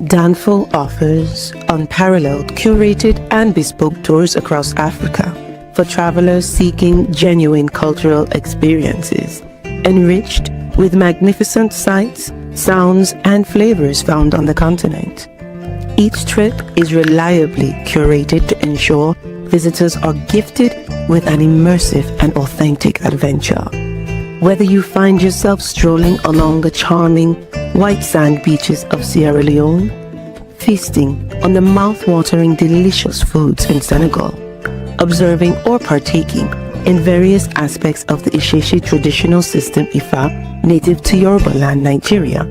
Danfo offers unparalleled, curated, and bespoke tours across Africa for travelers seeking genuine cultural experiences, enriched with magnificent sights, sounds, and flavors found on the continent. Each trip is reliably curated to ensure visitors are gifted with an immersive and authentic adventure. Whether you find yourself strolling along the charming white sand beaches of Sierra Leone, feasting on the mouth-watering delicious foods in Senegal, observing or partaking in various aspects of the Isheshi traditional system Ifa native to Yoruba land, Nigeria,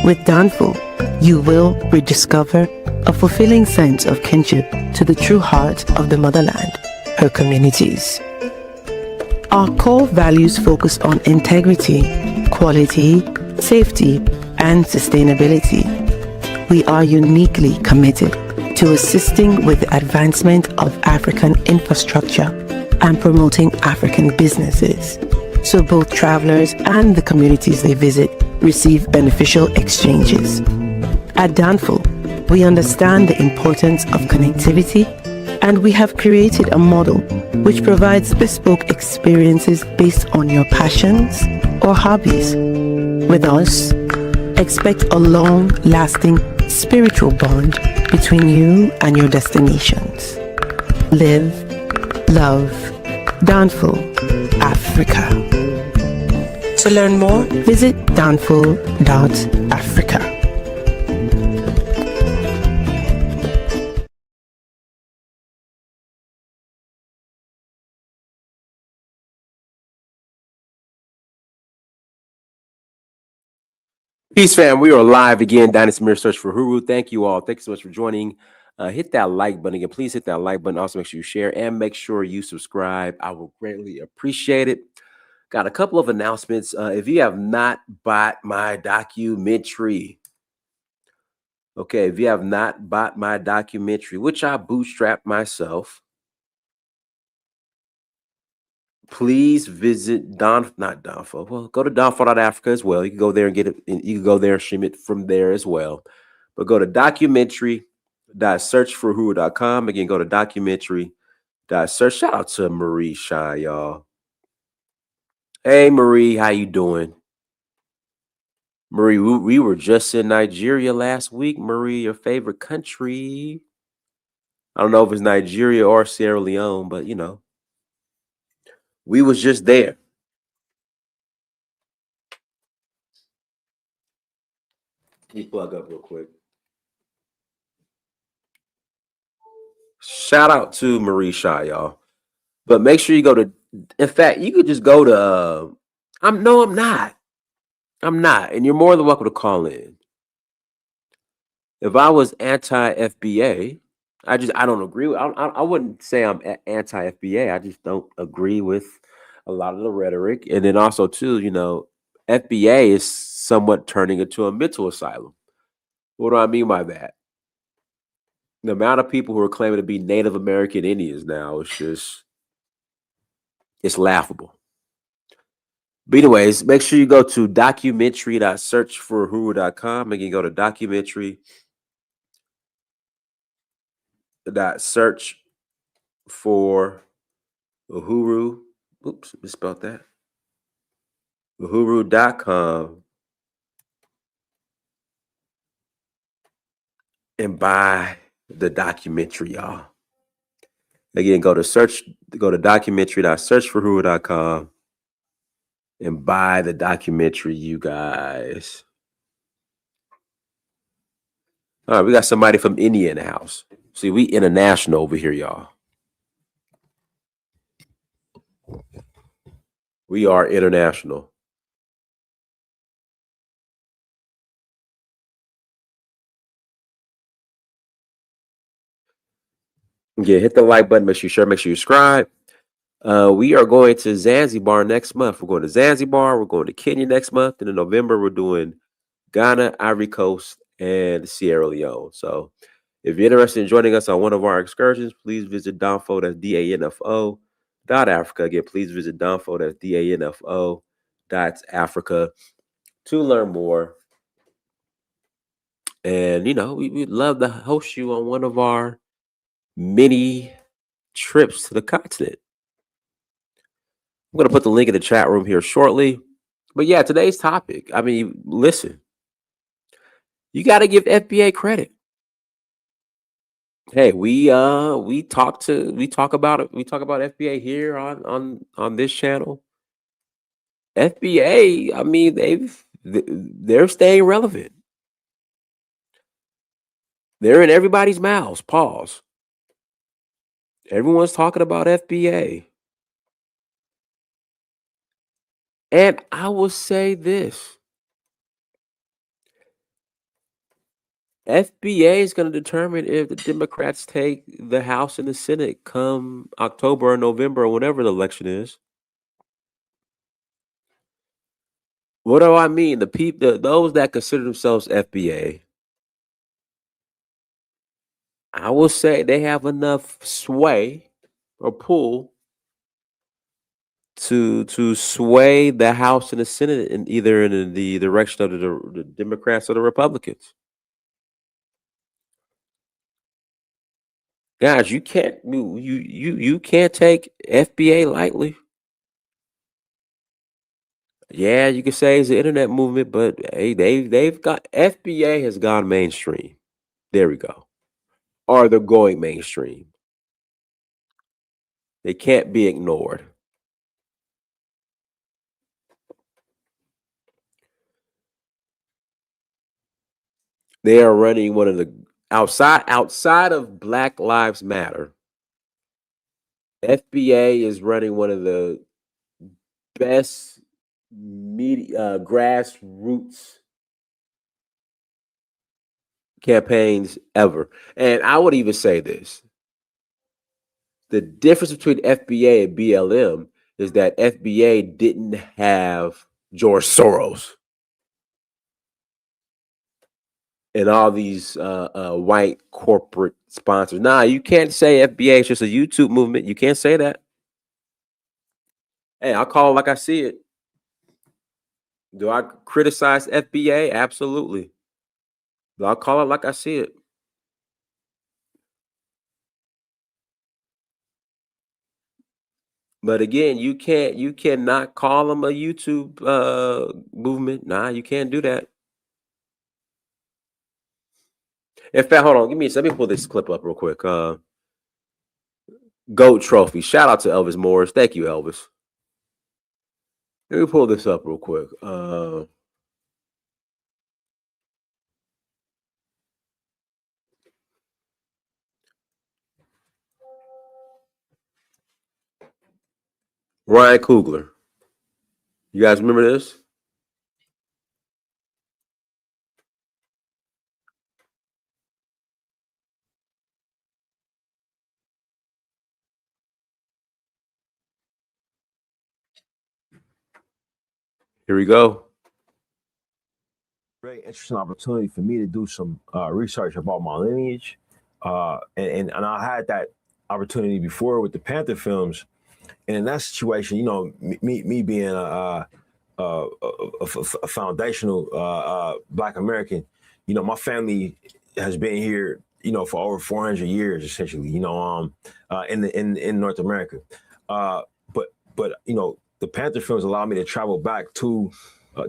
with Danfo, you will rediscover a fulfilling sense of kinship to the true heart of the motherland, her communities. Our core values focus on integrity, quality, safety, and sustainability. We are uniquely committed to assisting with the advancement of African infrastructure and promoting African businesses, so both travelers and the communities they visit receive beneficial exchanges. At Danfo, we understand the importance of connectivity, and we have created a model which provides bespoke experiences based on your passions or hobbies. With us, expect a long-lasting spiritual bond between you and your destinations. Live, love, Danfo, Africa. To learn more, visit danfo.africa. Peace, fam. We are live again. Dynasty Mirror Search for Huru. Thank you all. Thank you so much for joining. Hit that like button again. Please hit that like button. Also, make sure you share and make sure you subscribe. I will greatly appreciate it. Got a couple of announcements. If you have not bought my documentary, which I bootstrapped myself, please visit go to danfo.africa as well. You can go there and get it. You can go there and stream it from there as well. But go to documentary.searchforwho.com. Again, go to documentary.search. Shout out to Marie Shine, y'all. Hey, Marie, how you doing? Marie, we were just in Nigeria last week. Marie, your favorite country. I don't know if it's Nigeria or Sierra Leone, but you know, we was just there. Let me plug up real quick. Shout out to Marie Shaw, y'all. But make sure you go to, in fact, you could just go to, I'm not. And you're more than welcome to call in. If I was anti-FBA, I don't agree with, I wouldn't say I'm anti-FBA. I just don't agree with a lot of the rhetoric. And then also too, you know, FBA is somewhat turning into a mental asylum. What do I mean by that? The amount of people who are claiming to be Native American Indians now is just, it's laughable. But anyways, make sure you go to documentary.searchforhuru.com. Again, go to documentary.search for Uhuru. Oops, misspelled that. Uhuru.com. And buy the documentary, y'all. Again, go to documentary.searchforwho.com and buy the documentary, you guys. All right, we got somebody from India in the house. See, we international over here, y'all. We are international. Yeah, hit the like button. Make sure you subscribe. We are going to Zanzibar next month. We're going to Zanzibar. We're going to Kenya next month. And in November, we're doing Ghana, Ivory Coast, and Sierra Leone. So if you're interested in joining us on one of our excursions, please visit danfo, that's danfo.africa. Again, please visit danfo, that's danfo.africa to learn more And we'd love to host you on one of our many trips to the continent. I'm going to put the link in the chat room here shortly. But yeah, today's topic. I mean, listen, you got to give FBA credit. Hey, we talk about it. We talk about FBA here on this channel. FBA, I mean, they're staying relevant. They're in everybody's mouths. Pause. Everyone's talking about FBA. And I will say this. FBA is going to determine if the Democrats take the House and the Senate come October or November or whenever the election is. What do I mean? Those that consider themselves FBA, I will say they have enough sway or pull to sway the House and the Senate in either in the direction of the Democrats or the Republicans. Guys, you can't take FBA lightly. Yeah, you can say it's the internet movement, but hey, they've got FBA has gone mainstream. There we go. Or they're going mainstream. They can't be ignored. They are running one of the outside of Black Lives Matter. FBA is running one of the best media grassroots campaigns ever. And I would even say this. The difference between FBA and BLM is that FBA didn't have George Soros and all these white corporate sponsors. Nah, you can't say FBA is just a YouTube movement. You can't say that. Hey, I'll call it like I see it. Do I criticize FBA? Absolutely. Do I call it like I see it? But again, you cannot call them a YouTube movement. Nah, you can't do that. In fact, hold on, let me pull this clip up real quick. GOAT trophy. Shout out to Elvis Morris. Thank you, Elvis. Let me pull this up real quick. Ryan Coogler. You guys remember this? Here we go. Very interesting opportunity for me to do some research about my lineage, and I had that opportunity before with the Panther films, and in that situation, me being a foundational Black American, my family has been here, for over 400 years, essentially, in North America, but the Panther films allowed me to travel back to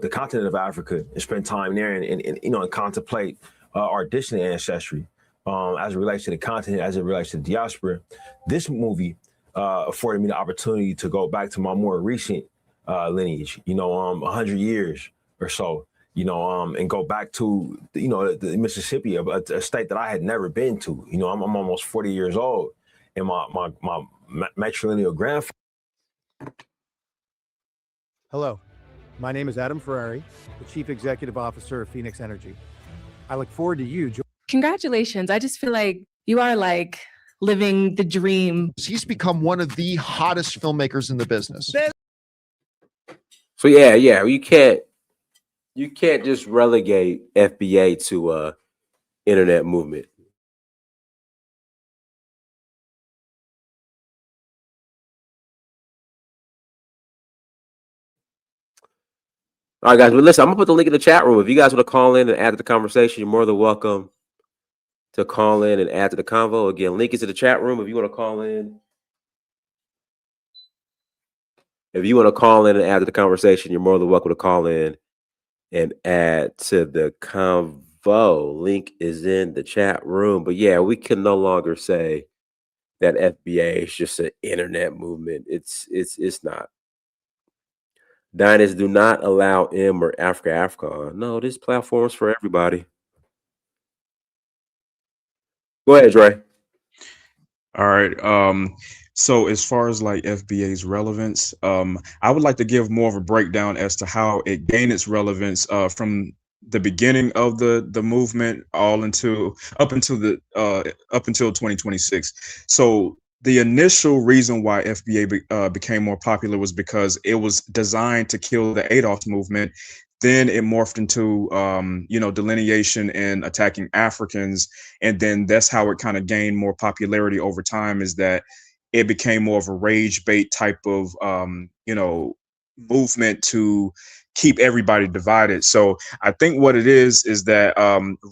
the continent of Africa and spend time there and contemplate our distant ancestry as it relates to the continent, as it relates to the diaspora. This movie afforded me the opportunity to go back to my more recent lineage, 100 years or so, and go back to, the Mississippi, a state that I had never been to. I'm almost 40 years old, and my matrilineal grandfather. Hello, my name is Adam Ferrari, the Chief Executive Officer of Phoenix Energy. I look forward to you. Congratulations. I just feel like you are like living the dream. He's become one of the hottest filmmakers in the business. So yeah, you can't just relegate FBA to internet movement. All right, guys. But listen, I'm gonna put the link in the chat room. If you guys want to call in and add to the conversation, you're more than welcome to call in and add to the convo. Again, link is in the chat room if you want to call in. If you want to call in and add to the conversation, you're more than welcome to call in and add to the convo. Link is in the chat room. But yeah, we can no longer say that FBA is just an internet movement. It's not. Diners do not allow M or Africa. No, this platform's for everybody. Go ahead, Dre. All right. So as far as like FBA's relevance, I would like to give more of a breakdown as to how it gained its relevance from the beginning of the movement all until up until 2026. So the initial reason why FBA became more popular was because it was designed to kill the ADOS movement. Then it morphed into delineation and attacking Africans, and then that's how it kind of gained more popularity over time, is that it became more of a rage bait type of movement to keep everybody divided. So I think what it is that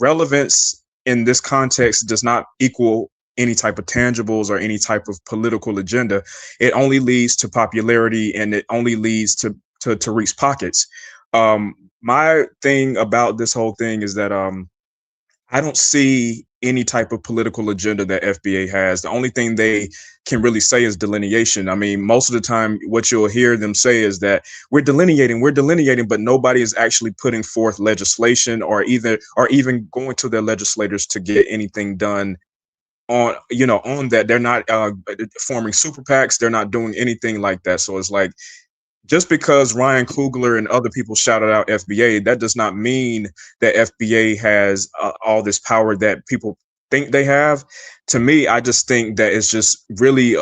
relevance in this context does not equal any type of tangibles or any type of political agenda. It only leads to popularity, and it only leads to reach pockets. My thing about this whole thing is that I don't see any type of political agenda that FBA has. The only thing they can really say is delineation. I mean, most of the time, what you'll hear them say is that we're delineating, but nobody is actually putting forth legislation or even going to their legislators to get anything done on that. They're not forming super PACs. They're not doing anything like that. So it's like, just because Ryan Coogler and other people shouted out FBA, that does not mean that FBA has all this power that people think they have. To me, I just think that it's just really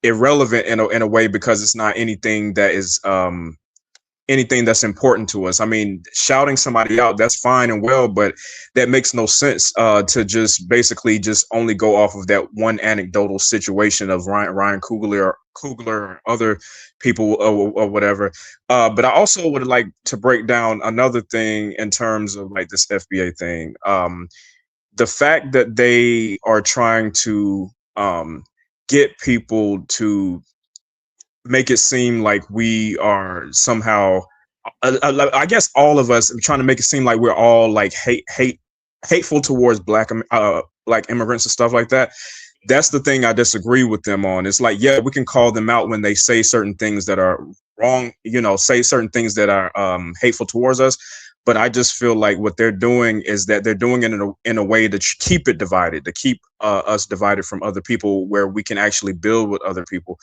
irrelevant in a way, because it's not anything that is anything that's important to us. I mean, shouting somebody out, that's fine and well, but that makes no sense to just basically just only go off of that one anecdotal situation of Ryan Coogler or other people or whatever. But I also would like to break down another thing in terms of like this FBA thing. The fact that they are trying to get people to make it seem like we are somehow, I guess all of us, trying to make it seem like we're all like hateful towards black immigrants and stuff like that. That's the thing I disagree with them on. It's like, yeah, we can call them out when they say certain things that are wrong, say certain things that are hateful towards us. But I just feel like what they're doing is that they're doing it in a way to keep it divided, to keep us divided from other people, where we can actually build with other people.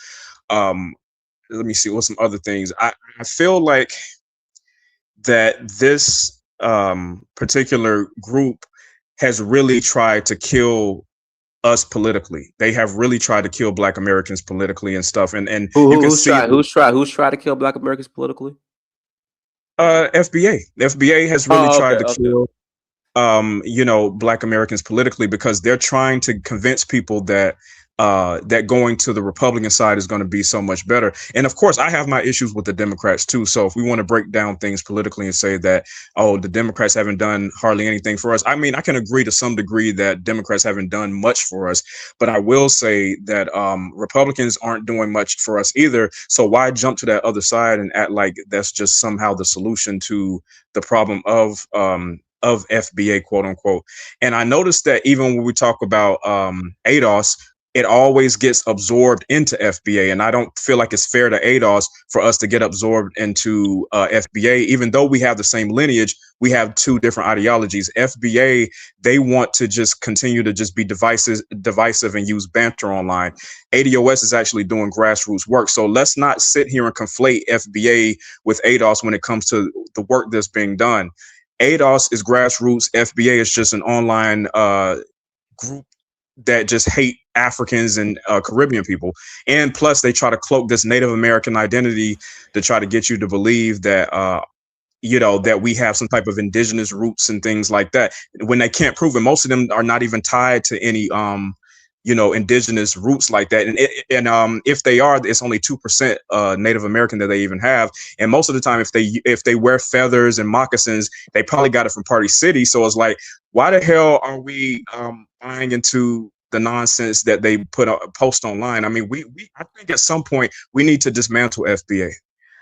Let me see, what's some other things. I feel like that this particular group has really tried to kill us politically. They have really tried to kill Black Americans politically and stuff. And who's tried to kill Black Americans politically? FBA. The FBA has really tried to kill Black Americans politically, because they're trying to convince people that that going to the Republican side is going to be so much better. And of course, I have my issues with the Democrats too. So if we want to break down things politically and say that, oh, the Democrats haven't done hardly anything for us, I mean, I can agree to some degree that Democrats haven't done much for us, but I will say that Republicans aren't doing much for us either. So why jump to that other side and act like that's just somehow the solution to the problem of FBA, quote unquote. And I noticed that even when we talk about ADOS, it always gets absorbed into FBA. And I don't feel like it's fair to ADOS for us to get absorbed into FBA. Even though we have the same lineage, we have two different ideologies. FBA, they want to just continue to just be divisive and use banter online. ADOS is actually doing grassroots work. So let's not sit here and conflate FBA with ADOS when it comes to the work that's being done. ADOS is grassroots. FBA is just an online group that just hate Africans and Caribbean people. And plus, they try to cloak this Native American identity to try to get you to believe that, that we have some type of indigenous roots and things like that, when they can't prove it. Most of them are not even tied to any indigenous roots like that. And if they are, it's only 2% Native American that they even have. And most of the time, if they wear feathers and moccasins, they probably got it from Party City. So it's like, why the hell are we buying into the nonsense that they post online? I mean, I think at some point we need to dismantle FBA.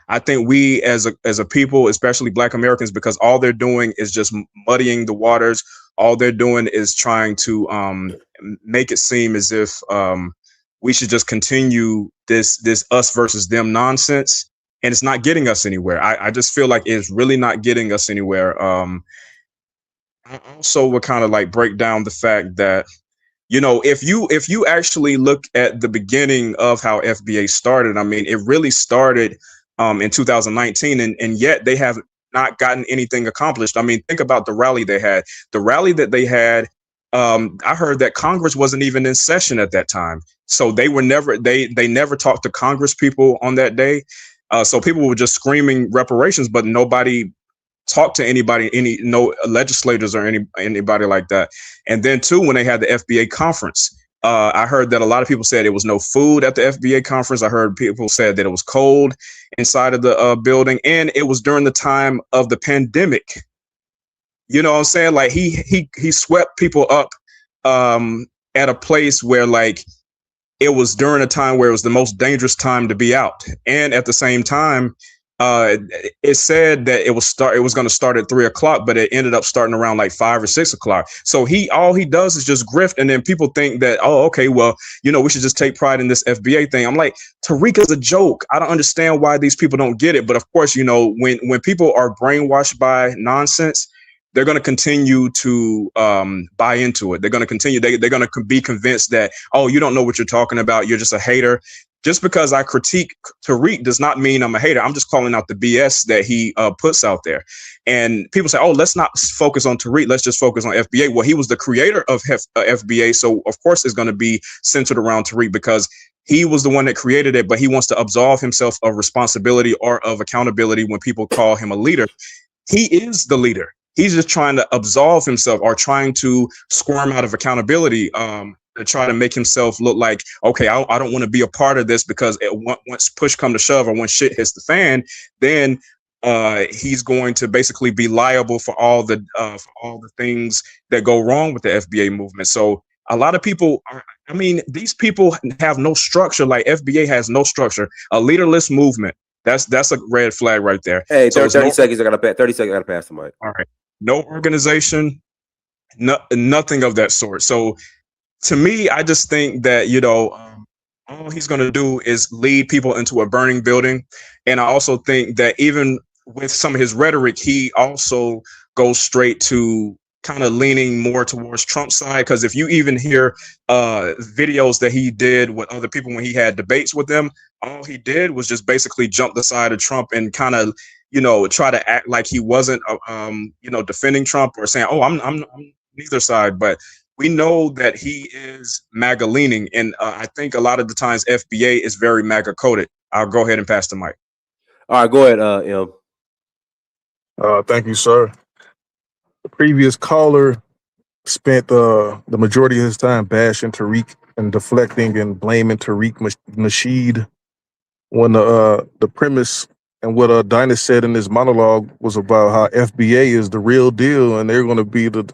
I think we as a people, especially Black Americans, because all they're doing is just muddying the waters. All they're doing is trying to make it seem as if we should just continue this us versus them nonsense, and it's not getting us anywhere. I just feel like it's really not getting us anywhere. I also would kind of like break down the fact that, if you actually look at the beginning of how FBA started, I mean, it really started in 2019, and yet they have not gotten anything accomplished. I mean, think about the rally they had. The rally that they had, I heard that Congress wasn't even in session at that time. So they never talked to Congress people on that day. So people were just screaming reparations, but nobody talked to anybody, no legislators or anybody like that. And then too, when they had the FBA conference, I heard that a lot of people said it was no food at the FBA conference. I heard people said that it was cold inside of the building, and it was during the time of the pandemic. You know what I'm saying? Like he swept people up at a place where like it was during a time where it was the most dangerous time to be out, and at the same time, it said that it was going to start at 3:00, but it ended up starting around like 5 or 6 o'clock. So all he does is just grift. And then people think that, oh, okay, well, we should just take pride in this FBA thing. I'm like, Tariq is a joke. I don't understand why these people don't get it. But of course, when people are brainwashed by nonsense, they're going to continue to buy into it. They're going to continue. They're going to be convinced that, oh, you don't know what you're talking about. You're just a hater. Just because I critique Tariq does not mean I'm a hater. I'm just calling out the BS that he puts out there. And people say, oh, let's not focus on Tariq. Let's just focus on FBA. Well, he was the creator of FBA. So, of course, it's going to be centered around Tariq because he was the one that created it. But he wants to absolve himself of responsibility or of accountability when people call him a leader. He is the leader. He's just trying to absolve himself or trying to squirm out of accountability. To try to make himself look like, okay, I don't want to be a part of this because once push come to shove or when shit hits the fan, then he's going to basically be liable for all the things that go wrong with the FBA movement. So a lot of people these people have no structure. Like FBA has no structure. A leaderless movement. That's a red flag right there. Hey, so 30 seconds. I gotta pass. 30 seconds. I gotta pass the mic. All right. No organization. Nothing of that sort. So. To me, I just think that, all he's going to do is lead people into a burning building. And I also think that even with some of his rhetoric, he also goes straight to kind of leaning more towards Trump's side. Because if you even hear videos that he did with other people when he had debates with them, all he did was just basically jump the side of Trump and kind of, try to act like he wasn't, defending Trump or saying, oh, I'm neither side. But we know that he is MAGA leaning, and I think a lot of the times FBA is very MAGA coded. I'll go ahead and pass the mic. All right, go ahead, M. Thank you, sir. The previous caller spent the majority of his time bashing Tariq and deflecting and blaming Tariq Nasheed when the premise and what Dinah said in his monologue was about how FBA is the real deal and they're going to be the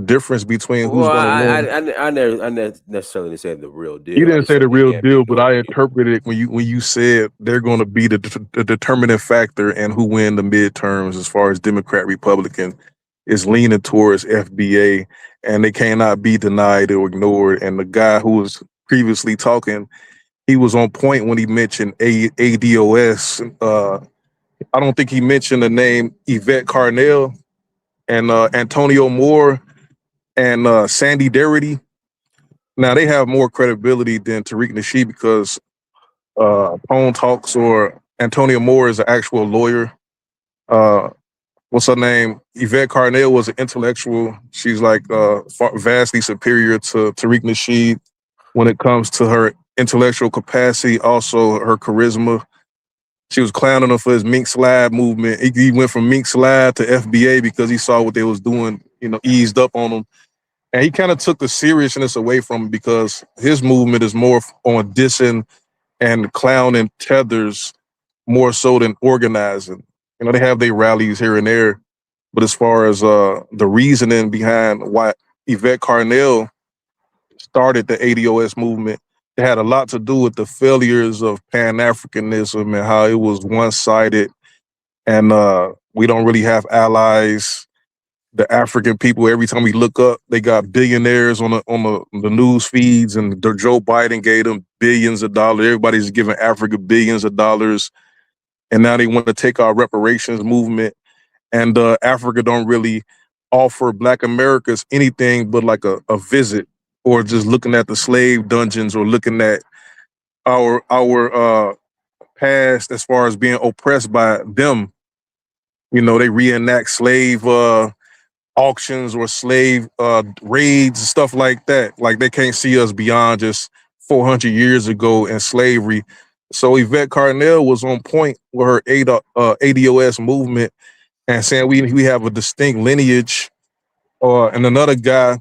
difference between who's going to win. I never necessarily said the real deal. You didn't say the real deal, but I interpreted it when you said they're going to be the determining factor and who win the midterms as far as Democrat, Republican is leaning towards FBA, and they cannot be denied or ignored. And the guy who was previously talking, he was on point when he mentioned ADOS. I don't think he mentioned the name Yvette Carnell and Antonio Moore and Sandy Darity. Now they have more credibility than Tariq Nasheed because Pone Talks or Antonio Moore is an actual lawyer. What's her name? Yvette Carnell was an intellectual. She's like vastly superior to Tariq Nasheed when it comes to her intellectual capacity, also her charisma. She was clowning him for his Mink Slide movement. He went from Mink Slide to FBA because he saw what they was doing, eased up on him. And he kind of took the seriousness away from it because his movement is more on dissing and clowning tethers more so than organizing. You know, they have their rallies here and there, but as far as the reasoning behind why Yvette Carnell started the ADOS movement, it had a lot to do with the failures of Pan-Africanism and how it was one-sided, and we don't really have allies. The African people, every time we look up, they got billionaires on the news feeds, and Joe Biden gave them billions of dollars. Everybody's giving Africa billions of dollars, and now they want to take our reparations movement. And Africa don't really offer Black Americans anything but like a visit, or just looking at the slave dungeons, or looking at our past as far as being oppressed by them. You know, they reenact slave auctions or slave raids and stuff like that. Like they can't see us beyond just 400 years ago in slavery. So Yvette Carnell was on point with her ADOS movement and saying we have a distinct lineage. And another guy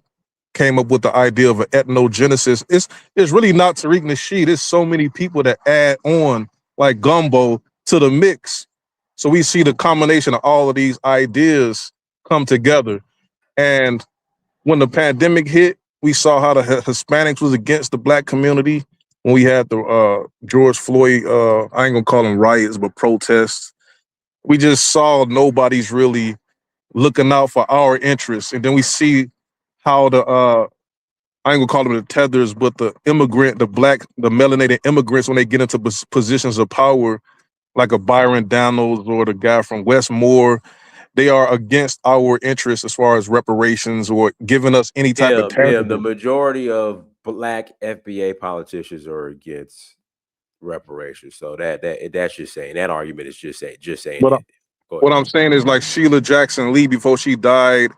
came up with the idea of an ethnogenesis. It's really not Tariq Nasheed. There's so many people that add on like gumbo to the mix. So we see the combination of all of these ideas come together. And when the pandemic hit, we saw how the Hispanics was against the Black community. When we had the George Floyd, I ain't gonna call them riots, but protests, we just saw nobody's really looking out for our interests. And then we see how the, I ain't gonna call them the tethers, but the melanated immigrants, when they get into positions of power, like a Byron Donalds or the guy from Westmore, they are against our interests as far as reparations or giving us any type of tangible. The majority of Black FBA politicians are against reparations. So that's just saying, that argument is just saying. What I'm saying is, like Sheila Jackson Lee, before she died,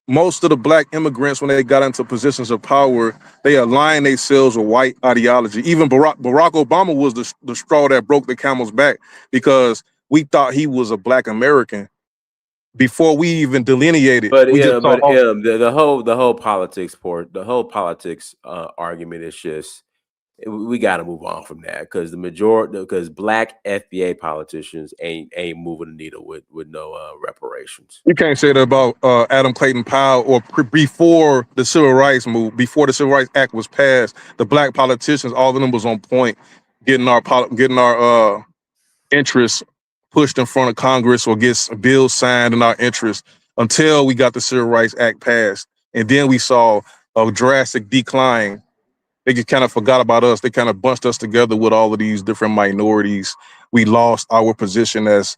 most of the Black immigrants, when they got into positions of power, they aligned themselves with white ideology. Even Barack Obama was the straw that broke the camel's back, because we thought he was a Black American before we even delineated. But the whole politics argument is just, we got to move on from that, because Black FBA politicians ain't moving the needle with no reparations. You can't say that about Adam Clayton Powell or before the Civil Rights Move, before the Civil Rights Act was passed. The Black politicians, all of them was on point, getting our interests pushed in front of Congress or gets bills signed in our interest, until we got the Civil Rights Act passed. And then we saw a drastic decline. They just kind of forgot about us. They kind of bunched us together with all of these different minorities. We lost our position as,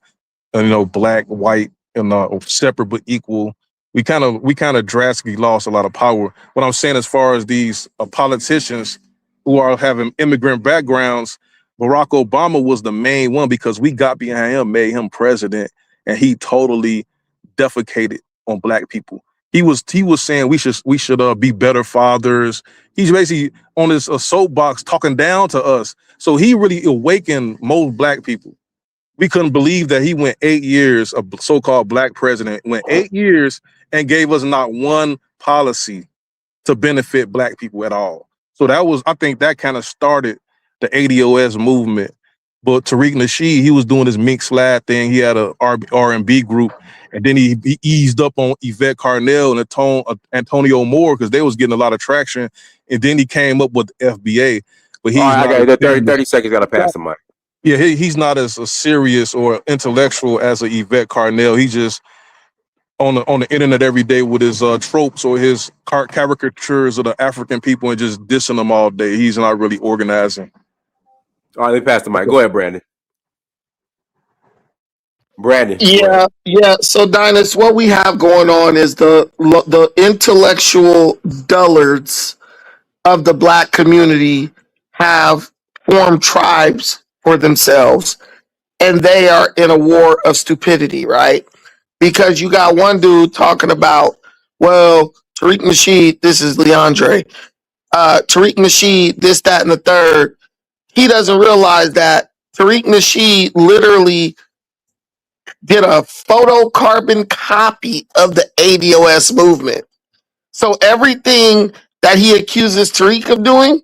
Black, white, and separate but equal. We kind of drastically lost a lot of power. What I'm saying, as far as these politicians who are having immigrant backgrounds, Barack Obama was the main one, because we got behind him, made him president, and he totally defecated on Black people. He was saying we should be better fathers. He's basically on this soapbox talking down to us. So he really awakened most Black people. We couldn't believe that he went 8 years, a so-called Black president, went 8 years and gave us not one policy to benefit Black people at all. So I think that kind of started the ADOS movement. But Tariq Nasheed, he was doing his Mink Slad thing. He had a R&B group, and then he eased up on Yvette Carnell and Antonio Moore, because they was getting a lot of traction. And then he came up with FBA. But he's I got 30 seconds. Got to pass the mic. Yeah, he's not as serious or intellectual as a Yvette Carnell. He just on the internet every day with his tropes or his caricatures of the African people and just dissing them all day. He's not really organizing. All right, let me pass the mic. Go ahead, Brandon. Yeah. So, Dynas, what we have going on is the intellectual dullards of the Black community have formed tribes for themselves, and they are in a war of stupidity, right? Because you got one dude talking about, well, Tariq Nasheed, this is Leandre, Tariq Nasheed, this, that, and the third. He doesn't realize that Tariq Nasheed literally did a photocarbon copy of the ADOS movement. So everything that he accuses Tariq of doing,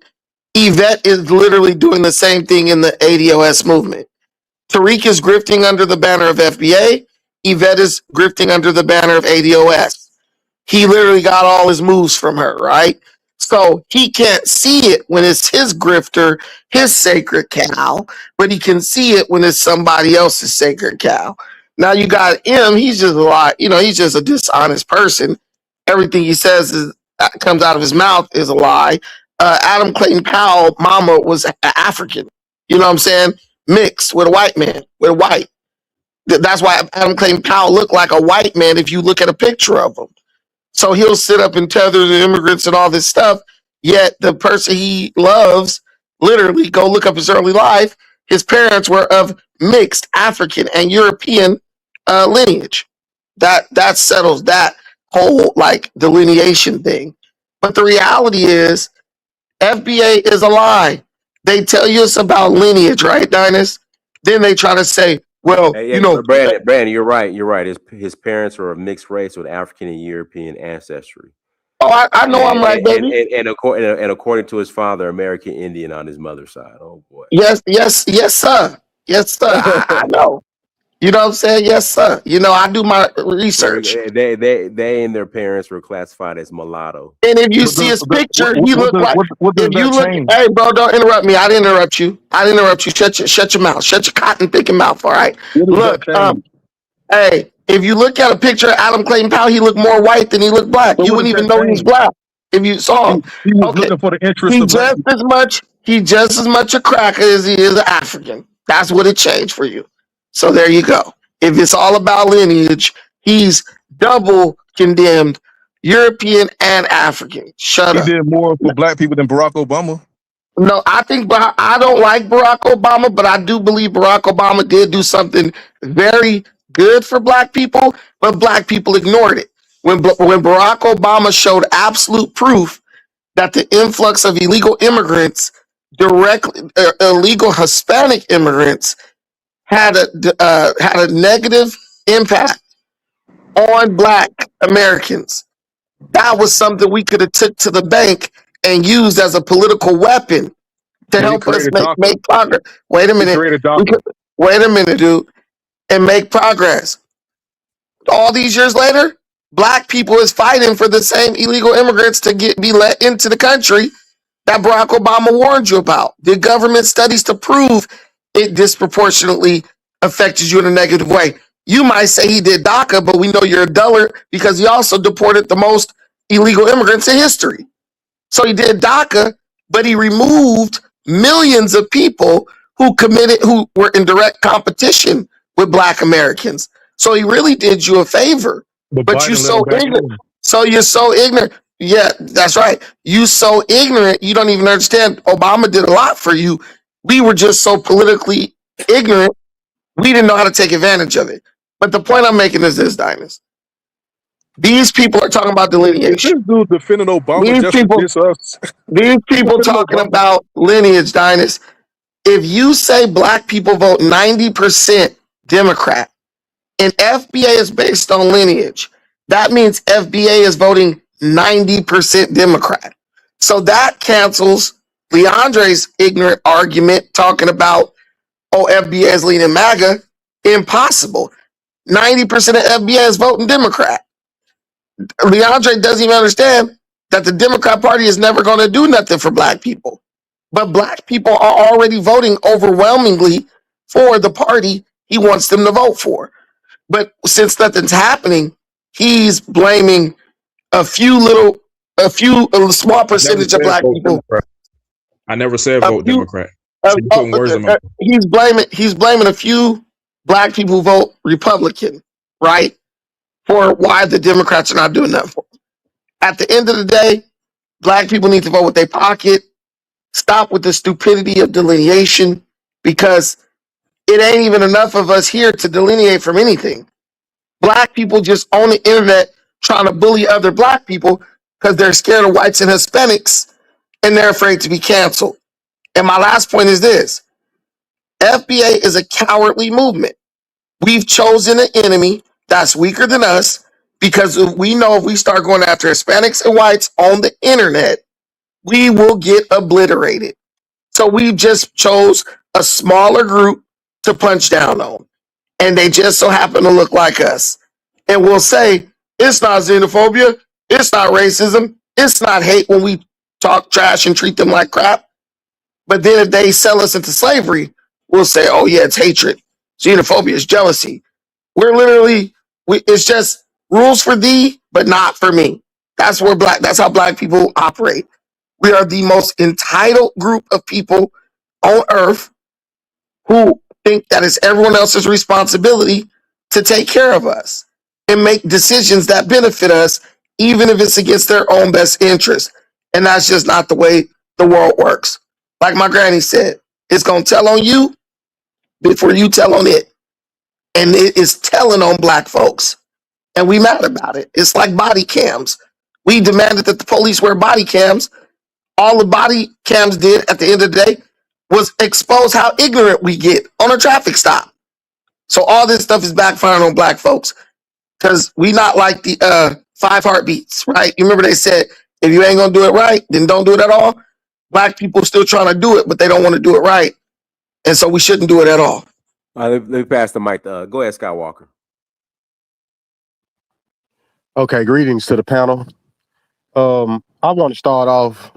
Yvette is literally doing the same thing in the ADOS movement. Tariq is grifting under the banner of FBA. Yvette is grifting under the banner of ADOS. He literally got all his moves from her, right? So he can't see it when it's his grifter, his sacred cow, but he can see it when it's somebody else's sacred cow. Now you got him, he's just a lie, he's just a dishonest person. Everything he says comes out of his mouth is a lie. Adam Clayton Powell, mama was African, you know what I'm saying? Mixed with a white man, with a white. That's why Adam Clayton Powell looked like a white man if you look at a picture of him. So he'll sit up and tether the immigrants and all this stuff. Yet the person he loves, literally, go look up his early life. His parents were of mixed African and European lineage. That settles that whole like delineation thing. But the reality is, FBA is a lie. They tell you it's about lineage, right, Dinus? Then they try to say, well, Hey, yeah, Brandon, you're right. You're right. His parents are of mixed race with African and European ancestry. Oh, I know I'm right, baby. And according to his father, American Indian on his mother's side. Oh boy. Yes, sir. Yes, sir. I know. You know what I'm saying? Yes, sir. I do my research. They and their parents were classified as mulatto. And if you see his picture, he looked like. If you look, hey, bro, don't interrupt me. I didn't interrupt you. Shut your mouth. Shut your cotton picking mouth. All right. Look, hey, if you look at a picture of Adam Clayton Powell, he looked more white than he looked black. You wouldn't even know he was black if you saw him. He was looking for the interest of black people. He's just as much a cracker as he is an African. That's what it changed for you. So there you go. If it's all about lineage, he's double condemned, European and African. Shut up. He did more for black people than Barack Obama. No, I don't like Barack Obama, but I do believe Barack Obama did do something very good for black people, but black people ignored it. When Barack Obama showed absolute proof that the influx of illegal immigrants, illegal Hispanic immigrants, had a negative impact on black Americans. That was something we could have took to the bank and used as a political weapon to help us make progress. Wait a minute. Wait a minute, dude. And make progress. All these years later, black people is fighting for the same illegal immigrants to be let into the country that Barack Obama warned you about. Did government studies to prove it disproportionately affected you in a negative way? You might say he did DACA, but we know you're a dullard because he also deported the most illegal immigrants in history. So he did DACA, but he removed millions of people who were in direct competition with black Americans. So he really did you a favor. But you're so ignorant. So you're so ignorant. Yeah, that's right. You so ignorant, you don't even understand. Obama did a lot for you. We were just so politically ignorant, we didn't know how to take advantage of it. But the point I'm making is this, Dinus. These people are talking about delineation. This dude defending Obama These people talking about lineage, Dinus. If you say black people vote 90% Democrat and FBA is based on lineage, that means FBA is voting 90% Democrat. So that cancels Leandre's ignorant argument talking about, FBA is leaning MAGA. Impossible. 90% of FBA is voting Democrat. Leandre doesn't even understand that the Democrat Party is never going to do nothing for black people. But black people are already voting overwhelmingly for the party he wants them to vote for. But since nothing's happening, he's blaming a small percentage of black people. Democrat. I never said vote Democrat. He's blaming a few black people who vote Republican, right? For why the Democrats are not doing that for them. At the end of the day, black people need to vote with their pocket. Stop with the stupidity of delineation, because it ain't even enough of us here to delineate from anything. Black people just on the internet trying to bully other black people because they're scared of whites and Hispanics and they're afraid to be canceled. And my last point is this. FBA is a cowardly movement. We've chosen an enemy that's weaker than us because we know if we start going after Hispanics and whites on the internet, we will get obliterated. So we just chose a smaller group to punch down on, and they just so happen to look like us. And we'll say, it's not xenophobia, it's not racism, it's not hate when we talk trash and treat them like crap. But then if they sell us into slavery, we'll say, oh yeah, it's hatred. Xenophobia is jealousy. We're literally, it's just rules for thee, but not for me. That's how black people operate. We are the most entitled group of people on earth who think that it's everyone else's responsibility to take care of us and make decisions that benefit us, even if it's against their own best interest. And that's just not the way the world works. Like my granny said, it's going to tell on you before you tell on it. And it is telling on black folks. And we mad about it. It's like body cams. We demanded that the police wear body cams. All the body cams did at the end of the day was expose how ignorant we get on a traffic stop. So all this stuff is backfiring on black folks because we not like the 5 heartbeats, right? You remember they said, if you ain't gonna do it right, then don't do it at all. Black people still trying to do it, but they don't want to do it right. And so we shouldn't do it at all. All right, let me pass the mic. Go ahead, Skywalker. Okay, greetings to the panel. I want to start off,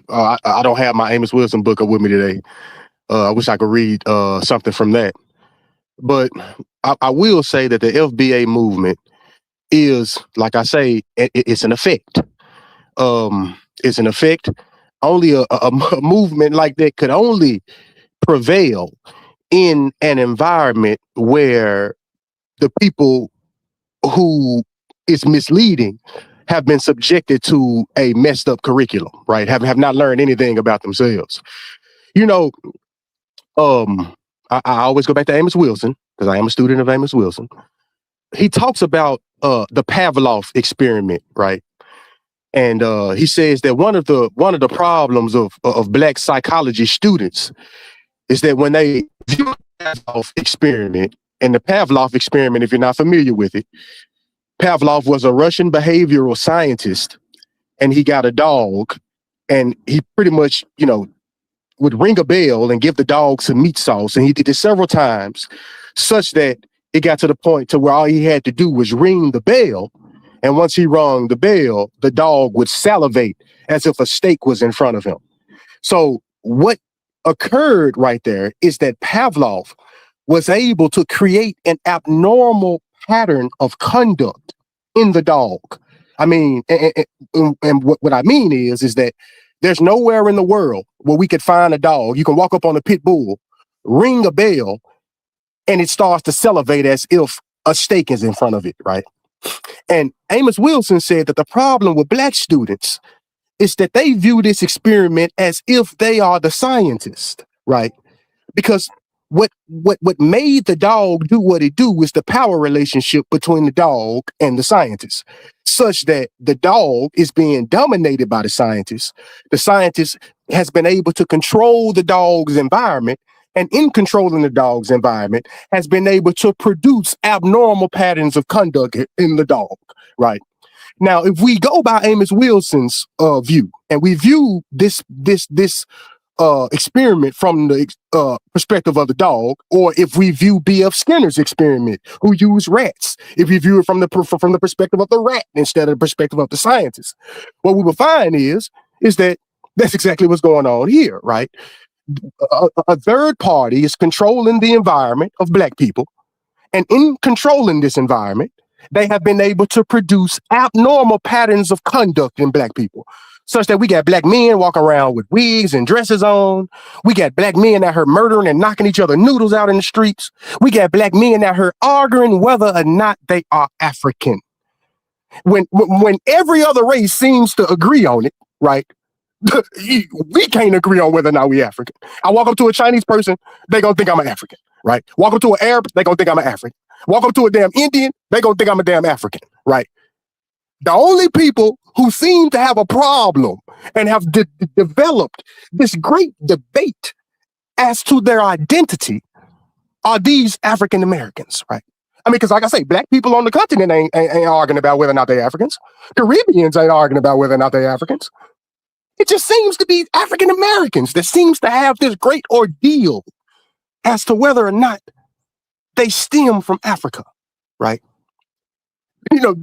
I don't have my Amos Wilson book up with me today. I wish I could read something from that. But I will say that the FBA movement is, like I say, it's an effect. It's an effect. Only a movement like that could only prevail in an environment where the people who is misleading have been subjected to a messed up curriculum, right? Have not learned anything about themselves. I always go back to Amos Wilson because I am a student of Amos Wilson. He talks about the Pavlov experiment, right? And he says that one of the problems of Black psychology students is that when they view the Pavlov experiment, and the Pavlov experiment, if you're not familiar with it, Pavlov was a Russian behavioral scientist, and he got a dog, and he pretty much, would ring a bell and give the dog some meat sauce, and he did it several times, such that it got to the point to where all he had to do was ring the bell, and once he rung the bell, the dog would salivate as if a steak was in front of him. So what occurred right there is that Pavlov was able to create an abnormal pattern of conduct in the dog. I mean, and what I mean is that there's nowhere in the world where we could find a dog. You can walk up on a pit bull, ring a bell, and it starts to salivate as if a steak is in front of it, right? And Amos Wilson said that the problem with Black students is that they view this experiment as if they are the scientist, right? Because what made the dog do what it do is the power relationship between the dog and the scientist, such that the dog is being dominated by the scientist. The scientist has been able to control the dog's environment, and in controlling the dog's environment has been able to produce abnormal patterns of conduct in the dog, right? Now, if we go by Amos Wilson's view, and we view this experiment from the perspective of the dog, or if we view B.F. Skinner's experiment, who used rats, if we view it from the perspective of the rat instead of the perspective of the scientist, what we will find is that that's exactly what's going on here, right? A third party is controlling the environment of Black people, and in controlling this environment, they have been able to produce abnormal patterns of conduct in Black people, such that we got Black men walking around with wigs and dresses on. We got Black men out here murdering and knocking each other noodles out in the streets. We got Black men out here arguing whether or not they are African. When every other race seems to agree on it, right? We can't agree on whether or not we African. I walk up to a Chinese person, they gonna think I'm an African, right? Walk up to an Arab, they gonna think I'm an African. Walk up to a damn Indian, they gonna think I'm a damn African, right? The only people who seem to have a problem and have developed this great debate as to their identity are these African Americans, right? I mean, because like I say, black people on the continent ain't arguing about whether or not they're Africans. Caribbeans ain't arguing about whether or not they're Africans. It just seems to be African Americans that seems to have this great ordeal as to whether or not they stem from Africa, right? You know,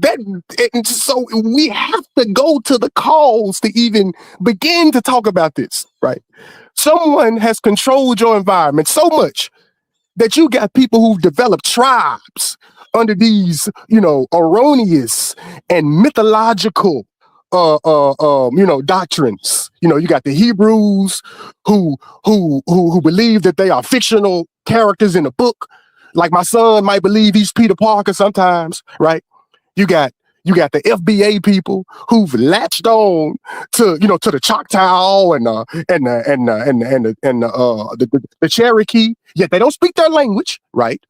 and so we have to go to the calls to even begin to talk about this, right? Someone has controlled your environment so much that you got people who've developed tribes under these, you know, erroneous and mythological doctrines. You know, you got the Hebrews who believe that they are fictional characters in a book. Like my son might believe he's Peter Parker sometimes, right? You got the FBA people who've latched on to the Choctaw and the Cherokee, yet they don't speak their language, right?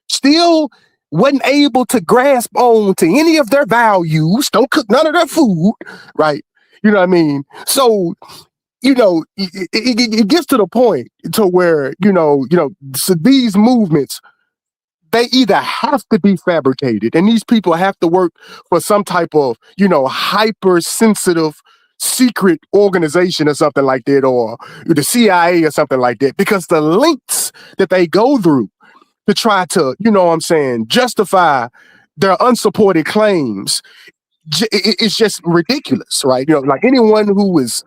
Still wasn't able to grasp on to any of their values, don't cook none of their food, right? You know what I mean? So, you know, it gets to the point to where, so these movements, they either have to be fabricated, and these people have to work for some type of, hypersensitive secret organization or something like that, or the CIA or something like that, because the lengths that they go through to try to, justify their unsupported claims, it's just ridiculous, right? Like anyone who is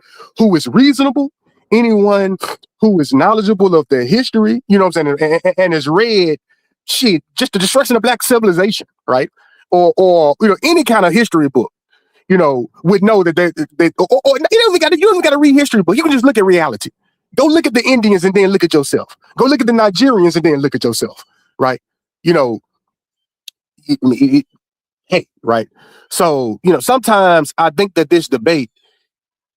reasonable, anyone who is knowledgeable of their history, and has read shit, just the destruction of black civilization, right? Or any kind of history book, would know that you don't even got to read history book. You can just look at reality. Go look at the Indians and then look at yourself. Go look at the Nigerians and then look at yourself, right? Hey, right? So, sometimes I think that this debate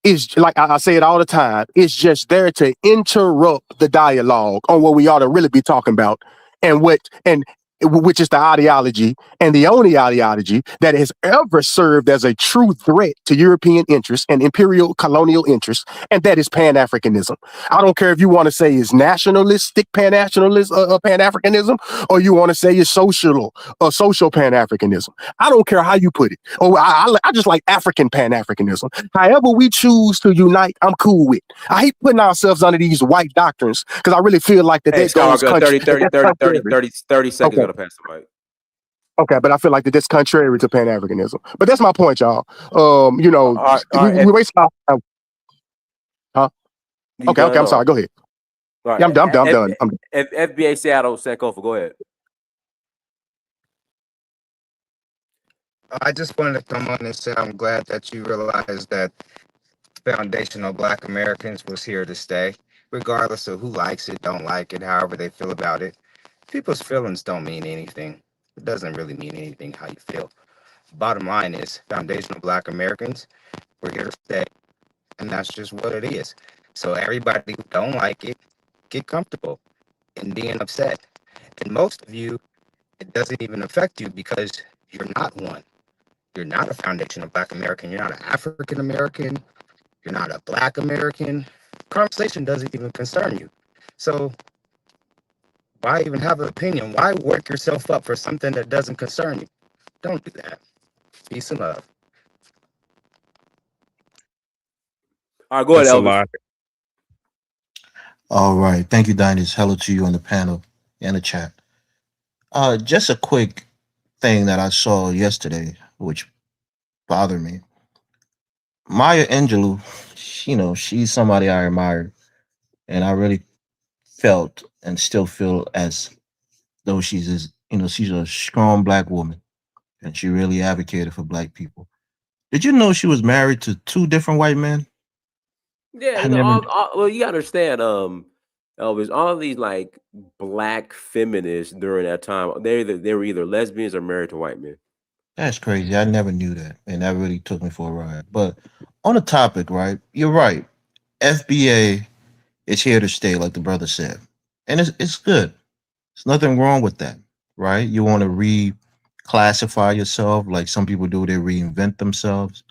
is, like I say it all the time, it's just there to interrupt the dialogue on what we ought to really be talking about, and which is the ideology, and the only ideology that has ever served as a true threat to European interests and imperial colonial interests, and that is Pan-Africanism. I don't care if you want to say it's nationalistic Pan-Africanism, or you want to say it's social Pan-Africanism. I don't care how you put it. Or I just like African Pan-Africanism. However we choose to unite, I'm cool with. I hate putting ourselves under these white doctrines, because I really feel like that. Hey, Scott, 30 seconds. Okay. Gonna pass the mic. Okay, but I feel like that's contrary to Pan-Africanism. But that's my point, y'all. We waste our time. Huh? Okay, I'm sorry. Go ahead. Right. Yeah, I'm done. FBA Seattle Sankofa, go ahead. I just wanted to come on and say I'm glad that you realized that foundational Black Americans was here to stay, regardless of who likes it, don't like it, however they feel about it. People's feelings don't mean anything. It doesn't really mean anything how you feel. Bottom line is, foundational Black Americans, we're here to stay, and that's just what it is. So everybody who don't like it, get comfortable in being upset. And most of you, it doesn't even affect you because you're not one. You're not a foundational Black American. You're not an African American. You're not a Black American. Conversation doesn't even concern you. So why even have an opinion? Why work yourself up for something that doesn't concern you? Don't do that. Peace and love. All right, go ahead, That's a Elvis. lot. All right. Thank you, Diners. Hello to you on the panel and the chat. Just a quick thing that I saw yesterday, which bothered me. Maya Angelou, she's somebody I admire, and I really felt and still feel as though she's a strong Black woman, and she really advocated for Black people. Did you know she was married to 2 different white men? Yeah, I never. well, you gotta understand, Elvis, all of these like Black feminists during that time, they were either lesbians or married to white men. That's crazy. I never knew that, and that really took me for a ride. But on the topic, right? You're right. FBA is here to stay, like the brother said, and it's good. There's nothing wrong with that, right? You want to reclassify yourself, like some people do. They reinvent themselves,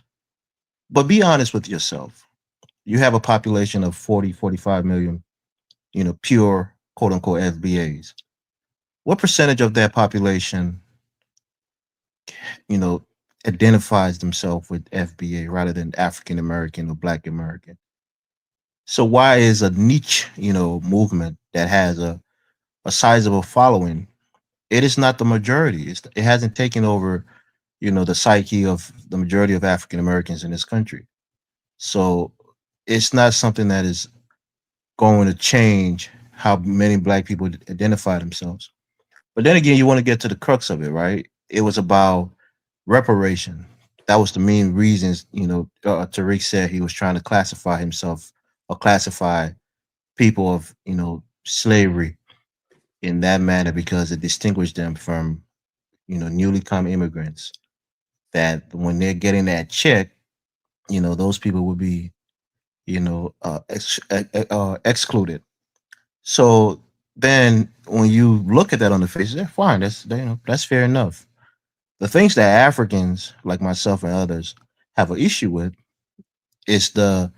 but be honest with yourself. You have a population of 40, 45 million, pure quote unquote FBAs. What percentage of that population you know, identifies themselves with FBA rather than African American or Black American. So why is a niche, movement that has a sizable following? It is not the majority. It hasn't taken over, the psyche of the majority of African Americans in this country. So it's not something that is going to change how many Black people identify themselves. But then again, you want to get to the crux of it, right? It was about reparation. That was the main reasons, Tariq said he was trying to classify himself or classify people of, slavery in that manner because it distinguished them from, newly come immigrants. That when they're getting that check, those people would be, excluded. So then when you look at that on the face, they're fine. That's fair enough. The things that Africans like myself and others have an issue with is the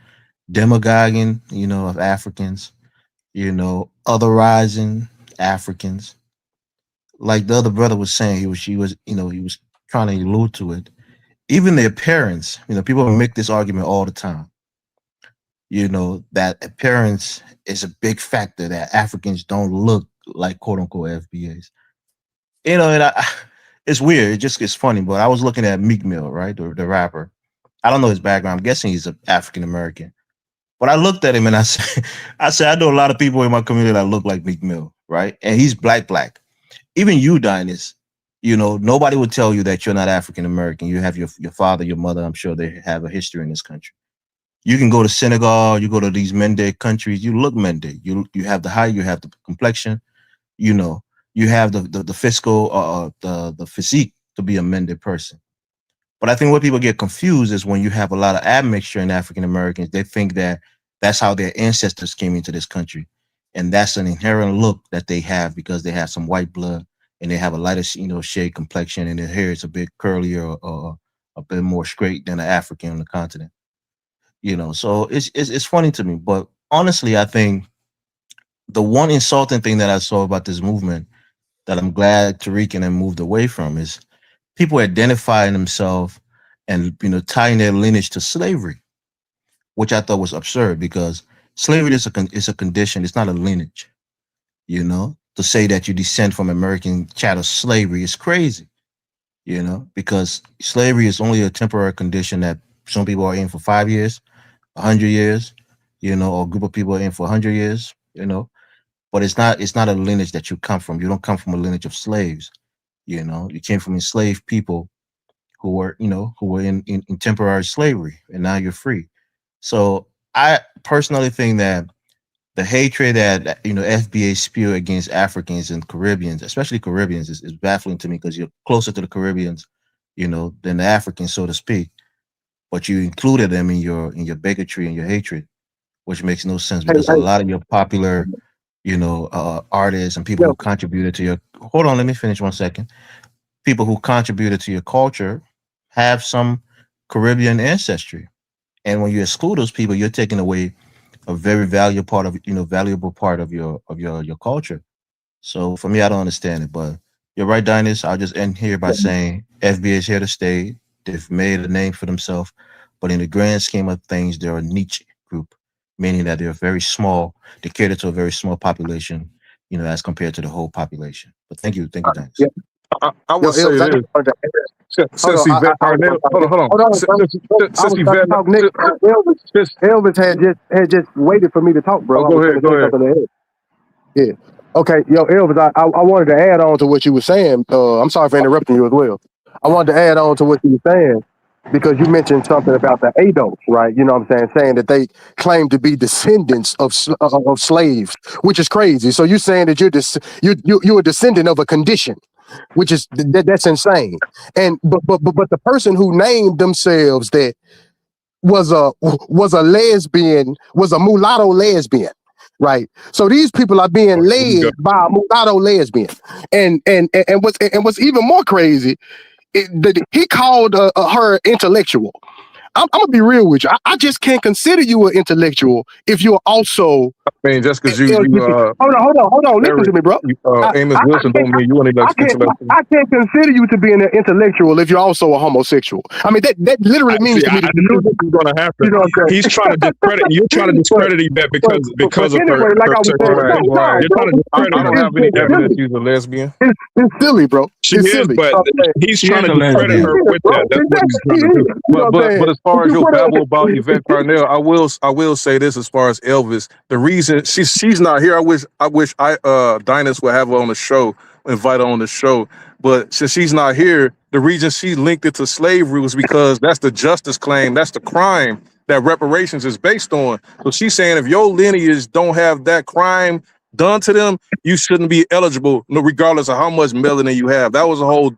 demagoguing, of Africans, otherizing Africans. Like the other brother was saying, he was trying to allude to it. Even their parents, people make this argument all the time. That appearance is a big factor that Africans don't look like quote unquote FBAs. And it's weird. It just gets funny. But I was looking at Meek Mill, right, the rapper. I don't know his background. I'm guessing he's an African American. But I looked at him and I said, I know a lot of people in my community that look like Meek Mill, right? And he's black. Even you, Dynas, nobody would tell you that you're not African American. You have your father, your mother. I'm sure they have a history in this country. You can go to Senegal, you go to these Mende countries, you look Mende. You have the height, you have the complexion, you have the fiscal the physique to be a Mende person. But I think what people get confused is when you have a lot of admixture in African Americans, they think that that's how their ancestors came into this country. And that's an inherent look that they have because they have some white blood and they have a lighter, shade complexion and their hair is a bit curlier or a bit more straight than an African on the continent. So it's funny to me. But honestly, I think the one insulting thing that I saw about this movement that I'm glad Tariq and them moved away from is people identifying themselves and tying their lineage to slavery, which I thought was absurd because slavery is a condition. It's not a lineage. To say that you descend from American chattel slavery is crazy. Because slavery is only a temporary condition that some people are in for 5 years, 100 years, or a group of people are in for 100 years, but it's not a lineage that you come from. You don't come from a lineage of slaves. You came from enslaved people who were in temporary slavery, and now you're free. So I personally think that the hatred that FBA spew against Africans and Caribbeans, especially Caribbeans, is baffling to me because you're closer to the Caribbeans, than the Africans, so to speak. But you included them in your bigotry and your hatred, which makes no sense because a lot of your popular, artists and people who contributed to your. Hold on, let me finish 1 second. People who contributed to your culture have some Caribbean ancestry, and when you exclude those people, you're taking away a very valuable part of your culture. So for me, I don't understand it. But you're right, Dynas. I'll just end here by saying FBA is here to stay. They've made a name for themselves, but in the grand scheme of things, they're a niche group, meaning that they're very small. They cater to a very small population, as compared to the whole population. But thank you, Dynas. Yeah. I would say this. Since Yvette Parnell, hold on. Since Yvette, Elvis had just waited for me to talk, bro. Go ahead. Yeah. Okay, Elvis, I wanted to add on to what you were saying. I'm sorry for interrupting you as well. I wanted to add on to what you were saying because you mentioned something about the ADOs, right? You know what I'm saying? Saying that they claim to be descendants of slaves, which is crazy. So you're saying that you're a descendant of a condition, which is that's insane. And but the person who named themselves that was a lesbian, was a mulatto lesbian. Right. So these people are being led by a mulatto lesbian. And what's even more crazy, he called her intellectual. I'm gonna be real with you. I just can't consider you an intellectual if you're also. I mean, just because hold on. Listen to me, bro. Amos Wilson don't mean you an intellectual. I can't consider you to be an intellectual if you're also a homosexual. I mean, that literally means to me. I knew this was going to happen. You know what I'm saying? He's trying to discredit. You're trying to discredit Yvette because of anyway, her. like I was saying, You're trying to discredit I don't her. have any evidence she's a lesbian. It's silly, bro. She it's is, silly. but he's trying to discredit her with that. That's what he's trying to do. But as far as your babble about Yvette Carnell, I will say this as far as Elvis. The reason she's not here, I wish Dinus would have her on the show, invite her on the show. But since she's not here, the reason she linked it to slavery was because that's the justice claim, that's the crime that reparations is based on. So she's saying if your lineage don't have that crime done to them, you shouldn't be eligible, regardless of how much melanin you have. That was a whole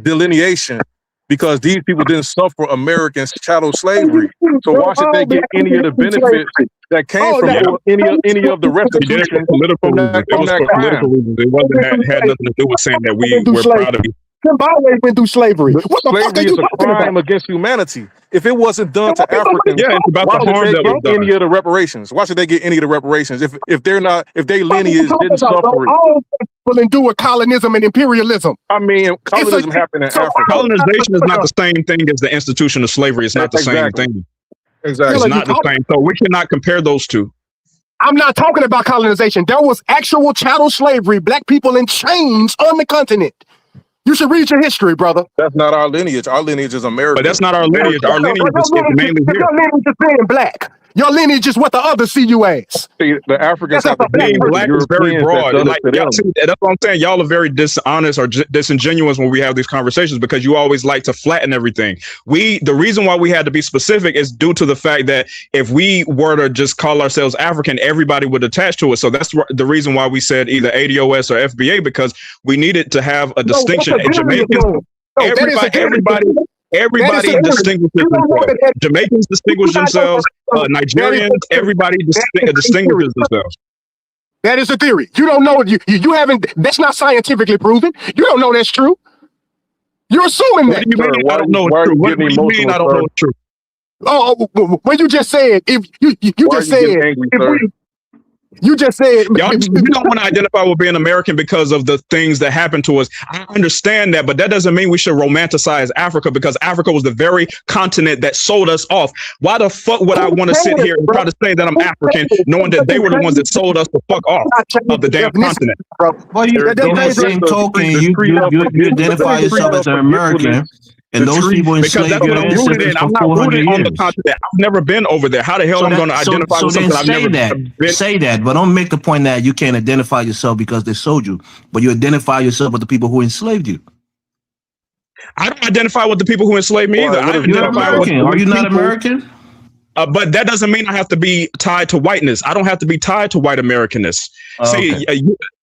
delineation, because these people didn't suffer American chattel slavery. So why should they get any of the benefits that came from any of the restitution? Political reasons. It was for political reasons. It wasn't had nothing to do with saying that we're proud of you. Zimbabwe went through slavery. What the fuck are Slavery you is a talking crime about? against humanity. If it wasn't done to Africans, Yeah, it's about why the should harm they that was get done. any of the reparations? Why should they get any of the reparations if their lineage didn't suffer it? All people endure colonism and imperialism. I mean, colonialism happened in Africa. Colonization is not the same thing as the institution of slavery. It's not the same thing. Exactly. It's not the same. So we cannot compare those two. I'm not talking about colonization. There was actual chattel slavery, black people in chains on the continent. You should read your history, brother. That's not our lineage. Our lineage is American. But that's not our lineage. Our lineage is mainly here. Your lineage is being black. Your lineage is what the others see you as. See, the Africans have to Being black is very broad. Like, See, that's what I'm saying. Y'all are very dishonest or disingenuous when we have these conversations, because you always like to flatten everything. The reason why we had to be specific is due to the fact that if we were to just call ourselves African, everybody would attach to it. So that's the reason why we said either ADOS or FBA, because we needed to have a distinction. And Jamaicans, everybody distinguishes themselves. Jamaicans distinguish themselves. Nigerians, everybody distinguishes themselves. That is a theory. You don't know. You haven't. That's not scientifically proven. You don't know that's true. You're assuming that. What do you mean? I don't know it's true. What do you mean? I don't know it's true. Well, you just said if you just said if you just said y'all don't want to identify with being American because of the things that happened to us. I understand that, but that doesn't mean we should romanticize Africa, because Africa was the very continent that sold us off. Why the fuck would I want to sit here and try to say that I'm African, knowing that they were the ones that sold us the fuck off of the damn continent? Well, in that same token, you identify yourself as an American. And those people enslaved your ancestors for 400 years. On the continent. I've never been over there. How the hell am I going to identify with something I've never been? Say that, but don't make the point that you can't identify yourself because they sold you, but you identify yourself with the people who enslaved you. I don't identify with the people who enslaved me either. You're American. Are you not American? But that doesn't mean I have to be tied to whiteness. I don't have to be tied to white Americanness. See,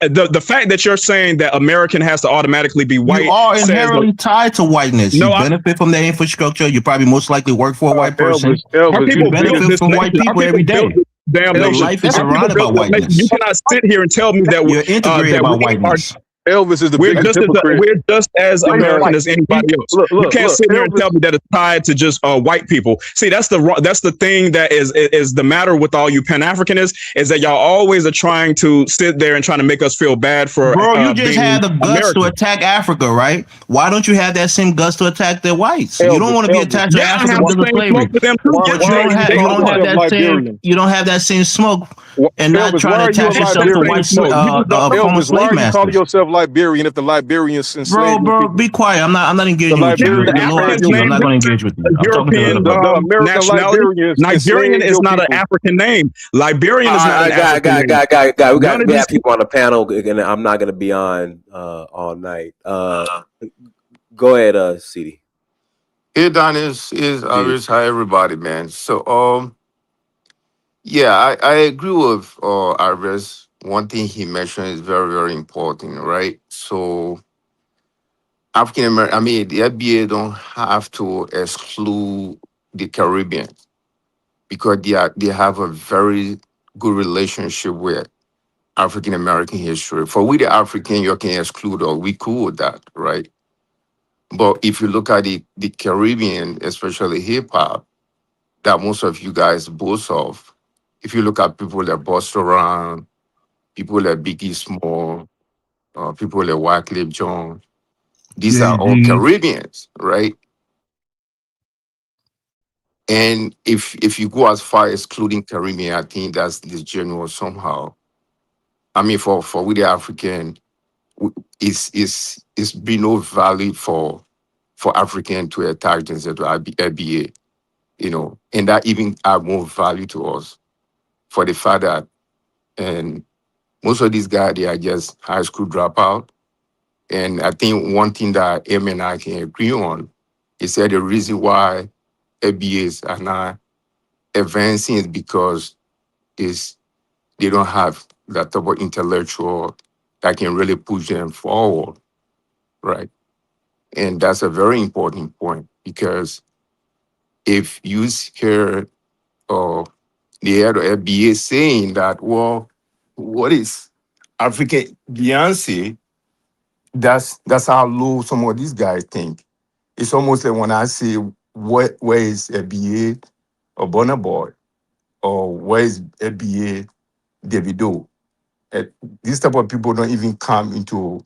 the fact that you're saying that American has to automatically be white. You are inherently tied to whiteness. You benefit from their infrastructure. You probably most likely work for a white person. You benefit from white people every day. Damn life is surrounded by whiteness. You cannot sit here and tell me that you're integrated by whiteness. Elvis is the biggest hypocrite. We're just as American as anybody else. You can't sit here and tell me that it's tied to just white people. See, that's the thing that is the matter with all you Pan-Africanists, is that y'all always are trying to sit there and trying to make us feel bad for. Bro, you just had the guts to attack Africa, right? Why don't you have that same guts to attack the whites? You don't want to be attached to Africa because of slavery. You don't have that same smoke and not trying to attach yourself to white former slave masters. Call yourself Liberian if the Liberians enslaved bro, be quiet. I'm not engaging with you. I'm not going to engage with you. European nationality. Nigerian is not an African name. Liberian is not an African name. Guy, we got people on the panel, and I'm not going to be on all night. Go ahead, CD. Hey, Don, is Iris. Hi, everybody, man. So, yeah, I agree with Iris. One thing he mentioned is very, very important, right? So African American, the FBA don't have to exclude the Caribbean because they have a very good relationship with African American history. For we the African, you can exclude or we cool with that, right? But if you look at the Caribbean, especially hip hop, that most of you guys boast of, if you look at people like Busta Rhymes, people like Biggie Small, people like Wyclef Jean, these are all Jay-Z. Caribbeans, right? And if you go as far as excluding Caribbean, I think that's disingenuous somehow. I mean, for we the African, it's been no value for African to attach themselves to FBA, you know, and that even add more value to us for the fact that, and most of these guys, they are just high school dropout. And I think one thing that M and I can agree on is that the reason why FBAs are not advancing is because is they don't have that type of intellectual that can really push them forward, right? And that's a very important point because if you hear the head of FBA saying that, well, what is African Beyonce? That's how low some of these guys think. It's almost like when I say, where is FBA or Burna Boy? Or where is FBA Davido? These type of people don't even come into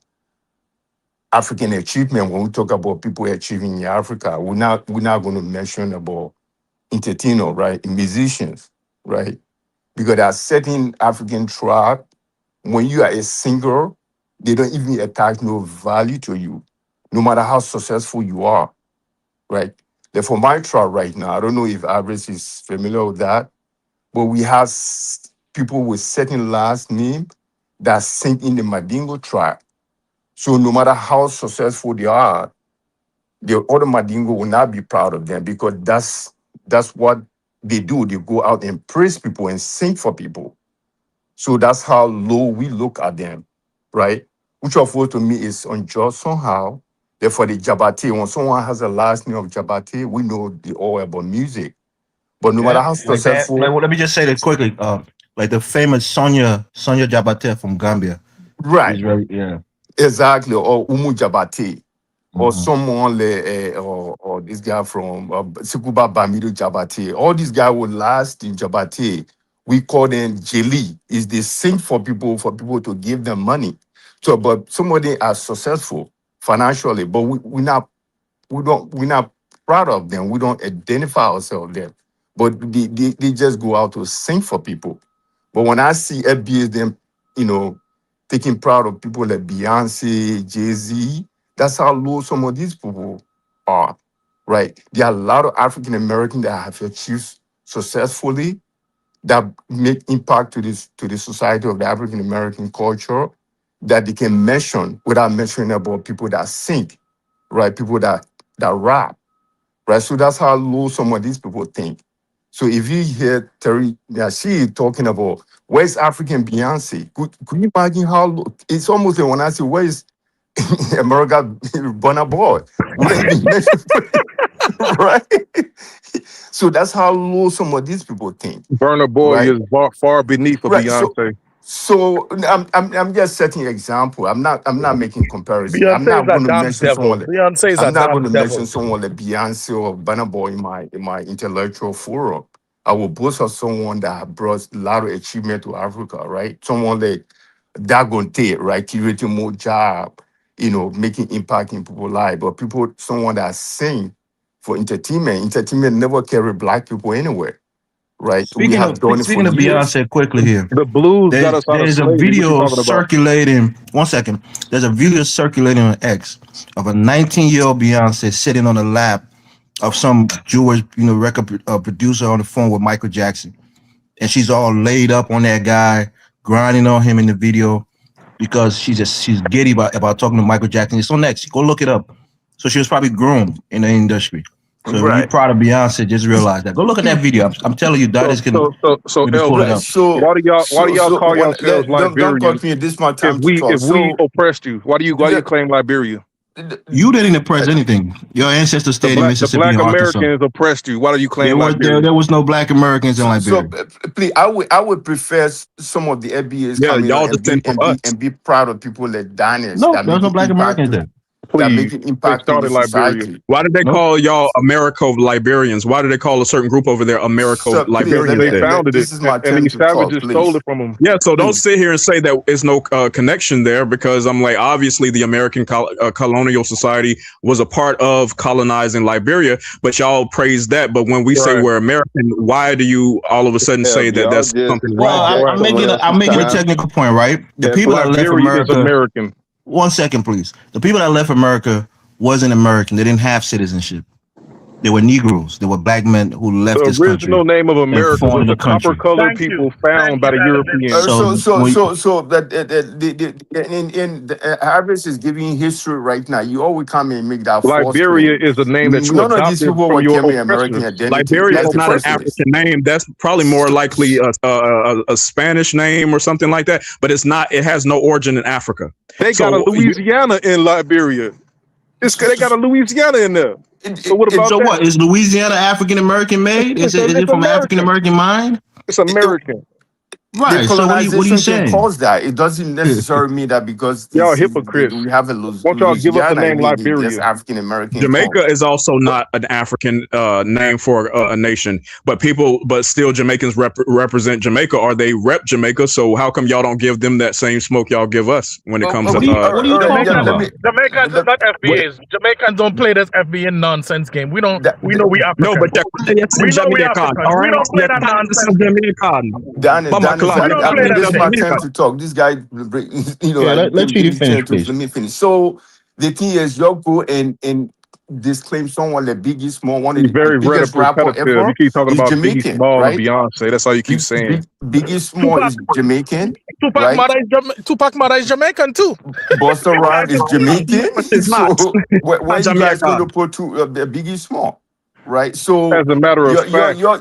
African achievement when we talk about people achieving in Africa. We're not going to mention about entertainers, right? Musicians, right? Because there are certain African tribes, when you are a singer, they don't even attach no value to you, no matter how successful you are, right? Like for my tribe right now, I don't know if Average is familiar with that, but we have people with certain last name that sing in the Madingo tribe. So no matter how successful they are, the other Madingo will not be proud of them because that's what they do. They go out and praise people and sing for people. So that's how low we look at them, right? Which of course to me is unjust somehow. Therefore, the Jabate, when someone has a last name of Jabate, we know the all about music. But no matter Yeah, how like that. Like, successful, well, let me just say that quickly. Like the famous Sonia Jabate from Gambia. right, She's very exactly, or Umu Jabate, or Mhm. someone like, or this guy from Sikuba Bamido Jabate. All these guys will last in Jabate. We call them Jeli. Is they sing for people to give them money. So, but somebody are successful financially, but we're not proud of them. We don't identify ourselves them. But they just go out to sing for people. But when I see FBA, them, you know, taking proud of people like Beyonce, Jay-Z, that's how low some of these people are, right? There are a lot of African Americans that have achieved successfully that make impact to the society of the African American culture that they can mention without mentioning about people that sing, right? People that rap, right? So that's how low some of these people think. So if you hear Terry Nasheed talking about where's African Beyonce, could you imagine how low? It's almost like when I say where's America Burna Boy, we don't even mention, right? So that's how low some of these people think, Burner Boy right? is far beneath of Right. So Beyonce. so I'm just setting example. I'm not making comparison. I'm Beyonce is not a going to damn mention devil. someone. Beyonce is a I'm not going to damn mention devil. someone like Beyonce or Burna Boy in my intellectual forum. I will boast of someone that have brought a lot of achievement to Africa, right? Someone like Dagonte, right? Creating more job, making impact in people's lives. But someone that sing for entertainment. Entertainment never carry black people anywhere, right? We Speaking have of done it for speaking of years. Beyonce, quickly here. The blues got There's us out of there's a slavery. What you video talking about? circulating. 1 second. There's a video circulating on X of a 19-year-old Beyonce sitting on the lap of some Jewish, record producer on the phone with Michael Jackson, and she's all laid up on that guy, grinding on him in the video because she's giddy about talking to Michael Jackson. It's on X. Go look it up. So she was probably groomed in the industry. So when you're Right. proud of Beyonce, just realize that. Go look at that video. I'm telling you, Dotties can So maybe pull it Elvin, Right. up. So why do y'all call when yourselves don't cut Liberians me. This is my if time to we talk. if we So oppressed you? Why do you claim Liberia? You didn't oppress anything. Your ancestors stayed in The Mississippi black and Arkansas. Americans oppressed you. Why do you There claim was Liberia? there was no black Americans in so Liberia. please, I would prefer some of the FBAs Yeah, coming y'all on and be descend from us. proud of people like Danis No, that there was no making black impact Americans to there. that Please. make an They impact in the started Liberia. society. Why did they call y'all Americo-Liberians? Why did they call a certain group over there So please, Americo-Liberians They then? founded it, this is my and turn these to talk, savages stole please. it from them. Yeah, so don't Please. sit here and say that there's no connection there, because I'm like, obviously the American colonial society was a part of colonizing Liberia, but y'all praise that. But when we say Right. we're American, why do you all of a sudden Yeah, say that y'all that's just something Well, wrong? hijack I'm someone making else's a time. technical point, right? The Yeah, people please. that left Liberia is America. American. 1 second, please. The people that left America wasn't American. They didn't have citizenship. They were Negroes. They were black men who left The this country original name of and America was formed the the country. copper-colored people found by the Europeans. So that Harvest is giving history right now. You always come and make that false Liberia claim. is a name that you None of these adopted people from were your claiming American oppressors. identity. Liberia That's is the not an first thing. African name. That's probably more likely a Spanish name or something like that. But it's not. It has no origin in Africa. They got a Louisiana in Liberia. They got a Louisiana in there. So what about So that? what? Is Louisiana African American made? Is it It's from American. African American mind? It's American. Right. The So what are you colonization can saying? cause that. It doesn't necessarily mean that because Y'all hypocrites. we have a Won't y'all give up the Louisiana, name it means that's Liberia? African American. Jamaica is also not an African name for a nation, but still Jamaicans represent Jamaica, or they rep Jamaica. So how come y'all don't give them that same smoke y'all give us when it comes to? What are you talking about? Jamaicans is not FBAs. Jamaicans don't play this FBA nonsense game. We don't. We know we African. No, but we know we African. We don't play that nonsense. Dennis, this is my time to talk. This guy, let you finish, please. Let me finish. So the thing is, you go and disclaim someone like Biggie Small, one of He's very the biggest rapper repetitive. ever. You keep talking is about Jamaican, Biggie Small right? and Beyonce. That's all you keep saying. Biggie Small is Jamaican, Tupac right? Tupac Mother is Jamaican too. Busta Rhymes is Jamaican. It's not. So where you guys going to put Biggie Small? Right, so as a matter of fact, the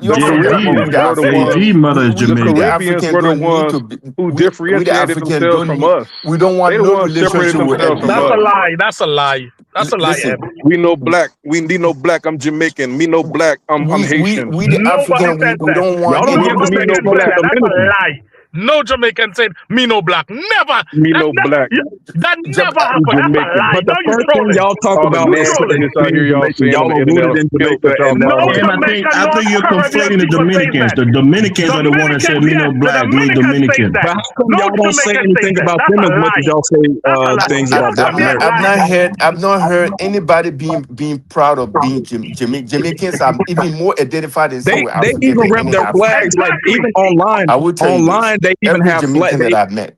Caribbeans were the ones who differentiated themselves from us. We don't want they the no ones separated relationship with themselves from That's us. a lie. That's a lie. That's a lie. Listen, we know black. We need no black. I'm Jamaican. Me no black. I'm Haitian. We the African. We don't want. Y'all don't give me no black. That's a lie. No Jamaican said me no black. Never. Me no black. That never happened. That's a lie. But the first thing y'all talk about is y'all are rooted in Jamaica. I think you're conflating the Dominicans. The Dominicans are the ones that said me no black, me Dominican. But how come y'all don't say anything about them as much as y'all say things about Black Americans? I've not heard anybody being proud of being Jamaican. Jamaicans are even more identified than They even rep their flags, like even online. I will tell you. They even every have Jamaican that I've met.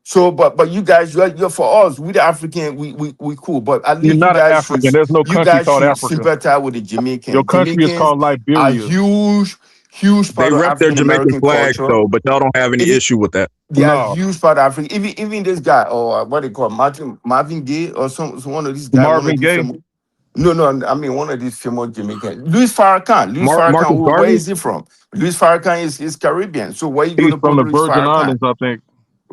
So, but you guys, you're for us. We the African, we cool. But at least You're not you guys African. should, There's no country called Africa. sympathize with the Jamaican. Your country Jamaicans is called Liberia. are huge part They of rep their African Jamaican American flags culture. though, but y'all don't have any issue with that. They are huge part of Africa. Even this guy, or what they call Marvin Gaye, or one of these guys. Marvin Gaye. No, I mean one of these famous Jamaicans. Louis Farrakhan. Where is he from? Louis Farrakhan is Caribbean. So where you going to put from the Louis Virgin Farrakhan? Islands, I think.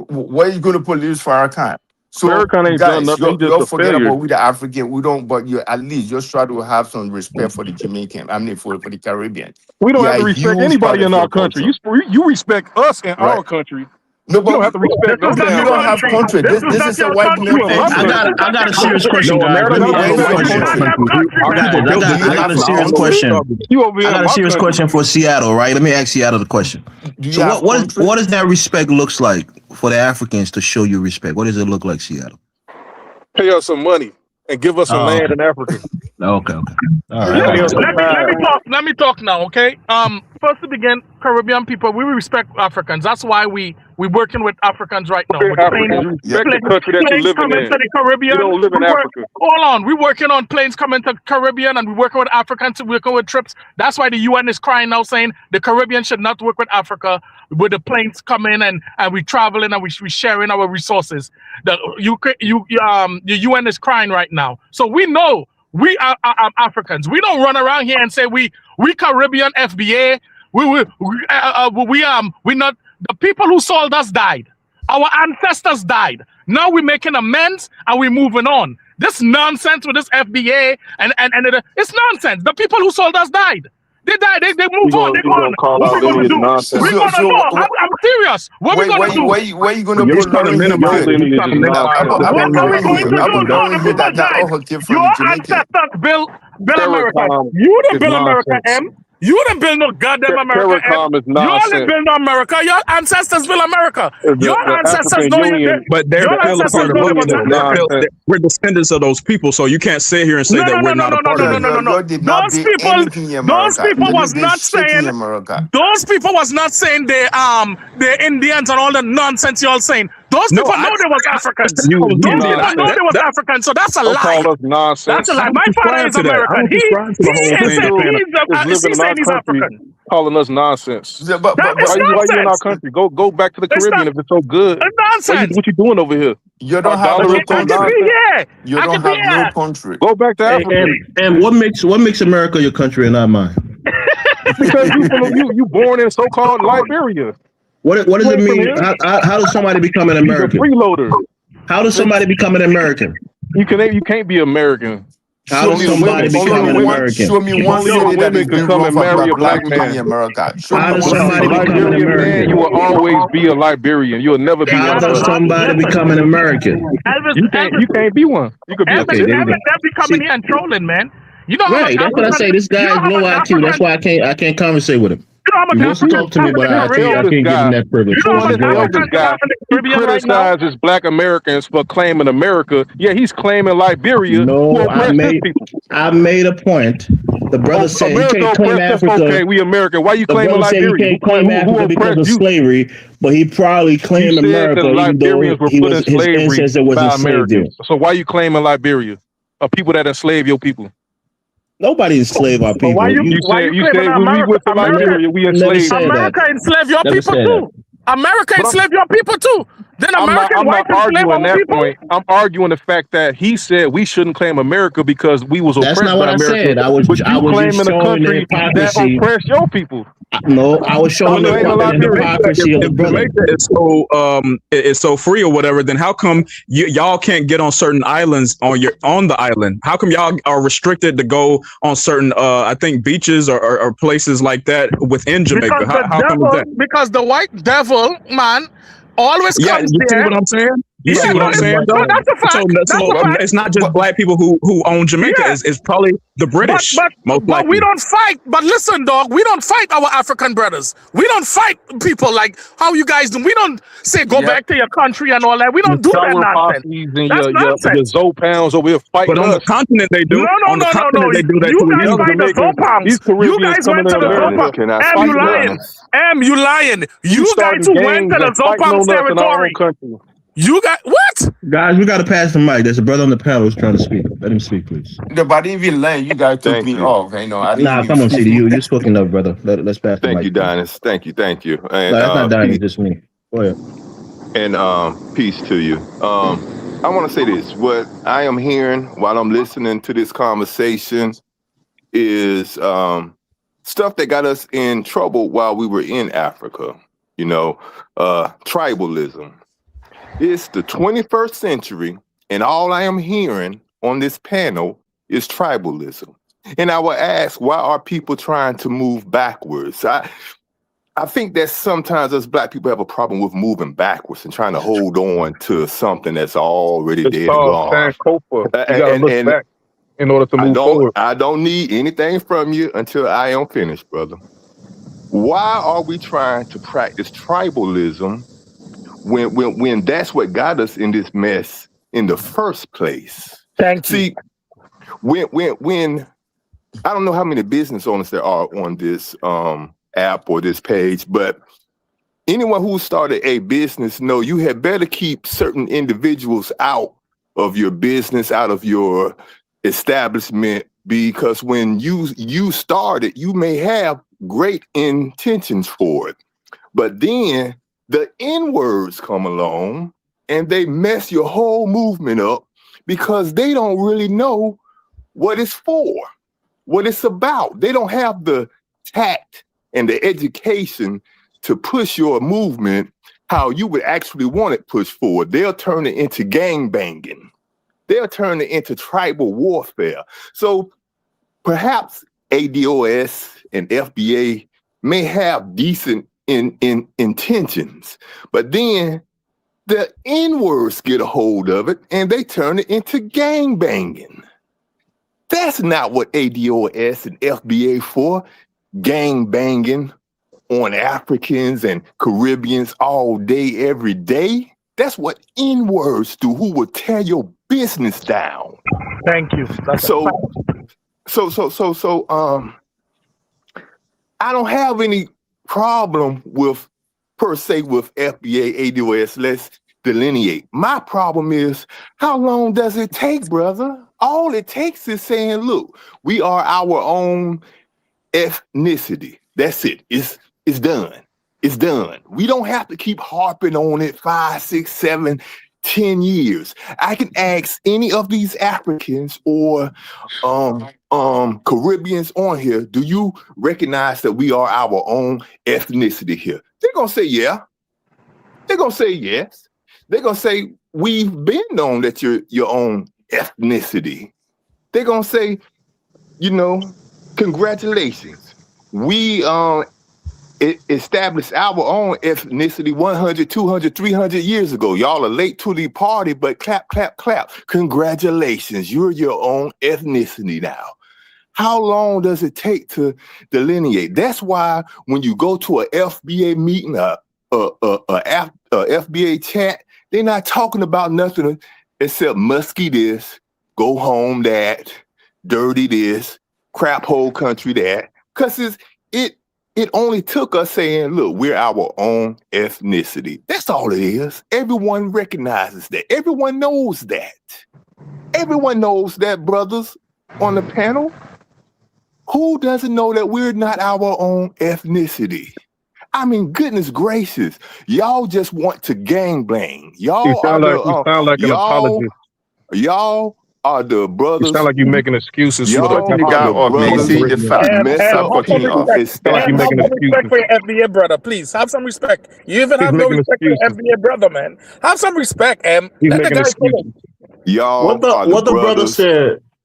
Where you going to put Louis Farrakhan? So Farrakhan ain't guys, done nothing. He's you just a forget failure. about we the African. We don't, but you at least just try to have some respect for the Jamaican. I mean for the Caribbean. We don't have to respect anybody in our country. You respect us in our country. No, but you don't have to respect us. You don't have country. This is a white man. I got a serious question, guys. Let me ask a question. I got a serious question. I got a serious question for Seattle, right? Let me ask Seattle the question. So what does that respect looks like for the Africans to show you respect? What does it look like, Seattle? Pay us some money and give us some land in Africa. Okay. All right. Let me talk now, okay? First to begin, Caribbean people, we respect Africans. That's why we working with Africans right now. With Africans, you respect the country that you're living in. To the Caribbean. You don't live in Africa. Hold on, we're working on planes coming to Caribbean, and we're working with Africans, we're working with trips. That's why the UN is crying now, saying the Caribbean should not work with Africa. With the planes come in and we traveling and we sharing our resources. The UN is crying right now. So we know we are Africans. We don't run around here and say we Caribbean FBA. We not the people who sold us died. Our ancestors died. Now we're making amends and we're moving on. This nonsense with this FBA and it's nonsense. The people who sold us died. They die. They move on. They go on. Call What out we gonna lineage do? nonsense. We're gonna no. I'm serious. What we gonna do? Where you gonna You're put trying to Lauren here? minimize. Your You're lineage trying to is minimize. nonsense. How What about are we Lauren going here? to How do about now? Lauren The here people that died. all her came from Your the Jamaican? ancestors built America. Farrakhan You didn't is build America, nonsense. M. You didn't build no goddamn America, M. Farrakhan is You only nonsense. build America. Your ancestors built America. Your The ancestors African know you. Union, But they're Your the still a ancestors part African of know us. there was Union is nonsense. We're descendants of those people, so you can't sit here and say that we're not a part of them. You did not build anything in Those America. people You was didn't build not shit in saying. America. Those people was not saying they're Indians and all the nonsense y'all saying. Those No, people I know they was Africans. You Those people know nonsense. they was Africans. So that's a Don't lie. call us That's a nonsense. lie. I don't My father subscribe is to that. I American. don't subscribe to the whole This thing. dude is living in our he's country, African. calling us nonsense. Yeah, but That is Why you in our nonsense. country? Go back to the It's Caribbean not if it's so good. nonsense. What you doing over here? you Our don't have dollar no is so I can country. be nonsense. here. You I don't can be have no here. country. Go back to Africa. And what makes America your country and not mine? Because you born in so-called Liberia. What You does it ain't from mean? here. How does somebody become an He's a American? freeloader. How does somebody become an American? You can't be American. How does somebody become an American? Show me one Only the city that women is could being come run and for marry a black people in man. America. Show How me does one somebody city. become an Liberian man, American? you will always be a Liberian. You will never be How one does of us. somebody become an American? You can't be one. You could be a Okay, there you go. They'll be coming here and trolling, man. You know how much Right, that's what I say. This guy has low IQ. That's why I can't conversate with him. You know how much He wants to talk to me, but I can't give him that privilege. You know how much He's low Africans IQ. are in the He Caribbean right now? criticizes black Americans for claiming America. Yeah, he's claiming Liberia. No, who oppressed his people. I made a point. The brother said he America can't claim oppressed us. Africa. Okay, we American. Why you The claiming brother said he Liberia? can't claim Africa because of slavery, but he probably claimed You said America that even though Liberians were put in his slavery ancestor was by enslaved there. Americans. So why you claiming Liberia? A people that enslave your people. Nobody enslaved our people. Why you You claiming said when we America? went to Liberia, we Never enslaved. said that. America enslaved your Never people said too. America enslaved your people too. Then I'm American not whites enslaved arguing our that people. point. I'm arguing the fact that he said we shouldn't claim America because we was That's oppressed not what by I America. said. I was but you just claiming a showing the country that hypocrisy. oppressed your people. No, I was showing the hypocrisy of the If brother. Jamaica is so free or whatever, then how come y'all can't get on certain islands on the island? How come y'all are restricted to go on certain I think beaches or places like that within Jamaica? How come that? Because the white devil, man, always Yeah, comes you see there. what I'm saying? You see what I'm saying, though? That's a fact. So That's a fact. it's not just black people who own Jamaica. Yeah. It's probably the British, most But likely. we don't fight. But listen, dog, we don't fight our African brothers. We don't fight people like how you guys do. We don't say go back to your country and all that. We don't do that nonsense. And That's your nonsense. Zopounds over here fighting But on the us. continent they do. On the continent they do that You to guys each other. fight the These Zopams. You Caribbeans guys coming went to in the America. Zopams. You lying. You lying. You guys who went to the Zopams territory. You got what? Guys, we got to pass the mic. There's a brother on the panel who's trying to speak. Let him speak, please. No, but I didn't even learn. You guys took me off. You know, I didn't even Come on, speak. CD. You're spoken up, brother. Let's pass the mic. Thank you, Dinas. Thank you. No, that's not Dinas, just me. Go ahead. And peace to you. I want to say this. What I am hearing while I'm listening to this conversation is stuff that got us in trouble while we were in Africa. You know, tribalism. It's the 21st century, and all I am hearing on this panel is tribalism. And I will ask, why are people trying to move backwards? I think that sometimes us black people have a problem with moving backwards and trying to hold on to something that's already dead and gone. You gotta look back in order to move forward. I don't need anything from you until I am finished, brother. Why are we trying to practice tribalism when that's what got us in this mess in the first place? See, when I don't know how many business owners there are on this app or this page, but anyone who started a business know you had better keep certain individuals out of your business, out of your establishment, because when you started, you may have great intentions for it, but then the N-words come along and they mess your whole movement up because they don't really know what it's for, what it's about. They don't have the tact and the education to push your movement how you would actually want it pushed forward. They'll turn it into gang banging. They'll turn it into tribal warfare. So perhaps ADOS and FBA may have decent intentions, but then the N-words get a hold of it and they turn it into gang banging. That's not what ADOS and FBA for, gang banging on Africans and Caribbeans all day, every day. That's what N-words do, who will tear your business down. Thank you. That's So I don't have any problem with, per se, with FBA, ADOS. Let's delineate. My problem is, how long does it take, brother? All it takes is saying, look, we are our own ethnicity. That's it. It's done. It's done. We don't have to keep harping on it 5, 6, 7, 10 years. I can ask any of these Africans or Caribbeans on here, do you recognize that we are our own ethnicity here? They're gonna say yeah. They're gonna say yes. They're gonna say we've been known that you're your own ethnicity. They're gonna say, you know, congratulations. We established our own ethnicity 100, 200, 300 years ago. Y'all are late to the party, but clap, clap, clap. Congratulations, you're your own ethnicity now. How long does it take to delineate? That's why when you go to a FBA meeting, a FBA chat, they're not talking about nothing except musky this, go home that, dirty this, crap hole country that. Because it only took us saying, look, we're our own ethnicity. That's all it is. Everyone recognizes that. Everyone knows that. Everyone knows that, brothers on the panel. Who doesn't know that we're not our own ethnicity? I mean, goodness gracious. Y'all just want to gangbang. You sound like an apologist. Y'all are the brothers. You sound like you're making excuses for the Y'all people are the brothers Have some respect for your FBA brother, please. Have some respect. You even have no respect for your FBA brother, man. Have some respect, Let the guy finish. Y'all are the brothers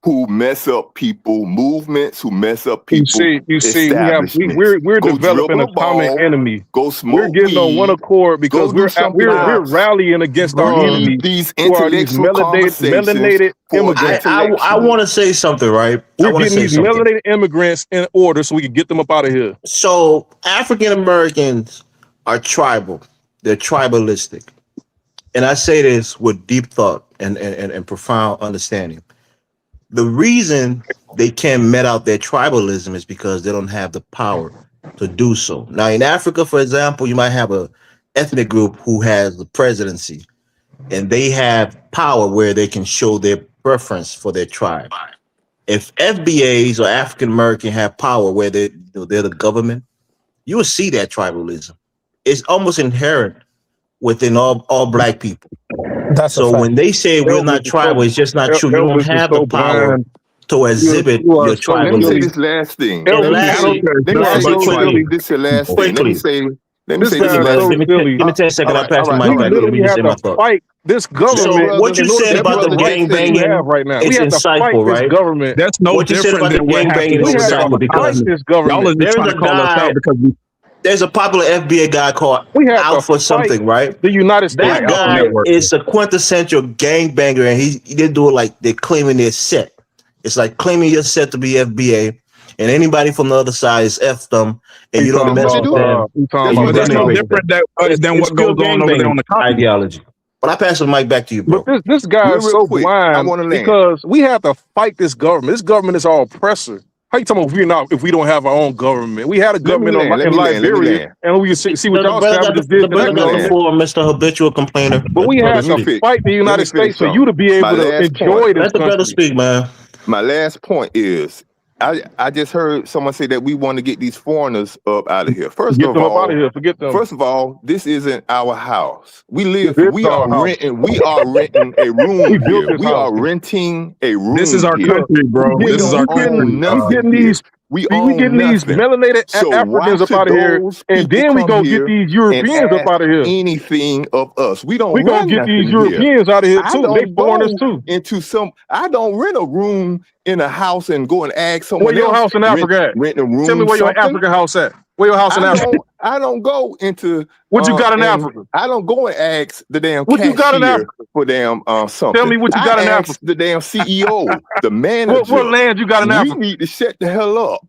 who mess up people, movements, who mess up people. You see, we're developing a common enemy. Go smoke We're getting on one accord because we're rallying against our enemy. These who are these melanated immigrants. I want to say something, right? We're getting these melanated immigrants in order so we can get them up out of here. So African Americans are tribal. They're tribalistic. And I say this with deep thought and profound understanding. The reason they can't met out their tribalism is because they don't have the power to do so. Now, in Africa, for example, you might have a ethnic group who has the presidency, and they have power where they can show their preference for their tribe. If FBAs or African American have power where they're the government, you will see that tribalism. It's almost inherent within all black people. So when they say we're not tribal, it's just not true. You don't have the power to exhibit your tribalism. Let me say this last thing. Let me say this last thing. Let me say this last thing. Give me 10 seconds. I'll pass the mic back. Let me just say my thought. Fight this government. So what you said about the gang banging right now? is insightful, right? Government. That's no different than what happened is insightful because y'all are just trying to call us out because we. There's a popular FBA guy called Out for Something, right? The United States. That guy is a quintessential gangbanger, and he didn't do it like they're claiming their set. It's like claiming your set to be FBA, and anybody from the other side is F them, and you don't mess with them. That's no different than what goes on over there on the continent. Ideology. But I pass the mic back to you, bro. But this guy is so blind because we have to fight this government. This government is our oppressor. How you talking about if we don't have our own government? We had a government in Liberia, and we see what y'all savages did. The brother got the floor, Mr. Habitual Complainer. But we have to fight the United States for you to be able to enjoy this. Let the brother speak, man. My last point is, I just heard someone say that we want to get these foreigners up out of here. First of all, this isn't our house. We are renting a room here. We are renting a room. This is our country, bro. This is our country. We're getting these We We own getting these nothing. melanated So why Africans up should out of here, those and people then we come go get here these and Europeans up ask out of here. anything of us? We don't We gonna run get these nothing here. Europeans out of here I too. They don't foreigners go too. into I don't rent a room in a house and go and ask Where someone your else house in Africa at? rent a Tell me room where your something. African house at. Where your house in Africa? I don't go into What you got in and Africa? I don't go and ask the damn What you got in cashier Africa? for damn something. Tell me what you got in I Africa. ask the damn CEO, the manager. What land you got in We Africa? need to shut the hell up.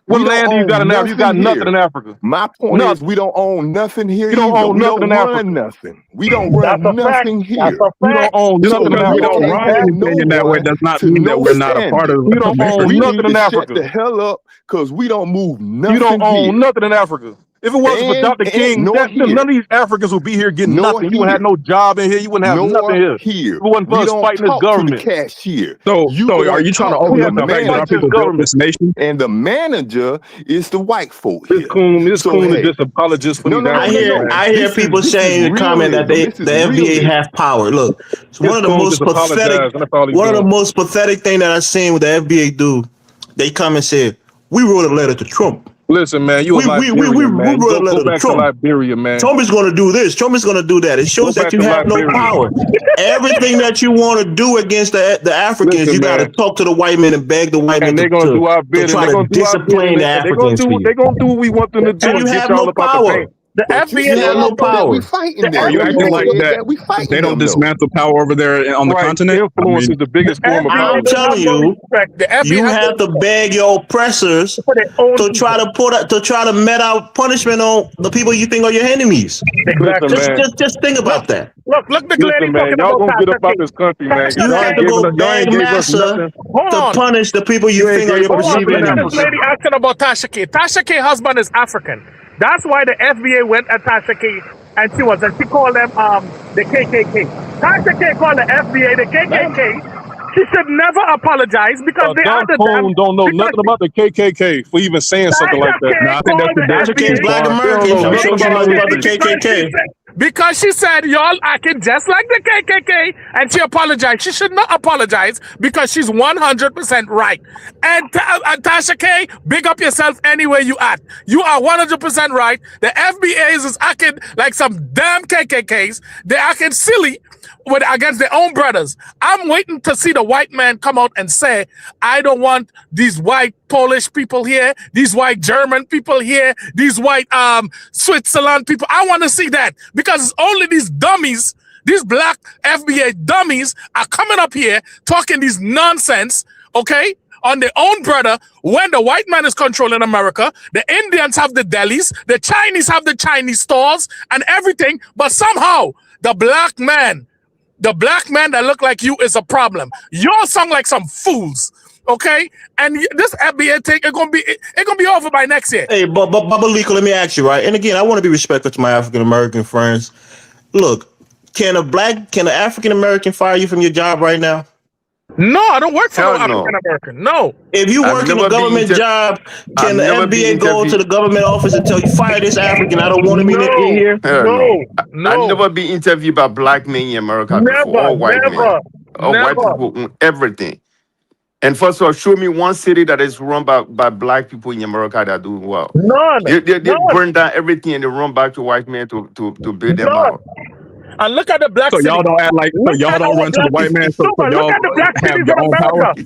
What We don't land do you got own in Africa? You got nothing nothing here. in Africa. My point is Nothing. we don't own nothing here You don't either. own We nothing don't in Africa. run nothing. We don't That's run a fact. nothing That's here. a You don't fact. own So nothing in we We Africa. don't can't run have no anything in that way. one Does not to mean that no we're not a part standard. of You don't own We nothing need in to shut Africa. the hell up because we don't move You nothing don't own here. nothing in Africa. If it wasn't for Dr. King, Nor none here. of these Africans would be here getting Nor nothing. You wouldn't have here. no job in here. You wouldn't have nothing Nor here. here. If it wasn't for We us don't fighting this talk to the government. cashier. So, You so go are and you trying to talk to We the have overlook the to fact that our fight this people manager. built government. this nation? And the manager is the white folk This here. coon So is hey, just apologist for no, these no, no, I no, Africans, hear no. man. I hear people This is saying in the comment that realism. This is the FBA realism. have power. Look, it's This one of the coon most just pathetic apologized, and that's all he's one of the doing. most pathetic thing that I've seen with the FBA do. They come and say, we wrote a letter to Trump. Listen, man, you a We Liberian, man. wrote a Go letter to back to Trump. Liberia, man. Trump is going to do this. Trump is going to do that. It Go shows that back you to have no Liberia. power. Everything that you want to do against the Africans, Listen, you got to man. talk to the white men and beg the white men And they're gonna do our to bidding. try They're to gonna do our bidding. discipline the And they're gonna Africans for you. do what we want them to do And and you get have y'all no up out the power. paint. The But you FBA You have said no that we power. fighting The Are them. you You acting just like said that that we fighting they don't them though. dismantle power over there on the Right. continent? I Influence mean, is the biggest form of FBA power. I'm don't have telling no you, respect. The FBA you have no have to respect beg your oppressors for their own to people. try to met out punishment on the people you think are your enemies. Listen, Exactly. man. Just think about that. Look the lady Listen, man. talking Y'all about gonna get up Tasha out King. this country, man. Tasha You Y'all have ain't to King. giving go us. Y'all ain't beg gave us massa nothing. Hold to on. punish the people you You ain't think are gave your us Hold on. perceived nothing in Look at enemies. this Africa. lady asking about Tasha K. Tasha K husband is African. That's why the FBA went at Tasha K and she called them the KKK. Tasha K called the FBA the KKK. She should never apologize because they are Dumb the damn. coon don't know Because nothing about the KKK for even saying something like Tasha that. no, I K think that's called the the Tasha K is FBA. black They don't American. know I'm nothing sure she about knows it. about the KKK. Because she said y'all acting just like the KKK and she apologized. She should not apologize because she's 100% right. And Tasha K, big up yourself anywhere you at. You are 100% right. The FBAs is acting like some damn KKKs. They're acting silly against their own brothers. I'm waiting to see the white man come out and say, I don't want these white Polish people here, these white German people here, these white Switzerland people. I want to see that because it's only these dummies, these black FBA dummies are coming up here talking these nonsense, okay? On their own brother, when the white man is controlling America, the Indians have the delis, the Chinese have the Chinese stores and everything, but somehow the black man that look like you is a problem. Y'all sound like some fools, okay? And this FBA thing, it's gonna be over by next year. Hey, but Babaliko, let me ask you, right? And again, I want to be respectful to my African American friends. Look, can an African American fire you from your job right now? No, I don't work for Hell no no. African American. No. If you I've work in never a been government job, can I've the never FBA been go to interviewed. the government office and tell you, fire this African, I don't want him in here? Hell No. I've never been interviewed by black men in America before, Never, or white men. Or white never. people own everything. And first of all, show me one city that is run by black people in America that are doing well. None. They None. burn down everything and they run back to white men to build them None. out. And look at the black so cities. y'all don't act like so Look y'all at don't our run to the black white man. cities. So Look y'all at the black have cities your in own power. America.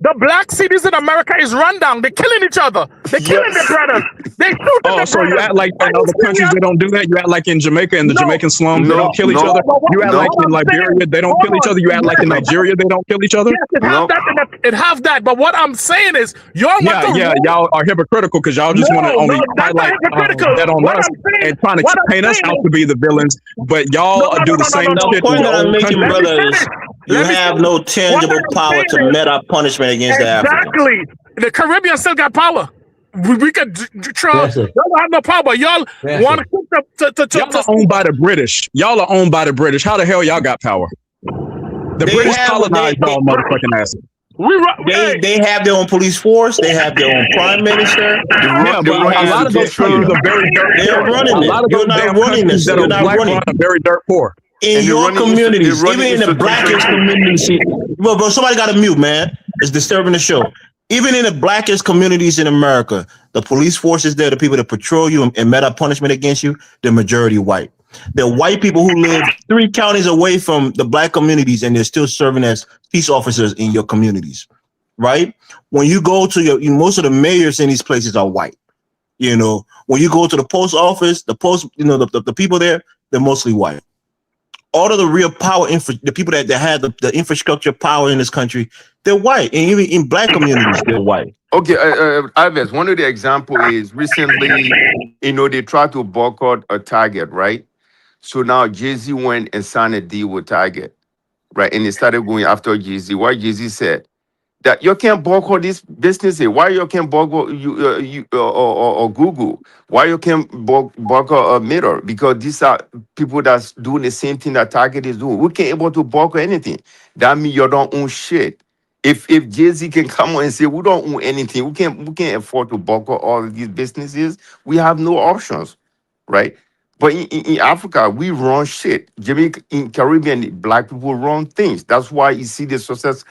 The black cities in America is run down. They're killing each other. They're killing their brothers. They shoot Oh, their so you brothers. act like in Are you other countries serious? they don't do that? You act like in Jamaica and the No. Jamaican slums they No, don't kill each no, other? But You act no. like in what I'm Liberia saying- they don't hold kill each on. other? You act like in Yes, Nigeria they don't kill each other? Yes, it have that. It have that. But what I'm saying is, y'all want Yeah, to yeah, rule- y'all are hypocritical because y'all just want to only that's not highlight hypocritical. that on What us I'm saying- and trying to what I'm paint us saying out is- to be the villains, but y'all do the same The shit point in that your I'm own making, country. brother, is you have no tangible power to met out punishment against the Africans. Exactly. The Caribbean still got power. We could try. Yes, sir. Y'all don't have no power, but y'all Yes, want to Y'all are owned by the British. Y'all are owned by the British. How the hell y'all got power? The They British have- colonized they- y'all motherfucking asses. They have their own police force. They have their own prime minister. Yeah, but a lot of those countries are very dirt They're poor. running A it. lot of You're those damn not running countries this. that You're are not black running. run are very dirt poor. In And they're your running communities, they're running even in the institutions. blackest community. Bro, somebody got to mute, man. It's disturbing the show. Even in the blackest communities in America, the police forces there, the people that patrol you and met up punishment against you, the majority white. There are white people who live 3 counties away from the black communities and they're still serving as peace officers in your communities, right? When you go to most of the mayors in these places are white. You know, when you go to the post office, the people there, they're mostly white. All of the real power, the people that had the infrastructure power in this country, they're white. And even in black communities, they're white. Okay, Ives, one of the example is recently, they tried to boycott a Target, right? So now Jay-Z went and signed a deal with Target, right? And they started going after Jay-Z. What Jay-Z said, that you can't boycott this business. Why you can't boycott or Google? Why you can't boycott a Mirror? Because these are people that's doing the same thing that Target is doing. We can't able to boycott anything. That means you don't own shit. If Jay-Z can come on and say we don't own anything, we can't afford to boycott all of these businesses. We have no options, right? But in Africa, we run shit. Jamaica, in Caribbean, black people run things. That's why you see the success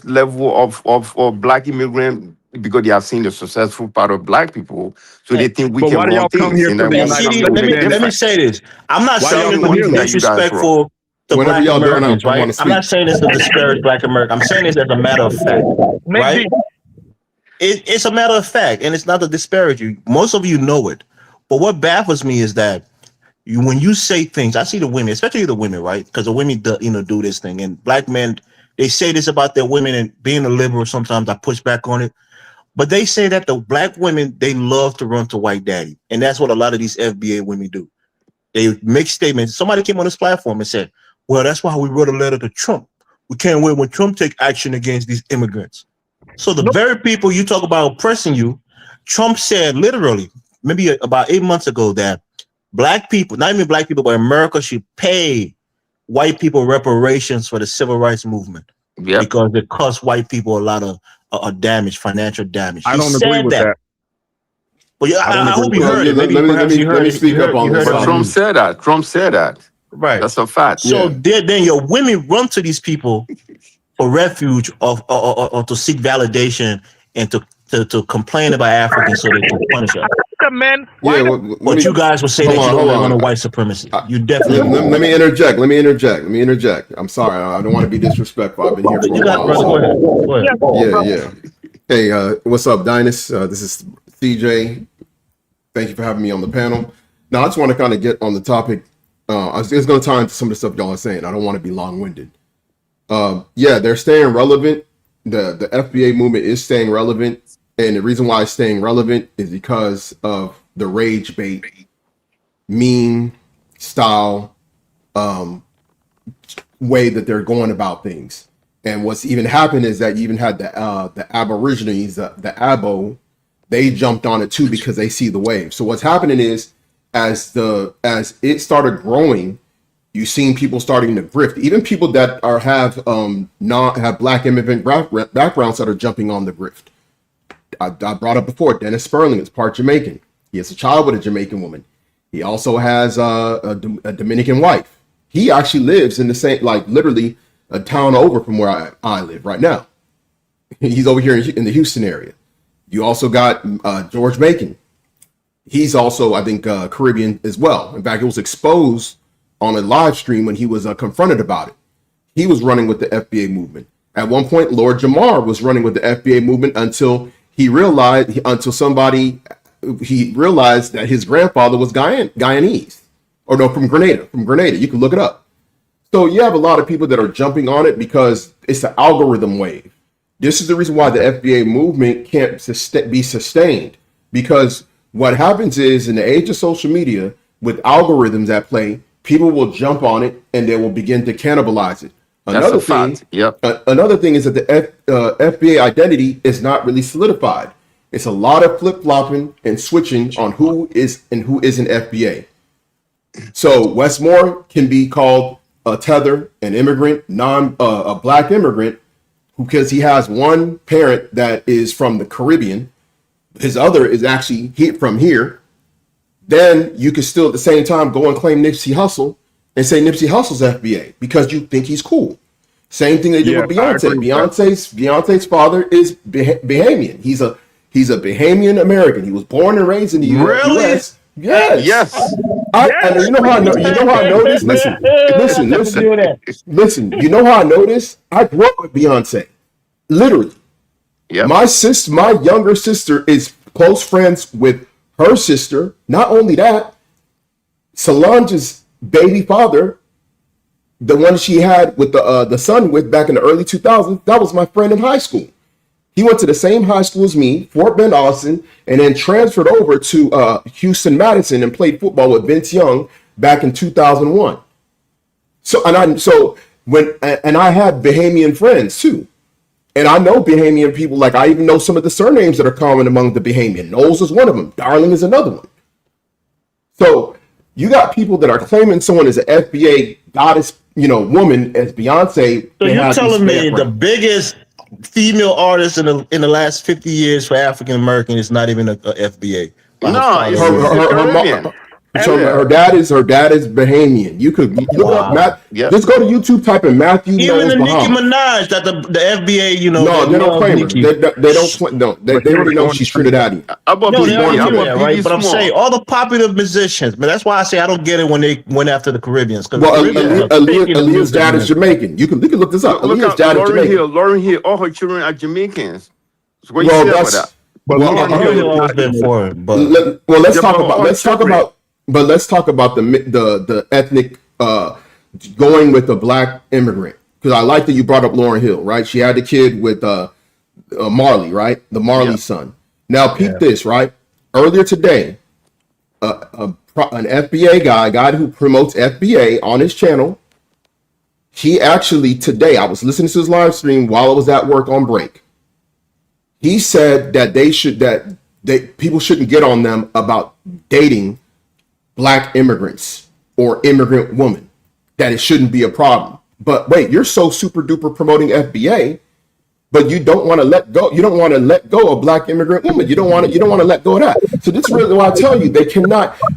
level of black immigrant, because they have seen the successful part of black people, so they think we But can why do run y'all come things. here And for then the we United make States? Let me difference. say this. I'm not Why saying y'all this come to here be though? disrespectful to Whenever black y'all done, Americans, I want right? to I'm speak. not saying this to disparage black America. I'm saying this as a matter of fact, right? It's a matter of fact, and it's not to disparage you. Most of you know it. But what baffles me is that when you say things, I see the women, especially the women, right? Because the women do this thing, and black men, they say this about their women, and being a liberal, sometimes I push back on it. But they say that the black women, they love to run to white daddy. And that's what a lot of these FBA women do. They make statements. Somebody came on this platform and said, well, that's why we wrote a letter to Trump. We can't wait when Trump take action against these immigrants. So the very people you talk about oppressing you, Trump said literally, maybe about 8 months ago, that black people, not even black people, but America should pay white people reparations for the civil rights movement. Yep. Because it cost white people a lot of damage, financial damage. I He don't agree said with that. Well, yeah, I don't I agree hope with you that. heard it. Maybe perhaps you heard it. You heard it But on the Trump news. said that. Trump said that. Right. That's a fact. So then your women run to these people for refuge or to seek validation and to complain about Africans so they can punish us. The men, Yeah, But you guys will say that you don't run a white supremacy. You definitely let me interject. Let me interject. I'm sorry. I don't want to be disrespectful. I've been here for a while. brother, go ahead. Yeah. Hey, what's up, Dynus? This is CJ. Thank you for having me on the panel. Now, I just want to kind of get on the topic. I was just going to tie into some of the stuff y'all are saying. I don't want to be long-winded. Yeah, they're staying relevant. The FBA movement is staying relevant. And the reason why it's staying relevant is because of the rage bait, meme style way that they're going about things. And what's even happened is that you even had the Aborigines, the Abo, they jumped on it too because they see the wave. So what's happening is as it started growing, you've seen people starting to grift. Even people that have black immigrant backgrounds that are jumping on the grift. I brought up before, Dennis Sperling is part Jamaican. He has a child with a Jamaican woman. He also has a Dominican wife. He actually lives in the same, like literally a town over from where I live right now. He's over here in the Houston area. You also got George Macon. He's also, I think, Caribbean as well. In fact, it was exposed on a live stream when he was confronted about it. He was running with the FBA movement. At one point, Lord Jamar was running with the FBA movement until he realized that his grandfather was Guyanese, or no, from Grenada. You can look it up. So you have a lot of people that are jumping on it because it's an algorithm wave. This is the reason why the FBA movement can't be sustained, because what happens is in the age of social media with algorithms at play, people will jump on it and they will begin to cannibalize it. Another thing is that the FBA identity is not really solidified. It's a lot of flip-flopping and switching on who is and who isn't FBA. So Westmore can be called a tether, an immigrant, a black immigrant, because he has one parent that is from the Caribbean. His other is actually from here. Then you can still at the same time go and claim Nipsey Hussle and say Nipsey Hussle's FBA because you think he's cool. Same thing they did Yeah, with I Beyonce. agree with that. Beyonce's father is Bahamian. He's a Bahamian American. He was born and raised in the Really? U.S. Yes. Yes. And you know how I know. You know how I know this. Listen. You know how I know this? I grew up with Beyonce. Literally, Yep. my younger sister is close friends with her sister. Not only that, Solange's baby father, the one she had with the son with back in the early 2000s, that was my friend in high school. He went to the same high school as me, Fort Bend, Austin, and then transferred over to Houston Madison and played football with Vince Young back in 2001. So I had Bahamian friends too. And I know Bahamian people, like I even know some of the surnames that are common among the Bahamian. Knowles is one of them. Darling is another one. So you got people that are claiming someone is an FBA goddess, woman as Beyonce. So you're telling me the biggest female artist in the last 50 years for African American is not even a FBA? No, it's Caribbean. Her dad is Bahamian. You could look up Matt. Yep. Just go to YouTube, type in Matthew Even Knowles the Nicki Bahamas. Minaj that the FBA, No, they don't claim her. Nicki. They don't claim. No, they already know she's Trinidadian. No, they already knew that, right? But I'm saying all the popular musicians. But that's why I say I don't get it when they went after the Caribbeans. Well, Aaliyah's dad is Jamaican. You can look this up. Aaliyah's dad is Jamaican. Lauren Hill, all her children are Jamaicans. So what Well, you say about that's that? let's talk about the ethnic going with the black immigrant, because I like that you brought up Lauryn Hill, right? She had the kid with Marley, right? The Marley son. Now peep this, right? Earlier today, an FBA guy who promotes FBA on his channel, he actually today, I was listening to his live stream while I was at work on break. He said that people shouldn't get on them about dating black immigrants or immigrant women, that it shouldn't be a problem. But wait, you're so super duper promoting FBA, but you don't want to let go. You don't want to let go of black immigrant women. You don't want to let go of that. So this is really why I tell you,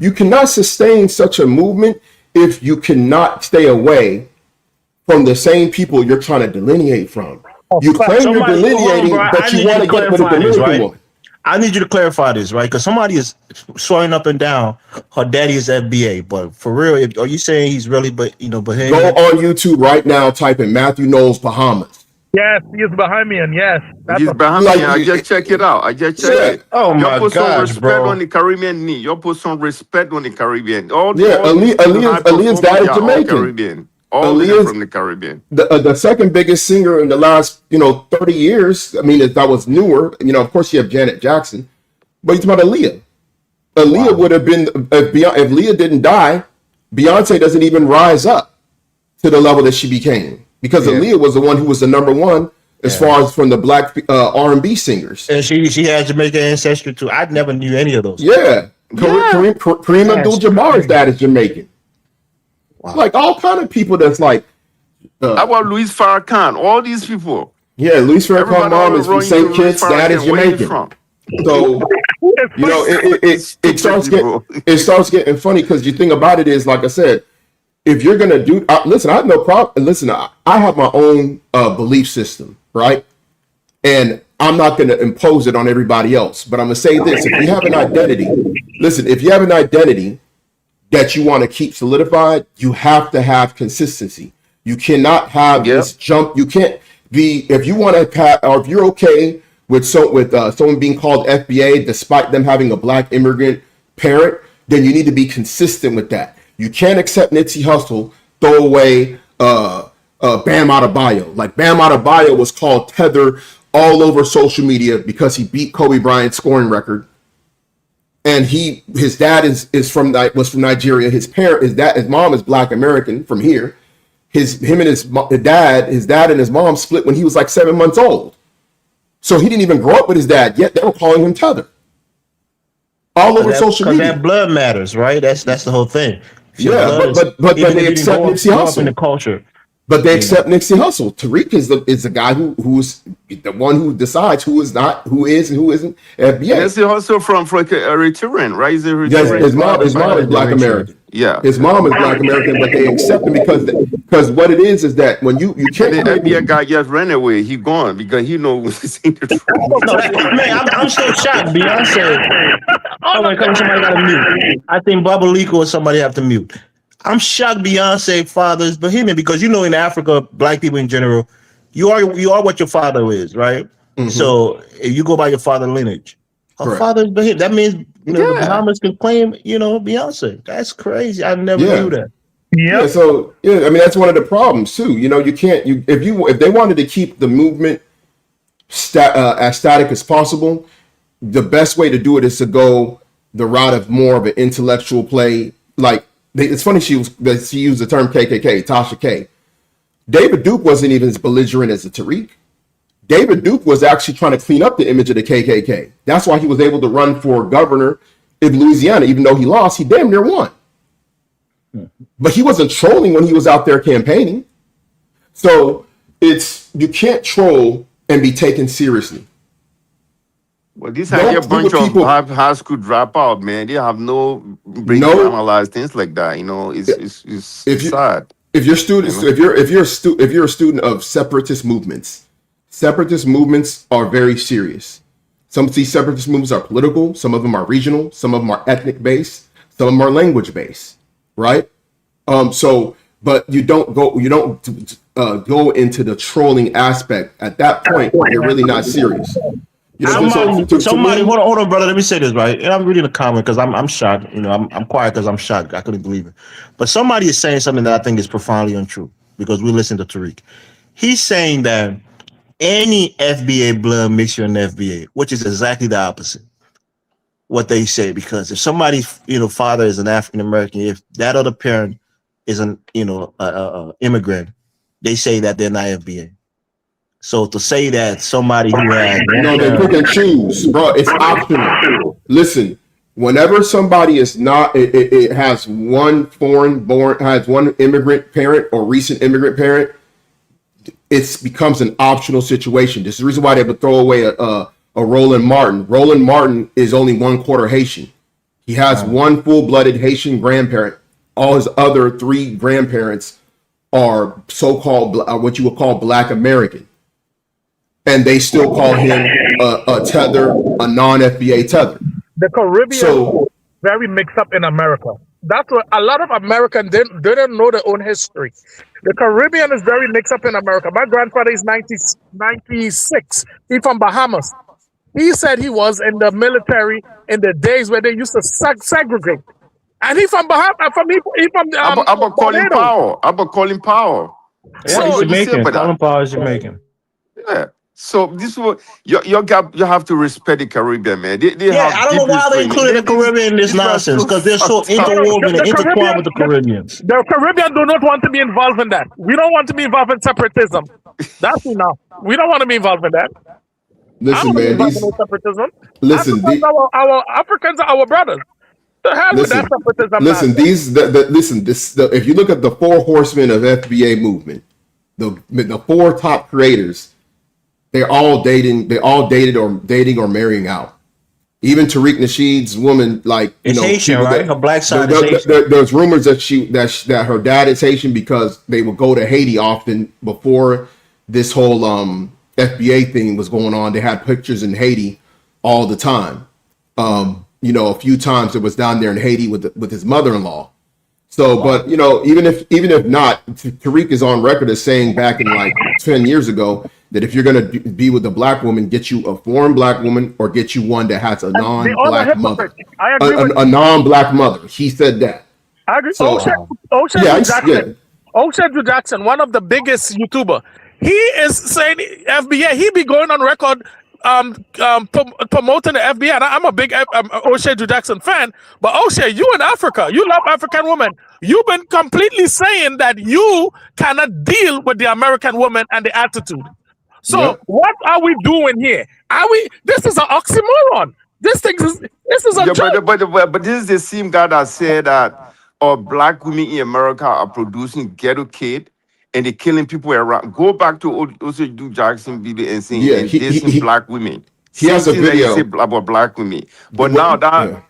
you cannot sustain such a movement if you cannot stay away from the same people you're trying to delineate from. You claim you're delineating, but you want to get with a Dominican woman. I need you to clarify this, right? Because somebody is swearing up and down her daddy is FBA, but for real, are you saying he's really, Bahamian? Go on YouTube right now, type in Matthew Knowles Bahamas. Yes, he's Bahamian. Yes, he's Bahamian. I just check it out. It. Oh my put gosh, some respect bro. on the Caribbean. You put some respect on the Caribbean. Aaliyah's dad is Jamaican. Caribbean. All from the Caribbean. The second biggest singer in the last 30 years. I mean, if that was newer. Of course you have Janet Jackson, but you're talking about Aaliyah. Aaliyah would have been if Leah didn't die, Beyonce doesn't even rise up to the level that she became, because Aaliyah was the one who was the number one as far as from the black R&B singers. And she had Jamaican ancestry too. I never knew any of those. Yeah, Kareem Abdul-Jabbar's dad is Jamaican. Wow. Like all kind of people that's like. How about Louis Farrakhan? All these people. Yeah, Louis Farrakhan's mom is from St. Kitts. Dad is Jamaican. So it starts getting funny, because the thing about it is, like I said, if you're gonna do, listen, I have no problem. Listen, I have my own belief system, right? And I'm not gonna impose it on everybody else. But I'm gonna say this: if you have an identity, that you want to keep solidified, you have to have consistency. You cannot have this jump. You can't be, if you want to, or if you're okay with someone being called FBA despite them having a black immigrant parent, then you need to be consistent with that. You can't accept Nipsey Hussle, throw away Bam Adebayo. Like Bam Adebayo was called Tether all over social media because he beat Kobe Bryant's scoring record. And his dad was from Nigeria. His mom is black American from here. His dad and his mom split when he was like 7 months old. So he didn't even grow up with his dad, yet they were calling him Tether. All over social media. Because that blood matters, right? That's the whole thing. But they accept Nipsey Hussle in the culture. But they accept Nipsey Hussle. Tariq is the guy who's the one who decides who is and who isn't FBA. Nipsey Hussle from Eritrean, right? His mom is black American. Yeah, his mom is black American, but they accept him because Because what it is that when you The can't FBI guy just ran away. He gone because he knows he's in the trouble. No, man, I'm so shocked. Beyonce. Oh my God, somebody got to mute. I think Baba Liko or somebody have to mute. I'm shocked Beyonce father is Bahamian because you know in Africa, black people in general, you are what your father is, right? So if you go by your father lineage, her father is Bahamian. That means the Bahamas can claim, Beyonce. That's crazy. I never knew that. Yeah, so I mean that's one of the problems too. You can't if they wanted to keep the movement as static as possible, the best way to do it is to go the route of more of an intellectual play. Like it's funny she used the term KKK, Tasha K. David Duke wasn't even as belligerent as the Tariq. David Duke was actually trying to clean up the image of the KKK. That's why he was able to run for governor in Louisiana, even though he lost. He damn near won. But he wasn't trolling when he was out there campaigning. So you can't troll and be taken seriously. Well, these are a bunch of high school dropout, man. They have no brain to analyze things like that. It's sad. If you're students, if you're a student of separatist movements are very serious. Some of these separatist movements are political. Some of them are regional. Some of them are ethnic based. Some of them are language based. Right. But you don't go into the trolling aspect. At that point, you're really not serious. Somebody, hold on, brother. Let me say this, right? And I'm reading a comment because I'm shocked. I'm quiet because I'm shocked. I couldn't believe it. But somebody is saying something that I think is profoundly untrue because we listen to Tariq. He's saying that any FBA blood makes you an FBA, which is exactly the opposite. What they say, because if somebody's father is an African American, if that other parent is an immigrant, they say that they're not FBA. So to say that somebody who has they pick and choose, bro. It's optional. Listen, whenever somebody is not, it has one has one immigrant parent or recent immigrant parent, it becomes an optional situation. This is the reason why they would throw away a Roland Martin. Roland Martin is only 1/4 Haitian. He has one full-blooded Haitian grandparent. All his other 3 grandparents are so-called what you would call Black American. And they still call him a tether, a non-FBA tether. The Caribbean is very mixed up in America. That's what a lot of Americans they don't know their own history. The Caribbean is very mixed up in America. My grandfather is 96. He's from Bahamas. He said he was in the military in the days where they used to segregate. And he from Bahamas. I'm a Colin Powell. I'm a Colin Powell. Yeah, he's Jamaican. Colin Powell is Jamaican. Yeah. So this is you have to respect the Caribbean, man. They I don't know why they included the Caribbean in this nonsense because they're so interwoven and intertwined with the Caribbeans. The Caribbean do not want to be involved in that. We don't want to be involved in separatism. That's enough. We don't want to be involved in that. Listen, man. Separatism. Listen, our Africans are our brothers. The hell with that separatism. If you look at the 4 horsemen of FBA movement, the 4 top creators. They're all dating or marrying out. Even Tariq Nasheed's woman, it's Haitian, right? Her black side is Haitian. There's rumors that her dad is Haitian because they would go to Haiti often before this whole FBA thing was going on. They had pictures in Haiti all the time. A few times it was down there in Haiti with his mother-in-law. So, but even if not, Tariq is on record as saying back in 10 years ago that if you're going to be with a black woman, get you a foreign black woman or get you one that has a non-black mother. I agree with a non-black mother. He said that. I agree. So, O'Shea Jackson, one of the biggest YouTuber, he is saying FBA. He be going on record promoting the FBA. And I'm a big O'Shea Jackson fan. But O'Shea, you in Africa, you love African women. You've been completely saying that you cannot deal with the American woman and the attitude. So what are we doing here? This is an oxymoron. This is a joke. But this is the same guy that said that black women in America are producing ghetto kids and they're killing people around. Go back to O'Shea Jackson video and saying dissing black women. He has a video about black women. But now that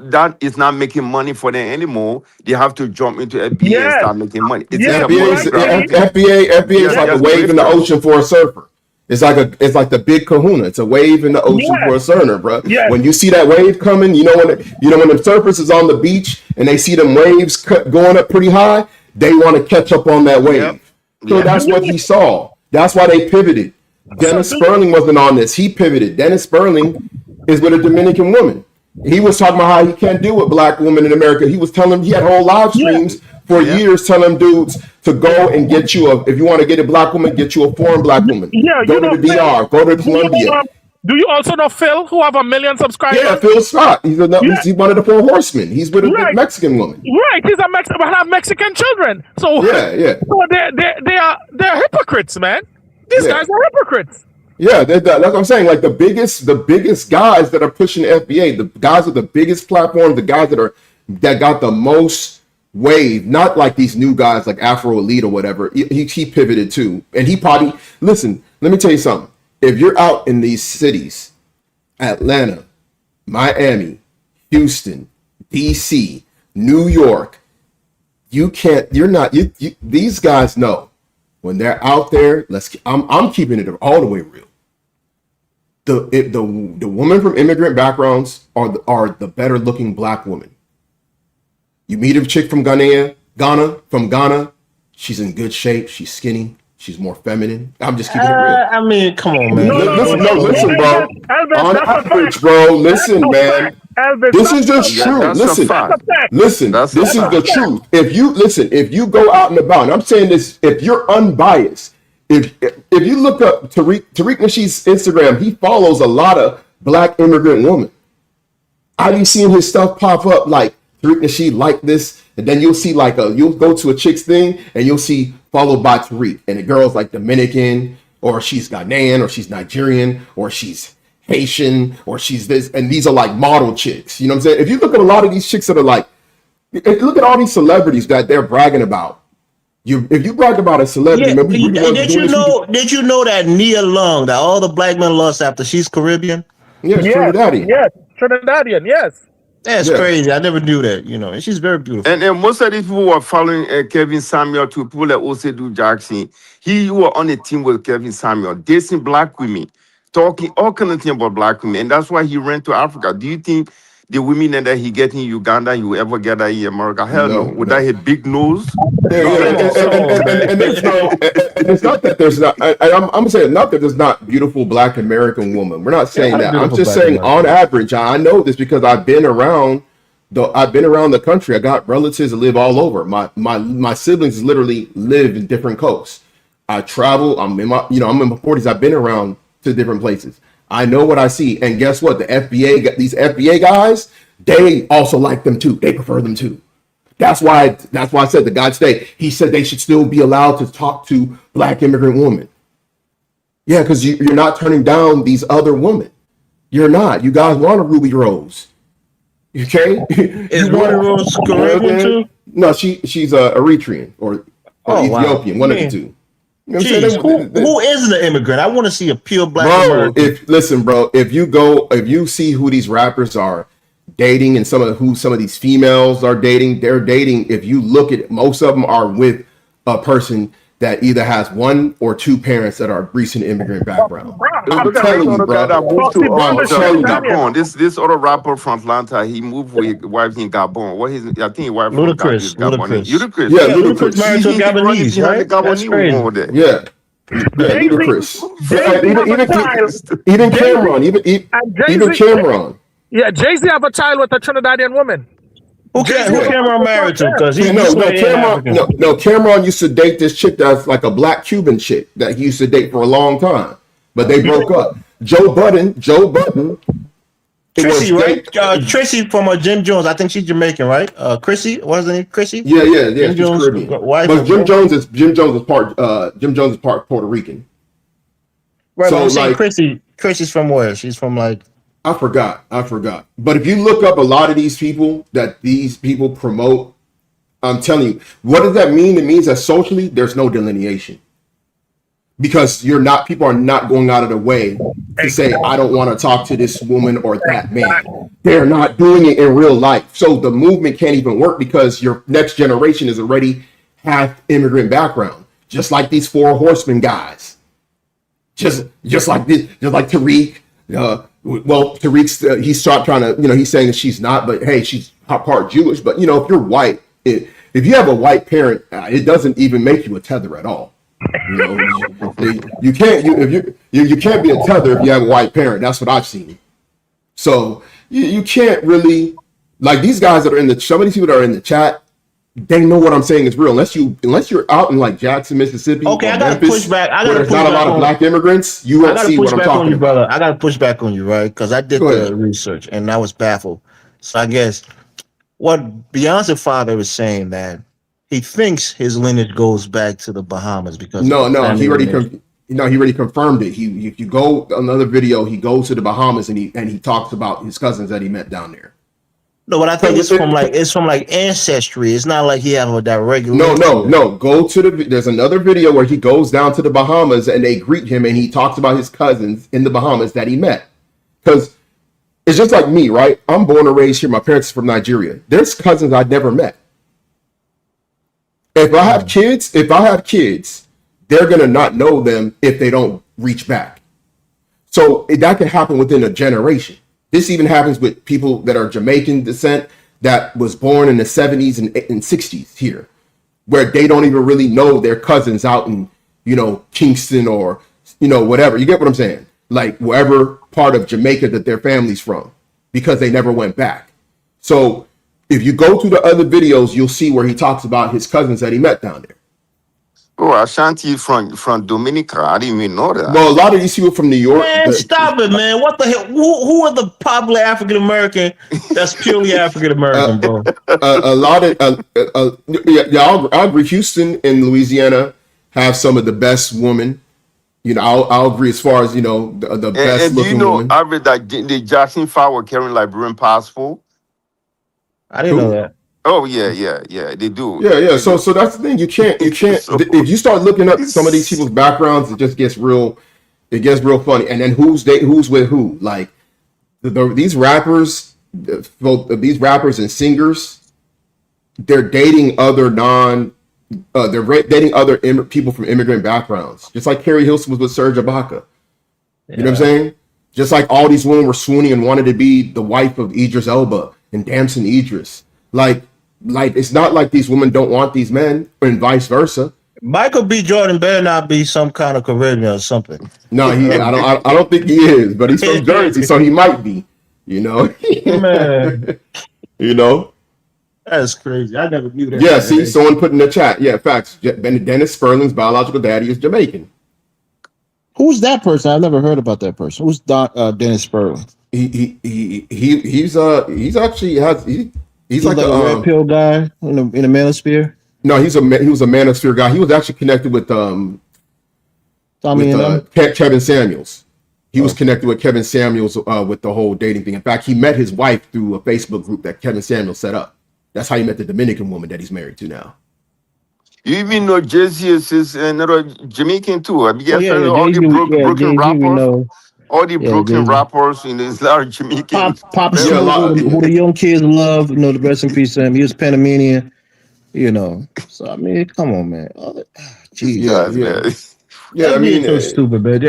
that is not making money for them anymore, they have to jump into FBA and Yes. start making money. It is Yes. a FBA money is grab. FBA is Yeah, like a that's wave in the different. ocean for a surfer. It's like the big kahuna. It's a wave in the ocean for a Yes. surfer, bro. Yes. When you see that wave coming, you know when the surfers is on the beach and they see them waves going up pretty high, they want to catch up on that wave. Yep. So Yeah. that's what he saw. That's why they pivoted. Dennis Sperling wasn't on this. He pivoted. Dennis Sperling is with a Dominican woman. He was talking about how he can't deal with black women in America. He was telling them, he had whole live streams for years telling dudes to go and get you if you want to get a black woman, get you a foreign black woman. Yeah, Go to the DR, go to Colombia. Do you also know Phil, who have 1 million subscribers? Yeah, Phil Scott. He's one of the 4 horsemen. He's with a Mexican woman. Right, he's a Mexican, but have Mexican children. So yeah. So they're hypocrites, man. These guys are hypocrites. Yeah, that's what I'm saying. Like the biggest guys that are pushing FBA, the guys with the biggest platform, the guys that got the most wave, not like these new guys like Afro Elite or whatever. He pivoted too, and he probably listen. Let me tell you something. If you're out in these cities, Atlanta, Miami, Houston, DC, New York, these guys know when they're out there. I'm keeping it all the way real. The women from immigrant backgrounds are the better looking black woman. You meet a chick from Ghana, she's in good shape, she's skinny, she's more feminine. I'm just keeping it real. I mean, come on, man. Listen, bro. On average, bro. Listen, man. This is just true. Listen. This is the truth. If you go out and about, and I'm saying this, if you're unbiased, if you look up Tariq Nasheed's Instagram, he follows a lot of black immigrant women. I be seeing his stuff pop up like Tariq Nasheed like this, and then you'll see you'll go to a chick's thing and you'll see followed by Tariq, and the girl's like Dominican, or she's Ghanaian, or she's Nigerian, or she's Haitian, or she's this, and these are like model chicks. You know what I'm saying? If you look at a lot of these chicks that are like, look at all these celebrities that they're bragging about. If you brag about a celebrity, did you know that Nia Long, that all the black men lost after, she's Caribbean? Yes, Trinidadian. Yes, Trinidadian, yes. That's crazy. I never knew that, and she's very beautiful. And most of these people were following Kevin Samuel to people like Osedu Jackson. He were on a team with Kevin Samuel, dating black women, talking all kind of things about black women. And that's why he ran to Africa. Do you think the women that he get in Uganda, he will ever get that in America? Hell no. With that big nose? And it's not that there's not. I'm saying not that there's not beautiful black American women. We're not saying that. I'm just saying on average. I know this because I've been around the country. I got relatives that live all over. My siblings literally live in different coasts. I travel. I'm in my 40s. I've been around to different places. I know what I see, and guess what? These FBA guys, they also like them too. They prefer them too. That's why I said the guy today, he said they should still be allowed to talk to black immigrant women. Yeah, because you're not turning down these other women. You're not. You guys want a Ruby Rose. Okay? Is Ruby Rose Caribbean too? No, she's Eritrean or Ethiopian, one of the two. You know who is the immigrant? I want to see a pure black American. If you see who these rappers are dating and some of these females are dating, they're dating. If you look at it, most of them are with a person that either has one or two parents that are recent immigrant background. I'm telling you, bro. Gabon. This other rapper from Atlanta, he moved with wife in Gabon. I think his wife from Gabon. Ludacris. Yeah, Ludacris. Married to a Gabonese, right? That's crazy. Yeah. Ludacris. Even Cameron. Yeah, Jay-Z have a child with a Trinidadian woman. Who Cameron married to? Because Cameron used to date this chick that's like a black Cuban chick that he used to date for a long time, but they broke up. Joe Budden. Tracy, right? Tracy from Jim Jones. I think she's Jamaican, right? Chrissy, wasn't it Chrissy? Yeah. Jim Jones, Caribbean. But Jim Jones is part Puerto Rican. Right, so like Chrissy's from where? She's from like. I forgot. But if you look up a lot of these people that these people promote, I'm telling you, what does that mean? It means that socially there's no delineation. Because people are not going out of their way to say, I don't want to talk to this woman or that man. They're not doing it in real life. So the movement can't even work because your next generation is already half immigrant background, just like these four horsemen guys. Just like this, just like Tariq. Well, Tariq's he's trying to, he's saying that she's not, but hey, she's part Jewish. But if you're white, if you have a white parent, it doesn't even make you a tether at all. You can't be a tether if you have a white parent. That's what I've seen. So you can't really, like, these guys that are some of these people that are in the chat, they know what I'm saying is real. Unless you're out in like Jackson, Mississippi, Okay, I gotta push back. There's not a lot of black immigrants. You won't see what I'm talking about. Brother. I gotta push back on you, right? Because I did the research and I was baffled. So I guess what Beyonce's father is saying that he thinks his lineage goes back to the Bahamas because he already confirmed it. If you go another video, he goes to the Bahamas and he talks about his cousins that he met down there. No, but I think it's from ancestry. It's not like he has a direct. No. Go to there's another video where he goes down to the Bahamas and they greet him and he talks about his cousins in the Bahamas that he met. Because it's just like me, right? I'm born and raised here. My parents are from Nigeria. There's cousins I'd never met. If I have kids, they're gonna not know them if they don't reach back. So that can happen within a generation. This even happens with people that are Jamaican descent that was born in the 70s and 60s here, where they don't even really know their cousins out in, Kingston or, whatever. You get what I'm saying? Like wherever part of Jamaica that their family's from, because they never went back. So if you go to the other videos, you'll see where he talks about his cousins that he met down there. Oh, Ashanti from Dominica. I didn't even know that. Well, a lot of these people from New York. Man, stop it, man. What the hell? Who are the popular African American that's purely African American, bro? A lot of I'll agree. Houston and Louisiana have some of the best women. I'll agree as far as the best looking women. I read that the Jackson 5 were carrying Liberian passport. I didn't know that. Oh yeah, they do. Yeah. So that's the thing. You can't. If you start looking up some of these people's backgrounds, it just gets real. It gets real funny. And then who's with who? Like these rappers, both these rappers and singers, they're dating other people from immigrant backgrounds. Just like Carrie Hilson was with Serge Ibaka. You know what I'm saying? Just like all these women were swooning and wanted to be the wife of Idris Elba and Damson Idris. Like it's not like these women don't want these men, and vice versa. Michael B. Jordan better not be some kind of Caribbean or something. No, I don't think he is, but he's from Jersey, so he might be. Man. That's crazy. I never knew that. Yeah, see, someone put in the chat. Yeah, facts. Dennis Sperling's biological daddy is Jamaican. Who's that person? I've never heard about that person. Who's Dennis Sperling? He's like a red pill guy in a manosphere. No, he was a manosphere guy. He was actually connected with Kevin Samuels. He was connected with Kevin Samuels with the whole dating thing. In fact, he met his wife through a Facebook group that Kevin Samuels set up. That's how he met the Dominican woman that he's married to now. You even know Jay-Z is another Jamaican too. All the broken rappers in this large Jamaican. Pop Smoke, who the young kids love. The rest in peace to him. He was Panamanian. So I mean, come on, man. Jesus. Yeah, I mean, so stupid, man.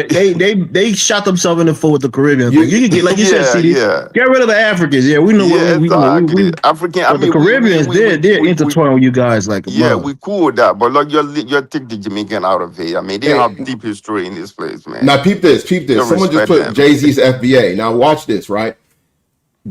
They shot themselves in the foot with the Caribbean. You can get, like you said, CD. Get rid of the Africans. Yeah, we know what African. The Caribbeans, they're intertwined with you guys, like we cool with that. But look, you take the Jamaican out of it. I mean, they have deep history in this place, man. Now, peep this. Someone just put Jay-Z's FBA. Now, watch this, right?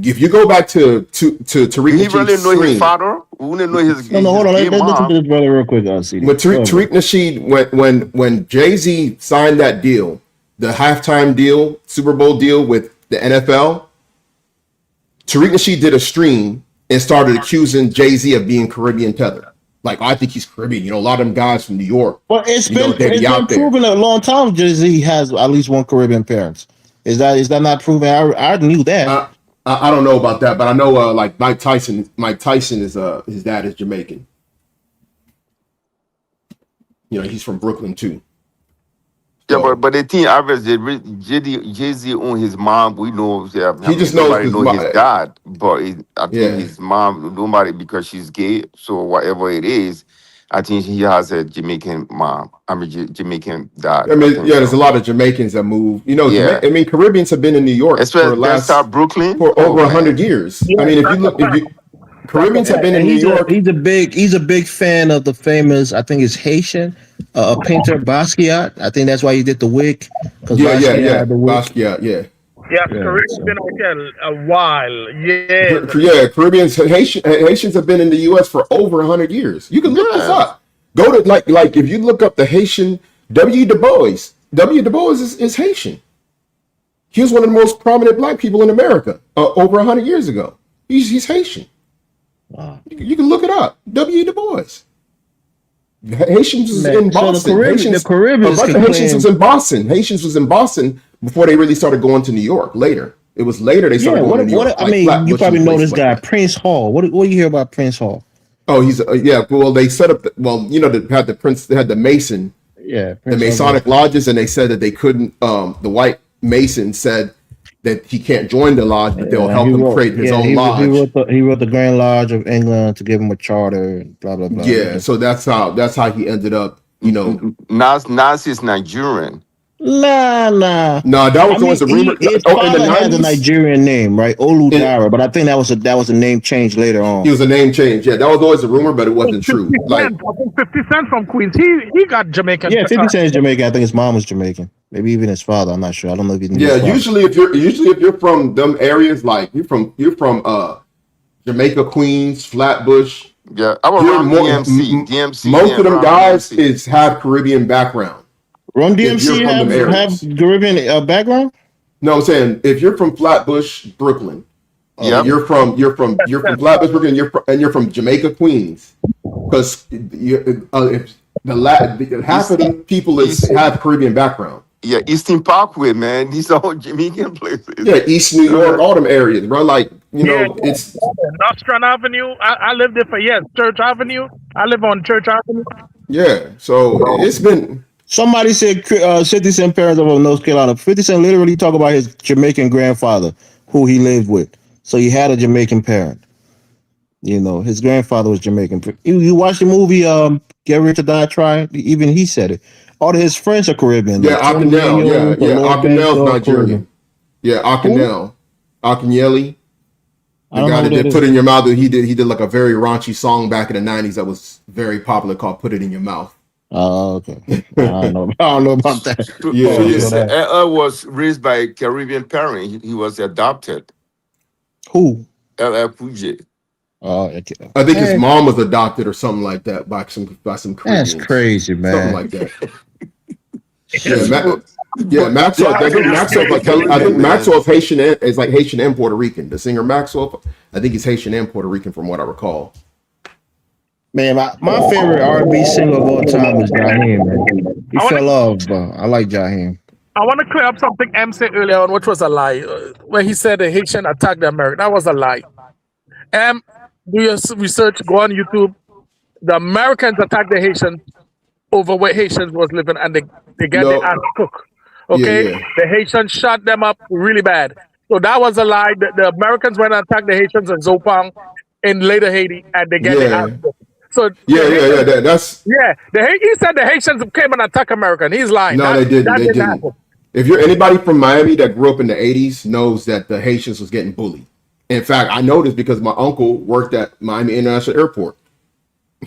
If you go back to Tariq he really know his father. We know his. No, hold on. Let's listen to this brother real quick. I'll see. With Tariq Nasheed, when Jay-Z signed that deal, the halftime deal, Super Bowl deal with the NFL, Tariq Nasheed did a stream and started accusing Jay-Z of being Caribbean tethered. Like, I think he's Caribbean. A lot of them guys from New York. Well, it's been proven a long time. Jay-Z has at least one Caribbean parents. Is that not proven? I knew that. I don't know about that, but I know like Mike Tyson. Mike Tyson is his dad is Jamaican. He's from Brooklyn too. Yeah, So but the thing, obviously, Jay-Z on his mom, we know, yeah, I he mean, just knows nobody his know his mom. dad, but I think Yeah. his mom, nobody, because she's gay, so whatever it is, I think he has a Jamaican mom. I mean, Jamaican dad. I I mean, think yeah, there's a so. lot of Jamaicans that move. You know, Yeah. I mean, Caribbeans have been in New York for Especially the that last South Brooklyn. for Oh, over man. 100 years. Yeah, I mean, if you that's a look, if fact. you Caribbeans have been in And New York. he's a big fan of the famous, I think it's Haitian, painter Basquiat. I think that's why he did the wig, because Basquiat Yeah. had the wig. Basquiat, yeah. Yes, Yeah, Caribbean's so been out here a while. Yes. Yeah, Caribbeans, Haitians have been in the U.S. for over 100 years. You can look this Yeah. up. Go to like if you look up the Haitian W. Du Bois. W. Du Bois is Haitian. He was one of the most prominent black people in America over 100 years ago. He's Haitian. wow. You can look it up. W. Du Bois. Haitians was Man, in so Boston. the Caribbeans A bunch can of Haitians claim, was in Boston. Haitians was in Boston before they really started going to New York. Later, it was later they started yeah. going to New York. I Like mean, you Flatbush probably and know places this like guy, that. Prince Hall. What do you hear about Prince Hall? Oh, he's yeah. Well, they set up. You know, they had the Prince. They had the Mason, Yeah, the Prince Hall. Masonic lodges, and they said that they couldn't. The white Mason said that he can't join the lodge, but they'll Yeah, help him create his own lodge. he wrote the Grand Lodge of England to give him a charter. And blah blah blah. Yeah, so that's how he ended up. You know, Nas is Nigerian. Nah. no, that was I mean, always a rumor. his Oh, in the father had a 90s, Nigerian name, right? Oludara, but I think that was a name change later on. he was a name change. Yeah, that was always a rumor, but it wasn't 50 true. Like, Cent, I think 50 Cent from Queens. He got Jamaican. Yeah, 50 Cent is Jamaican. I think his mom was Jamaican. Maybe even his father. I'm not sure. I don't know if he knew yeah, his father. usually if you're from them areas, like you're from Jamaica, Queens, Flatbush. Yeah, I was You're around more- DMC. Most of them around guys DMC. have Caribbean background. Run If you're DMC from them have areas. Caribbean background? No, I'm saying if you're from Flatbush, Brooklyn, Yep. you're from Flatbush, Brooklyn, you're from Jamaica, Queens, because if half of them people have Caribbean background. Yeah, Eastern Parkway, man. These are all Jamaican places. Yeah, East New York, all them areas, bro. Like it's Nostrand Avenue. I lived there for years. Church Avenue. I live on Church Avenue. yeah. So it's been. Somebody said 50 Cent parents are from North Carolina. 50 Cent literally talk about his Jamaican grandfather, who he lived with. So he had a Jamaican parent. You know, his grandfather was Jamaican. You watch the movie Get Rich or Die Trying? Even he said it. All of his friends are Caribbean. Yeah, like Tony Akinel. Daniels, Yeah. Lord Banks, Akinel's all Nigerian. Caribbean. Yeah, Akinel. Akinyele. I The don't guy know that who that did is. Put It in Your Mouth. He did like a very raunchy song back in the 90s that was very popular called Put It in Your Mouth. Oh, okay. I don't know about that. Yeah, So you yeah. said LL was raised by a Caribbean parent. He was adopted. Who? LL Cool J. Oh, okay. I think his mom was adopted or something like that by some Caribbeans. That's crazy, man. Something like that. Maxwell. I think Maxwell's Haitian is like Haitian and Puerto Rican. The singer Maxwell, I think he's Haitian and Puerto Rican from what I recall. Man, my favorite R&B singer of all time is Jaheim, man. He fell off, but I like Jaheim. I want to clear up something M said earlier on, which was a lie. When he said the Haitian attacked the American, that was a lie. M, do your research, go on YouTube. The Americans attacked the Haitians over where Haitians was living, and they get the ass cooked. Okay, Yeah. the Haitians shot them up really bad. So that was a lie. The Americans went and attacked the Haitians in Zopang in later Haiti, and they get the ass cooked. So That's he said the Haitians came and attacked American. He's lying. no, they didn't. They didn't. Happen. If you're anybody from Miami that grew up in the 80s knows that the Haitians was getting bullied. In fact, I know this because my uncle worked at Miami International Airport.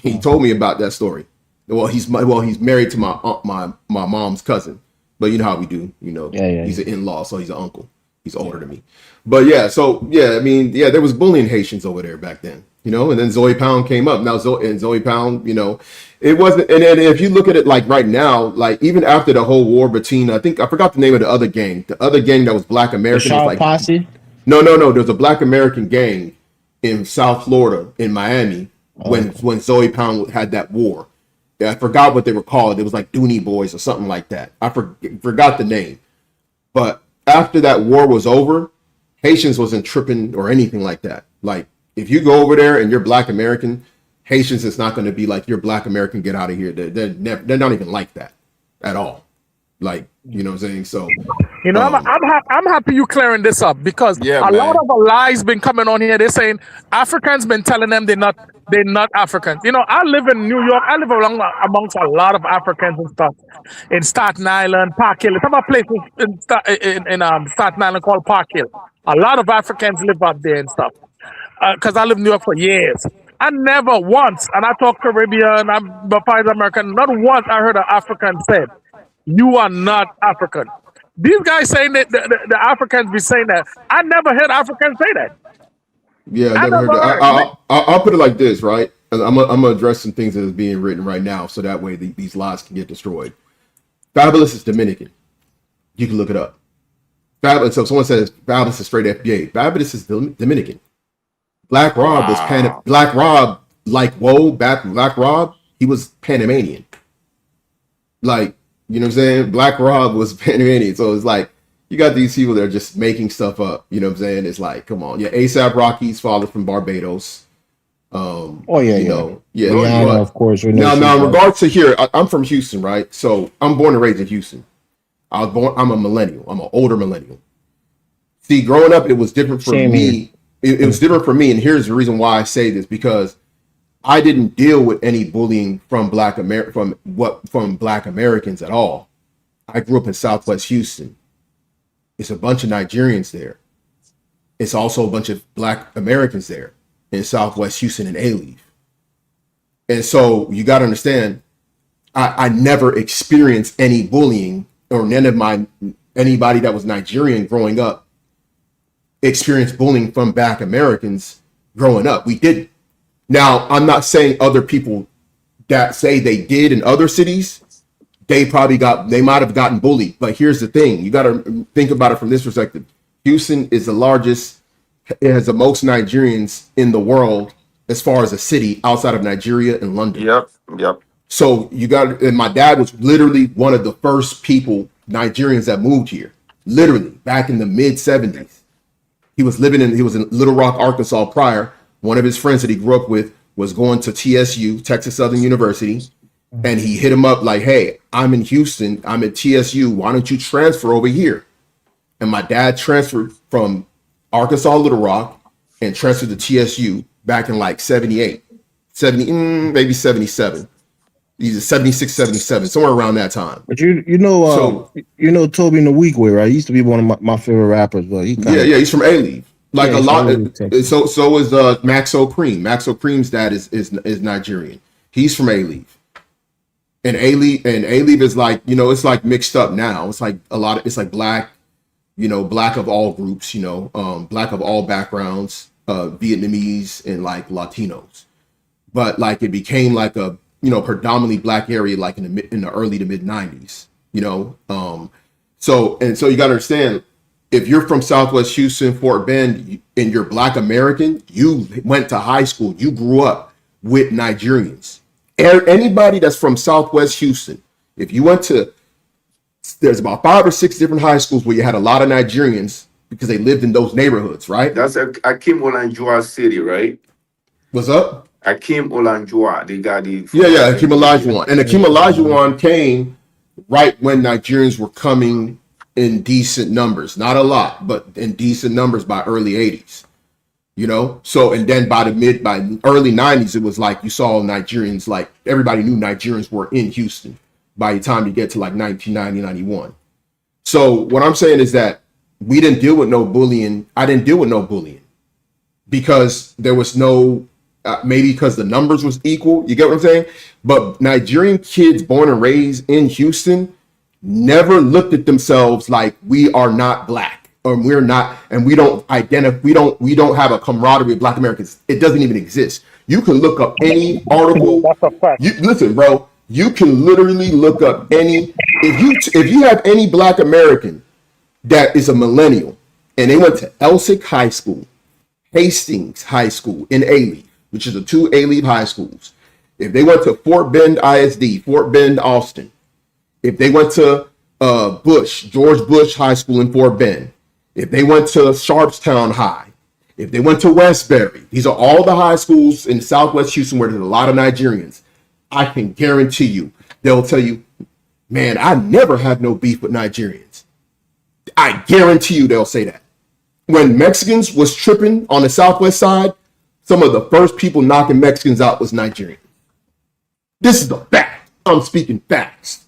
He told me about that story. Well, he's married to my mom's cousin, but you know how we do. You know, he's an in-law, so he's an uncle. He's older than me. But I mean, there was bullying Haitians over there back then. You know, and then Zoe Pound came up. Now Zoe Pound, you know, it wasn't. And if you look at it like right now, like even after the whole war between, I forgot the name of the other gang. The other gang that was Black American. The was like, Posse? No. There's a Black American gang in South Florida, in Miami, when Zoe Pound had that war. I forgot what they were called. It was like Dooney Boys or something like that. I forgot the name. But after that war was over, Haitians wasn't tripping or anything like that. Like, if you go over there and you're Black American, Haitians is not going to be like, you're Black American, get out of here. They're not even like that at all. Like, You know what I'm saying? So, You know, I'm happy you clearing this up because Yeah, a lot man. of lies been coming on here. They're saying Africans been telling them they're not Africans. You know, I live in New York. I live amongst a lot of Africans and stuff in Staten Island, Park Hill. Some places in Staten Island called Park Hill. A lot of Africans live up there and stuff. Because I lived in New York for years. I never once, and I talk Caribbean, I'm part American, not once I heard an African said, "You are not African." These guys saying that the Africans be saying that. I never heard Africans say that. yeah, I I never heard never that. heard. I'll put it like this, right? And I'm gonna address some things that is being written right now, so that way these lies can get destroyed. Fabulous is Dominican. You can look it up. Fabulous. So if someone says Fabulous is straight FBA. Fabulous is Dominican. Black Rob was Black Rob, like Black Rob, he was Panamanian. Like, you know what I'm saying? Black Rob was Panamanian. So it's like you got these people that are just making stuff up. You know what I'm saying? It's like, come on. Yeah, ASAP Rocky's father from Barbados. Oh yeah, you yeah. know, yeah. Rihanna, of course. Now, in regards to here, I'm from Houston, right? So I'm born and raised in Houston. I'm a millennial. I'm an older millennial. See, growing up, it was different for Same me. here. It was different for me, and here's the reason why I say this: because I didn't deal with any bullying from Black Americans at all. I grew up in Southwest Houston. It's a bunch of Nigerians there. It's also a bunch of Black Americans there in Southwest Houston and A-Leaf. And so you got to understand, I never experienced any bullying, or none of anybody that was Nigerian growing up experienced bullying from Black Americans growing up. We didn't. Now, I'm not saying other people that say they did in other cities, they might have gotten bullied. But here's the thing. You got to think about it from this perspective. Houston is the largest, it has the most Nigerians in the world as far as a city outside of Nigeria and London. Yep. So and my dad was literally one of the first Nigerians that moved here, literally back in the mid 70s. He was in Little Rock, Arkansas prior. One of his friends that he grew up with was going to TSU, Texas Southern University. And he hit him up like, hey, I'm in Houston. I'm at TSU. Why don't you transfer over here? And my dad transferred from Arkansas, Little Rock, and transferred to TSU back in like 78, maybe 77. He's 76, 77, somewhere around that time. But you know Toby Nwigwe, right? He used to be one of my favorite rappers, but he's from A-Leaf. Like a lot. So is Maxo Cream. Maxo Cream's dad is Nigerian. He's from A-Leaf. And A-Leaf is like, it's like mixed up now. It's like it's like Black, Black of all groups, Black of all backgrounds, Vietnamese and like Latinos. But like it became like a predominantly Black area, like in the early to mid 90s, so you got to understand, if you're from Southwest Houston, Fort Bend, and you're Black American, you went to high school, you grew up with Nigerians. Anybody that's from Southwest Houston, if you went to, there's about 5 or 6 different high schools where you had a lot of Nigerians because they lived in those neighborhoods, right? That's Akim Olanjua City, right? What's up? Akim Olanjua, the guy. Yeah, Akim Olajuwon. And Akim Olajuwon came right when Nigerians were coming in decent numbers. Not a lot, but in decent numbers by early 80s. So, and then by early 90s, it was like you saw Nigerians, like everybody knew Nigerians were in Houston by the time you get to like 1990, 91. So what I'm saying is that we didn't deal with no bullying. I didn't deal with no bullying because there was no, maybe because the numbers was equal. You get what I'm saying? But Nigerian kids born and raised in Houston never looked at themselves like we are not Black. Or we're not, and we don't identify, we don't have a camaraderie with Black Americans. It doesn't even exist. You can look up any article. Listen, bro, you can literally look up any, if you have any Black American that is a millennial and they went to Elsick High School, Hastings High School in A-Leaf, which is the 2 A-Leaf high schools. If they went to Fort Bend ISD, Fort Bend, Austin, if they went to George Bush High School in Fort Bend, if they went to Sharpstown High, if they went to Westbury, these are all the high schools in Southwest Houston where there's a lot of Nigerians. I can guarantee you, they'll tell you, Man, I never had no beef with Nigerians. I guarantee you they'll say that. When Mexicans was tripping on the Southwest side, some of the first people knocking Mexicans out was Nigerians. This is the fact. I'm speaking facts.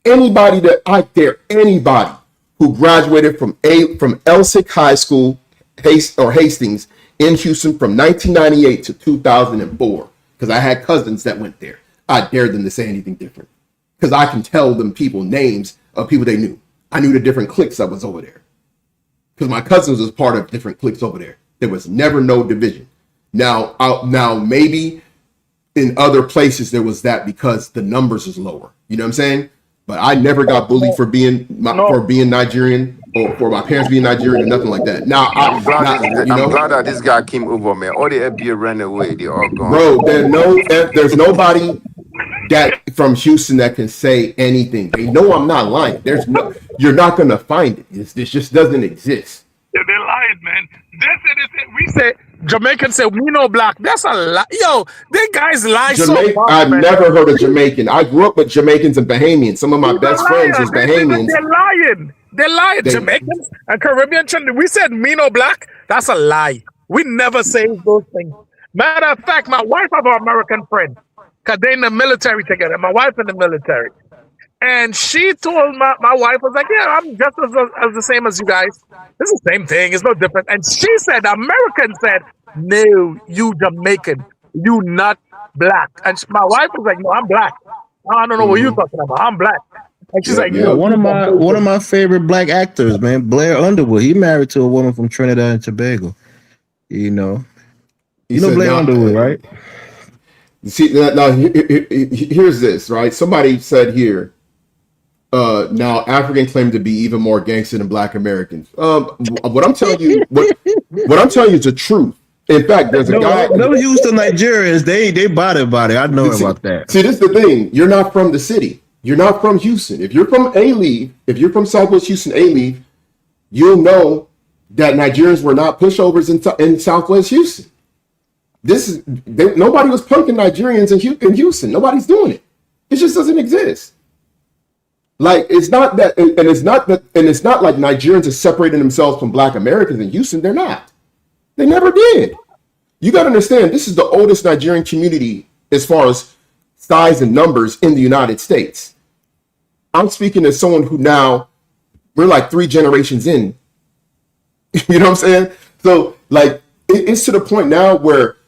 Anybody that I dare, anybody who graduated from Elsick High School Hastings in Houston from 1998 to 2004, because I had cousins that went there. I dared them to say anything different, because I can tell them people names of people they knew. I knew the different cliques that was over there, because my cousins was part of different cliques over there. There was never no division. Now maybe in other places there was that because the numbers is lower. You know what I'm saying? But I never got bullied for being Nigerian or for my parents being Nigerian or nothing like that. Now I'm glad that this guy came over, man. All the FBA ran away. They all gone. Bro, there's nobody that from Houston that can say anything. They know I'm not lying. You're not gonna find it. This just doesn't exist. Yeah, they lied, man. We say Jamaicans say we know black. That's a lie. Yo, they guys lie so much. I've never heard of Jamaican. I grew up with Jamaicans and Bahamians. Some of my best friends was Bahamians. They're lying. They're lying. Jamaicans and Caribbean. We said me no black. That's a lie. We never say those things. Matter of fact, my wife have an American friend because they're in the military together. My wife in the military. And she told my wife, was like, yeah, I'm just as the same as you guys. It's the same thing. It's no different. And she said, American said, no, you Jamaican. You not black. And my wife was like, no, I'm black. I don't know what you're talking about. I'm black. And she's like, yeah, one of my favorite black actors, man, Blair Underwood. He married to a woman from Trinidad and Tobago. You know Blair Underwood, right? See, now here's this, right? Somebody said here, now African claim to be even more gangster than black Americans. What I'm telling you, what I'm telling you is the truth. In fact, there's a guy. No Houston Nigerians, they body. I know about that. See, this is the thing. You're not from the city. You're not from Houston. If you're from A-Leave, if you're from Southwest Houston A-Leave, you'll know that Nigerians were not pushovers in Southwest Houston. Nobody was punking Nigerians in Houston. Nobody's doing it. It just doesn't exist. Like it's not that, and it's not like Nigerians are separating themselves from Black Americans in Houston. They're not. They never did. You got to understand, this is the oldest Nigerian community as far as size and numbers in the United States. I'm speaking as someone who now we're like 3 generations in. You know what I'm saying? So like it's to the point now where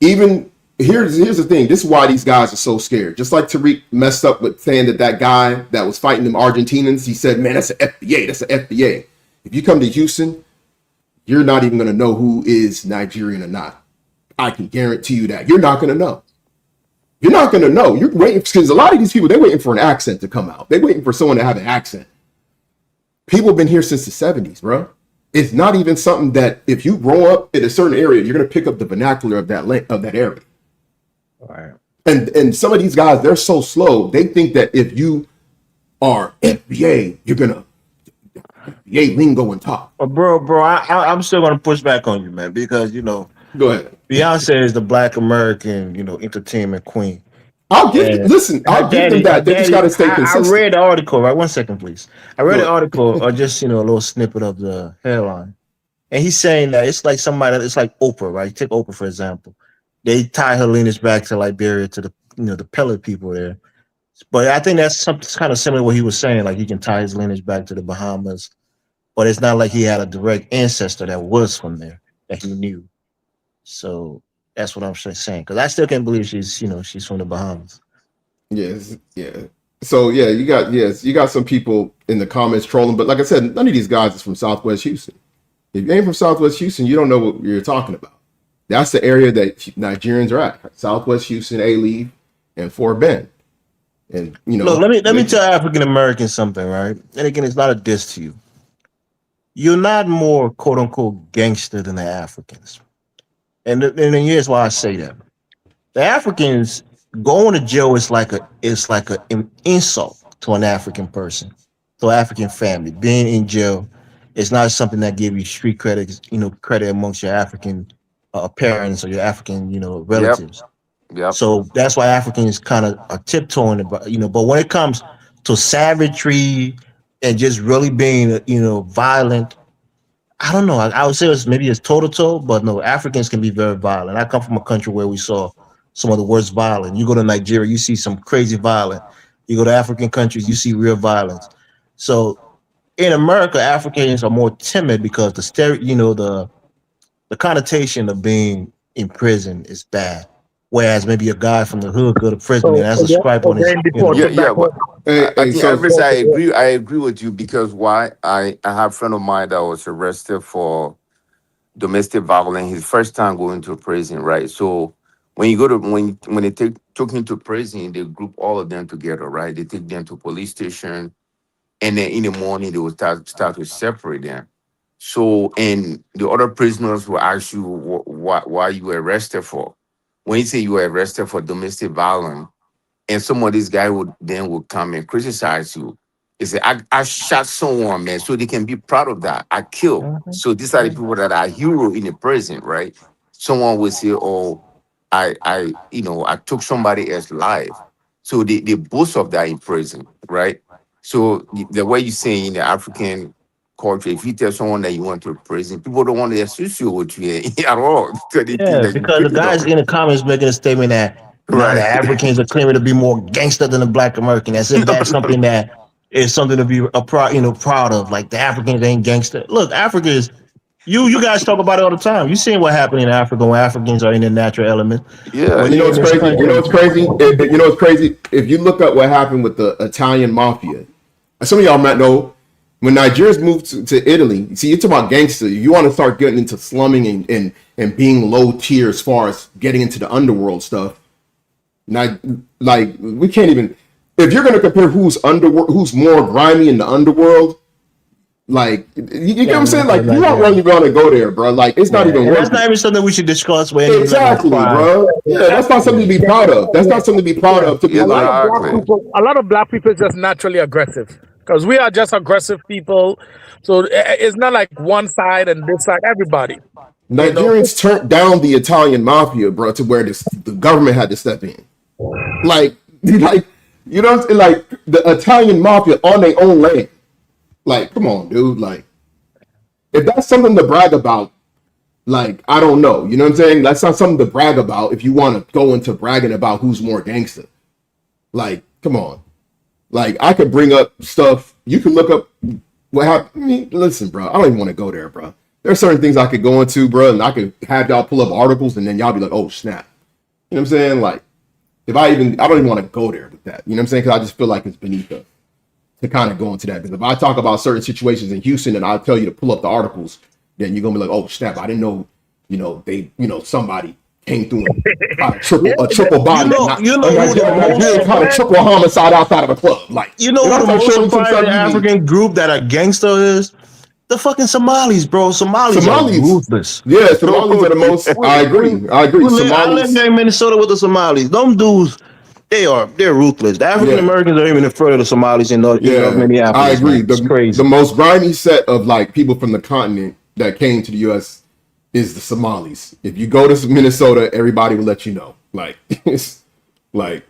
even here's the thing. This is why these guys are so scared. Just like Tariq messed up with saying that guy that was fighting them Argentinians, he said, man, that's an FBA. That's an FBA. If you come to Houston, you're not even going to know who is Nigerian or not. I can guarantee you that. You're not going to know. You're not going to know. You're waiting, because a lot of these people, they're waiting for an accent to come out. They're waiting for someone to have an accent. People have been here since the 70s, bro. It's not even something that if you grow up in a certain area, you're going to pick up the vernacular of that area. All right. And some of these guys, they're so slow. They think that if you are FBA, you're going to FBA lingo and talk. Well, bro, I'm still going to push back on you, man, because, go ahead. Beyonce is the Black American, entertainment queen. I'll give them that. They just got to stay consistent. I read the article, right? 1 second, please. I read the article, or just, a little snippet of the headline. And he's saying that it's like it's like Oprah, right? Take Oprah, for example. They tie her lineage back to Liberia, to the, the Pellet people there. But I think that's something kind of similar to what he was saying. Like he can tie his lineage back to the Bahamas, but it's not like he had a direct ancestor that was from there that he knew. So that's what I'm saying. Because I still can't believe she's from the Bahamas. Yes, yeah. So yeah, you got some people in the comments trolling, but like I said, none of these guys is from Southwest Houston. If you ain't from Southwest Houston, you don't know what you're talking about. That's the area that Nigerians are at: Southwest Houston, A-Leave, and Fort Bend. And look, let me tell African Americans something, right? And again, it's not a diss to you. You're not more quote unquote gangster than the Africans. And here's why I say that. The Africans going to jail is like an insult to an African person, to an African family. Being in jail is not something that gives you street credit, credit amongst your African parents or your African, relatives. Yep. So that's why Africans kind of are tiptoeing about, but when it comes to savagery and just really being, violent, I don't know. I would say maybe it's toe to toe, but no, Africans can be very violent. I come from a country where we saw some of the worst violence. You go to Nigeria, you see some crazy violence. You go to African countries, you see real violence. So in America, Africans are more timid because the connotation of being in prison is bad. Whereas maybe a guy from the hood go to prison and has a stripe on his, Yeah, yeah, but I think so Iris, I agree with you because why? I have a friend of mine that was arrested for domestic violence. His first time going to prison, right? So when you go to when they took him to prison, they group all of them together, right? They take them to police station, and then in the morning they will start to separate them. So and the other prisoners will ask you why you were arrested for. When you say you were arrested for domestic violence, and some of these guys would come and criticize you. They say, I shot someone, man, so they can be proud of that. I killed. So these are the people that are hero in the prison, right? Someone would say, oh, I took somebody else's life. So they boast of that in prison, right? So the way you say in the African culture, if you tell someone that you went to prison, people don't want to associate with you at all. Because they think yeah, that because the guys in the comments making a statement that now the right. Africans are claiming to be more gangster than the Black American, as if that's something that is something to be proud of. Like the Africans ain't gangster. Look, Africa is. You guys talk about it all the time. You seen what happened in Africa when Africans are in their natural element. Yeah, When You know they're what's in this crazy? You know country. what's crazy? You know what's crazy? If you look up what happened with the Italian mafia, some of y'all might know when Nigerians moved to Italy. See, it's about gangster. You want to start getting into slumming and being low tier as far as getting into the underworld stuff. Like we can't even. If you're gonna compare who's more grimy in the underworld, like you get what I'm saying? Like you don't really want to go there, bro. Like it's not even And worth that's not it. even something we should discuss when Exactly, bro. Yeah, that's not something to be proud of. That's not something to be proud of. To be like, A lot of black people is just naturally aggressive because we are just aggressive people. So it's not like one side and this side. Everybody, you know. Nigerians turned down the Italian mafia, bro, to where the government had to step in. Like you know, like the Italian mafia on their own land. Like, come on, dude. Like, if that's something to brag about, like, I don't know. You know what I'm saying? That's not something to brag about if you want to go into bragging about who's more gangster. Like, come on. Like, I could bring up stuff. You can look up what happened. I mean, listen, bro. I don't even want to go there, bro. There are certain things I could go into, bro, and I could have y'all pull up articles, and then y'all be like, "Oh snap!" You know what I'm saying? Like, I don't even want to go there with that. You know what I'm saying? Because I just feel like it's beneath us to kind of go into that. Because if I talk about certain situations in Houston, and I tell you to pull up the articles, then you're gonna be like, "Oh snap! I didn't know." Somebody came through and tried a triple body. Tried a triple homicide outside of a club. Like, you know who the most surprising African group that are gangster is? The fucking Somalis, bro. Somalis are ruthless. Yeah, Somalis are the most. I agree. I live here in Minnesota with the Somalis. Them dudes, they're ruthless. The African Americans are even in front of the Somalis in North Minneapolis. I agree. It's crazy. The most grimy set of like people from the continent that came to the U.S. is the Somalis. If you go to Minnesota, everybody will let you know. Like, it's like.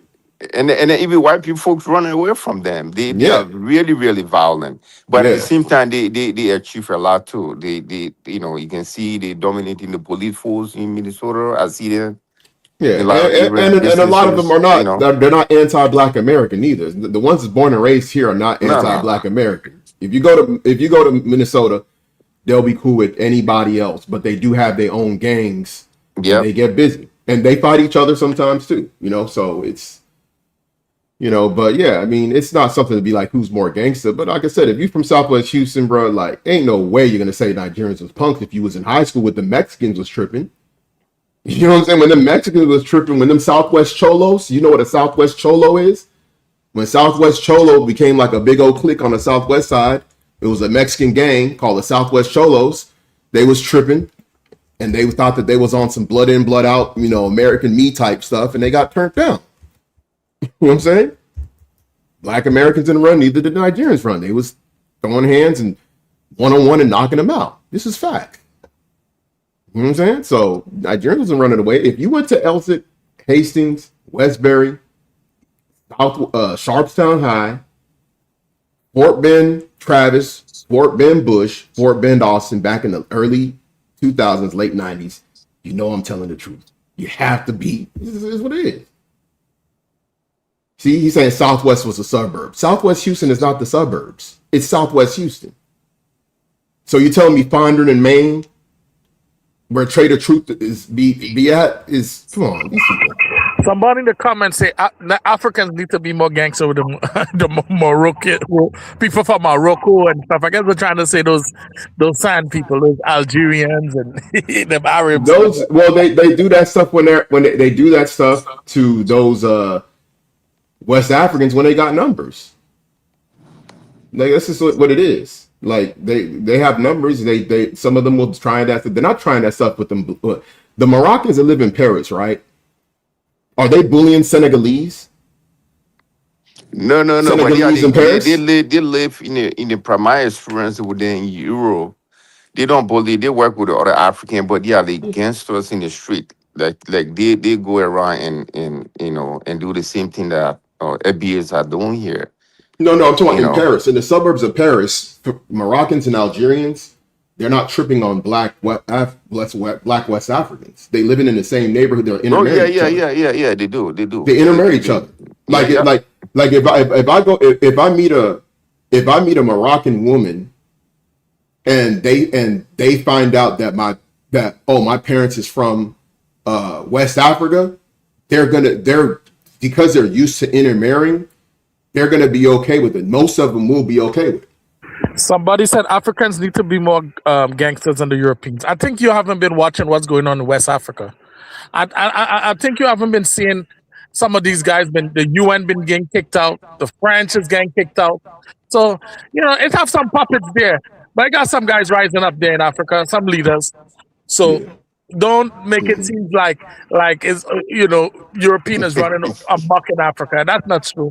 And even white people folks running away from them. They are really, really violent. But at the same time, they achieve a lot too. They you can see they dominating the police force in Minnesota. I see them. Yeah, and a lot of them are not. They're not anti-Black American either. The ones that's born and raised here are not anti-Black American. If you go to Minnesota, they'll be cool with anybody else, but they do have their own gangs. Yeah, they get busy and they fight each other sometimes too. So it's. But yeah, I mean, it's not something to be like who's more gangster. But like I said, if you from Southwest Houston, bro, like ain't no way you're gonna say Nigerians was punks if you was in high school with the Mexicans was tripping. You know what I'm saying? When the Mexicans was tripping, when them Southwest Cholos, you know what a Southwest Cholo is? When Southwest Cholo became like a big old clique on the Southwest side, it was a Mexican gang called the Southwest Cholos. They was tripping, and they thought that they was on some blood in, blood out, American me type stuff, and they got turned down. You know what I'm saying? Black Americans didn't run, neither did the Nigerians run. They was throwing hands and one-on-one and knocking them out. This is fact. You know what I'm saying? So Nigerians wasn't running away. If you went to Elsick, Hastings, Westbury, South Sharpstown High, Fort Bend Travis, Fort Bend Bush, Fort Bend Austin back in the early 2000s, late 90s. You know I'm telling the truth. You have to be. This is what it is. See, he's saying Southwest was a suburb. Southwest Houston is not the suburbs. It's Southwest Houston. So you telling me Fondren in Maine, where Trader Truth is be at, is, come on, these people. Somebody in the comments say the Africans need to be more gangster with the Moroccan people from Morocco and stuff. I guess we're trying to say those sand people, those Algerians and the Arabs. Those, well, they do that stuff when they do that stuff to those West Africans when they got numbers. Like, this is what it is. Like they have numbers. They some of them will try that. They're not trying that stuff with them. The Moroccans that live in Paris, right? Are they bullying Senegalese? No. But Senegalese in Paris? They live in the primary experience within Europe. They don't bully. They work with the other African, but yeah, they gangsters in the street. Like they go around and do the same thing that FBAs are doing here. No, I'm talking in Paris. In the suburbs of Paris, Moroccans and Algerians, they're not tripping on black West Africans. They living in the same neighborhood. They're intermarried. Yeah. They do. They intermarry each other. Like if I meet a Moroccan woman, and they find out that my parents is from West Africa, because they're used to intermarrying, they're gonna be okay with it. Most of them will be okay with it. Somebody said Africans need to be more gangsters than the Europeans. I think you haven't been watching what's going on in West Africa. I think you haven't been seeing some of these guys. The UN been getting kicked out. The French is getting kicked out. So it have some puppets there, but I got some guys rising up there in Africa, some leaders. So don't make it seem like it's European is running amok in Africa. That's not true.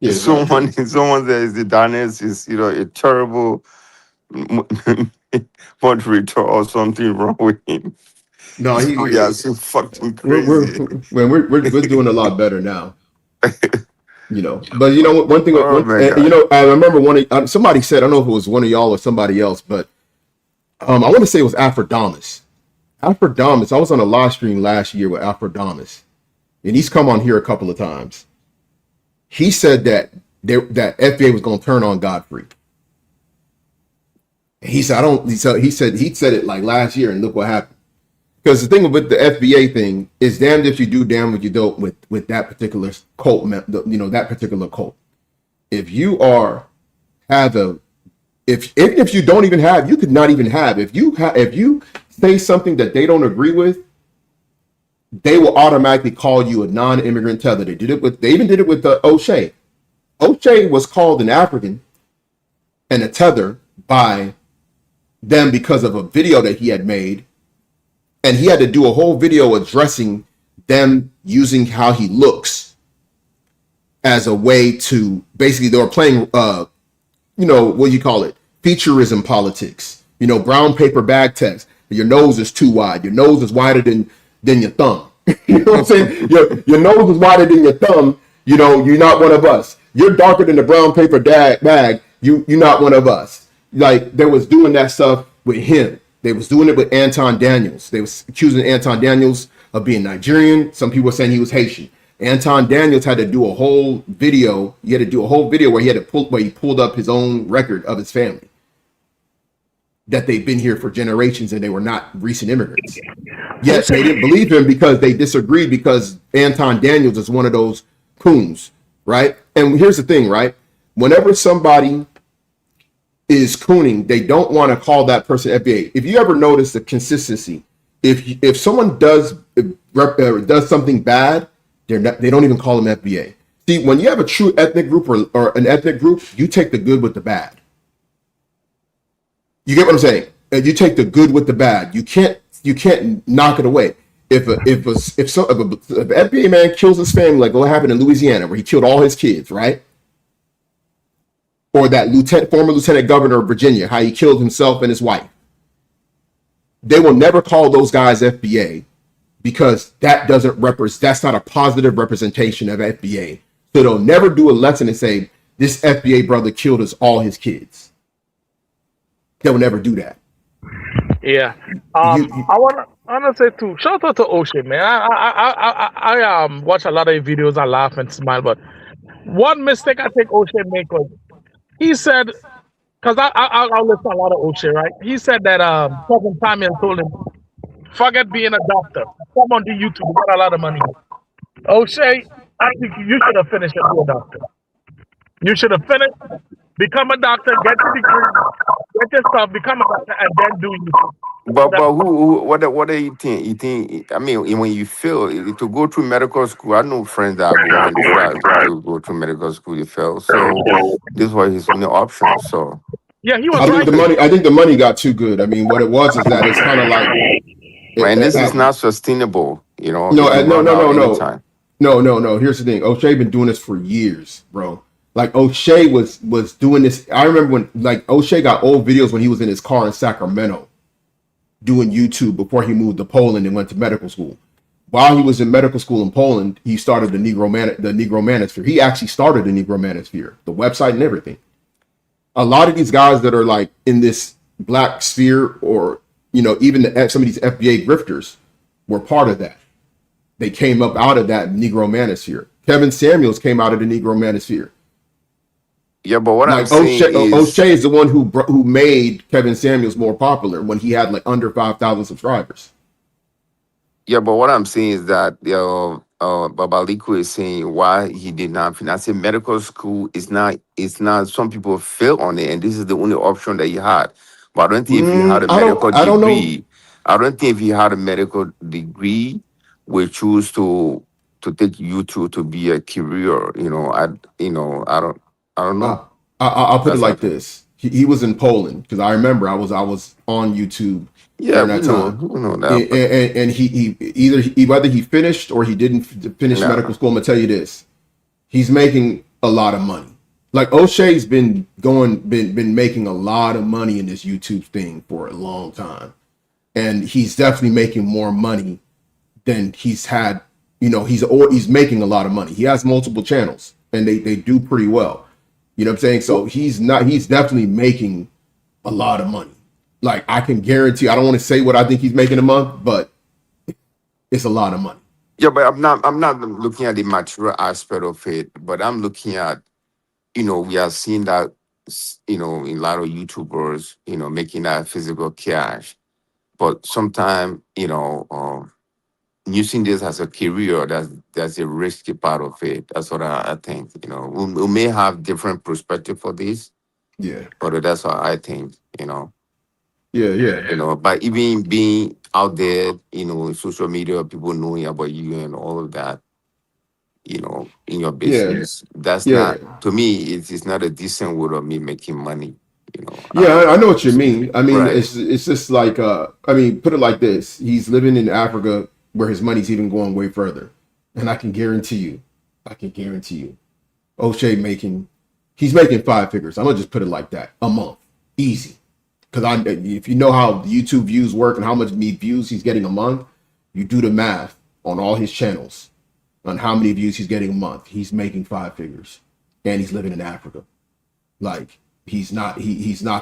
Yeah, someone says the Daniels is a terrible moderator or something wrong with him. No, so fucking crazy. We're doing a lot better now. But one thing. I remember somebody said, I don't know if it was one of y'all or somebody else, but I want to say it was Afrodamus. Afrodamus. I was on a live stream last year with Afrodamus, and he's come on here a couple of times. He said that FBA was going to turn on Godfrey. He said, he said it like last year, and look what happened. Because the thing with the FBA thing is damned if you do, damned if you don't with that particular cult, that particular cult. If you if you don't even have, you could not even have. If you say something that they don't agree with, they will automatically call you a non-immigrant tether. They even did it with O'Shea. O'Shea was called an African and a tether by them because of a video that he had made. And he had to do a whole video addressing them using how he looks as a way to, basically they were playing, what do you call it? Featureism politics. Brown paper bag text. Your nose is too wide. Your nose is wider than your thumb. You know what I'm saying? Your nose is wider than your thumb. You're not one of us. You're darker than the brown paper bag. You're not one of us. Like, they was doing that stuff with him. They was doing it with Anton Daniels. They was accusing Anton Daniels of being Nigerian. Some people were saying he was Haitian. Anton Daniels had to do a whole video. He had to do a whole video where he pulled up his own record of his family, that they've been here for generations and they were not recent immigrants. Yet they didn't believe him because they disagreed, because Anton Daniels is one of those coons, right? And here's the thing, right? Whenever somebody is cooning, they don't want to call that person FBA. If you ever notice the consistency, if someone does something bad, they don't even call them FBA. See, when you have a true ethnic group or an ethnic group, you take the good with the bad. You get what I'm saying? You take the good with the bad. You can't knock it away. If an FBA man kills his family, like what happened in Louisiana, where he killed all his kids, right? Or that former lieutenant governor of Virginia, how he killed himself and his wife. They will never call those guys FBA because that's not a positive representation of FBA. So they'll never do a lesson and say, this FBA brother killed all his kids. They'll never do that. Yeah. I wanna say too. Shout out to O'Shea, man. I watch a lot of videos. I laugh and smile, but one mistake I think O'Shea make was he said, because I listen to a lot of O'Shea, right? He said that Cousin Samuel told him, forget being a doctor. Come on to YouTube. You got a lot of money. O'Shea, I think you should have finished and be a doctor. You should have finished, become a doctor, get your degree, get your stuff, become a doctor, and then do YouTube. But what do you think? You think, I mean, when you fail to go through medical school, I know friends that go when they try to go through medical school, they fail. So this was his only option. So yeah, he was I think the money got too good. I mean, what it was is that it's kind of like, and this is not sustainable. You know. No. Here's the thing. O'Shea been doing this for years, bro. Like O'Shea was doing this. I remember when like O'Shea got old videos when he was in his car in Sacramento doing YouTube before he moved to Poland and went to medical school. While he was in medical school in Poland, he started the Negro Manosphere. He actually started the Negro Manosphere, the website and everything. A lot of these guys that are like in this black sphere, or even some of these FBA grifters, were part of that. They came up out of that Negro Manosphere. Kevin Samuels came out of the Negro Manosphere. Yeah, but what I'm saying is O'Shea is the one who made Kevin Samuels more popular when he had like under 5,000 subscribers. Yeah, but what I'm saying is that Babaliko is saying why he did not finish. I say medical school is not. It's not. Some people fail on it, and this is the only option that he had. But I don't think if he had a medical degree, I don't think if he had a medical degree, we choose to take YouTube to be a career. I don't know. I'll put it like this. He was in Poland because I remember I was on YouTube during that time. We know that. And he whether he finished or he didn't finish medical school, I'm gonna tell you this. He's making a lot of money. Like O'Shea's been making a lot of money in this YouTube thing for a long time. And he's definitely making more money than he's had. He's making a lot of money. He has multiple channels and they do pretty well. You know what I'm saying? So he's definitely making a lot of money. Like I can guarantee, I don't want to say what I think he's making a month, but it's a lot of money. Yeah, but I'm not looking at the material aspect of it, but I'm looking at, we are seeing that, a lot of YouTubers, making that physical cash. But sometimes, using this as a career, that's a risky part of it. That's what I think. We may have different perspective for this. Yeah. But that's what I think. Yeah. But even being out there, social media, people knowing about you and all of that, in your business, that's not, to me, it's not a decent way of me making money. I know what you mean. I mean, Right. it's just like, put it like this. He's living in Africa where his money's even going way further. And I can guarantee you, O'Shea he's making 5 figures. I'm gonna just put it like that, a month, easy. Because if you know how YouTube views work and how much views he's getting a month, you do the math on all his channels on how many views he's getting a month. He's making 5 figures, and he's living in Africa. Like he's not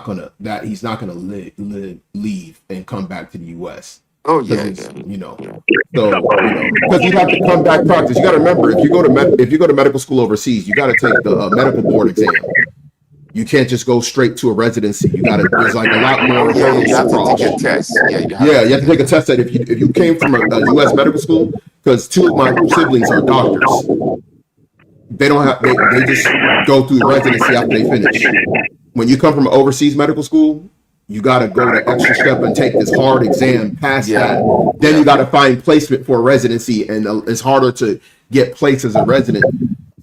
gonna leave and come back to the U.S. Oh yeah. So because you have to come back practice. You got to remember, if you go to medical school overseas, you got to take the medical board exam. You can't just go straight to a residency. There's like a lot more. You have to take a test. You have to take a test that if you came from a U.S. medical school, because 2 of my siblings are doctors. They just go through residency after they finish. When you come from an overseas medical school, you got to go the extra step and take this hard exam, pass that. Then you got to find placement for a residency, and it's harder to get placed as a resident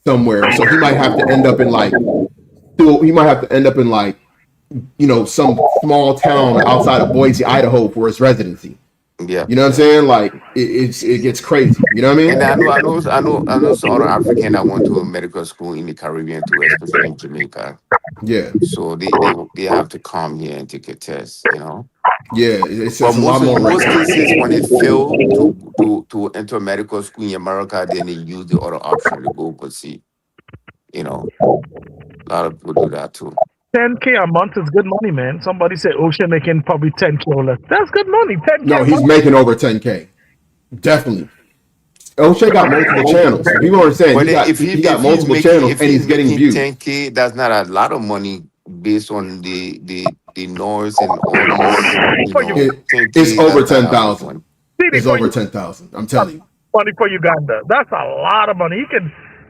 somewhere. So he might have to end up in some small town outside of Boise, Idaho for his residency. Yeah. You know what I'm saying? Like it gets crazy. You know what I mean? And I know some other African that went to medical school in the Caribbean too, especially in Jamaica. Yeah. So they have to come here and take a test. Yeah, it's But a lot more most cases, when they fail regulation. to enter medical school in America, then they use the other option to go overseas. You know, a lot of people do that too. 10K a month is good money, man. Somebody said Ocean making probably 10K or less. That's good money. 10K No, a he's month. making over 10K. Definitely. O'Shea got multiple channels. So people understand But if he got multiple channels and he's getting views. 10K, that's not a lot of money based on the noise and all these. You know, It's 10K. over That's not a lot of money. 10,000. It's over 10,000. I'm telling you. Money for Uganda. That's a lot of money.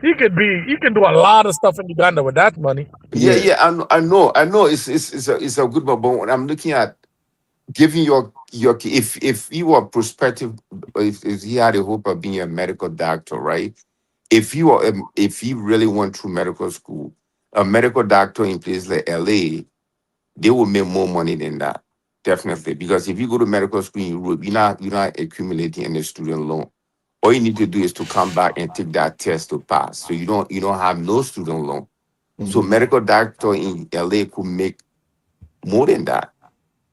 He can do a lot of stuff in Uganda with that money. Yeah. I know. It's a good one. But when I'm looking at giving your if you were prospective, if he had a hope of being a medical doctor, right? If he really went through medical school, a medical doctor in places like LA, they will make more money than that. Definitely. Because if you go to medical school in Europe, you're not accumulating any student loan. All you need to do is to come back and take that test to pass. So you don't have no student loan. So medical doctor in LA could make more than that.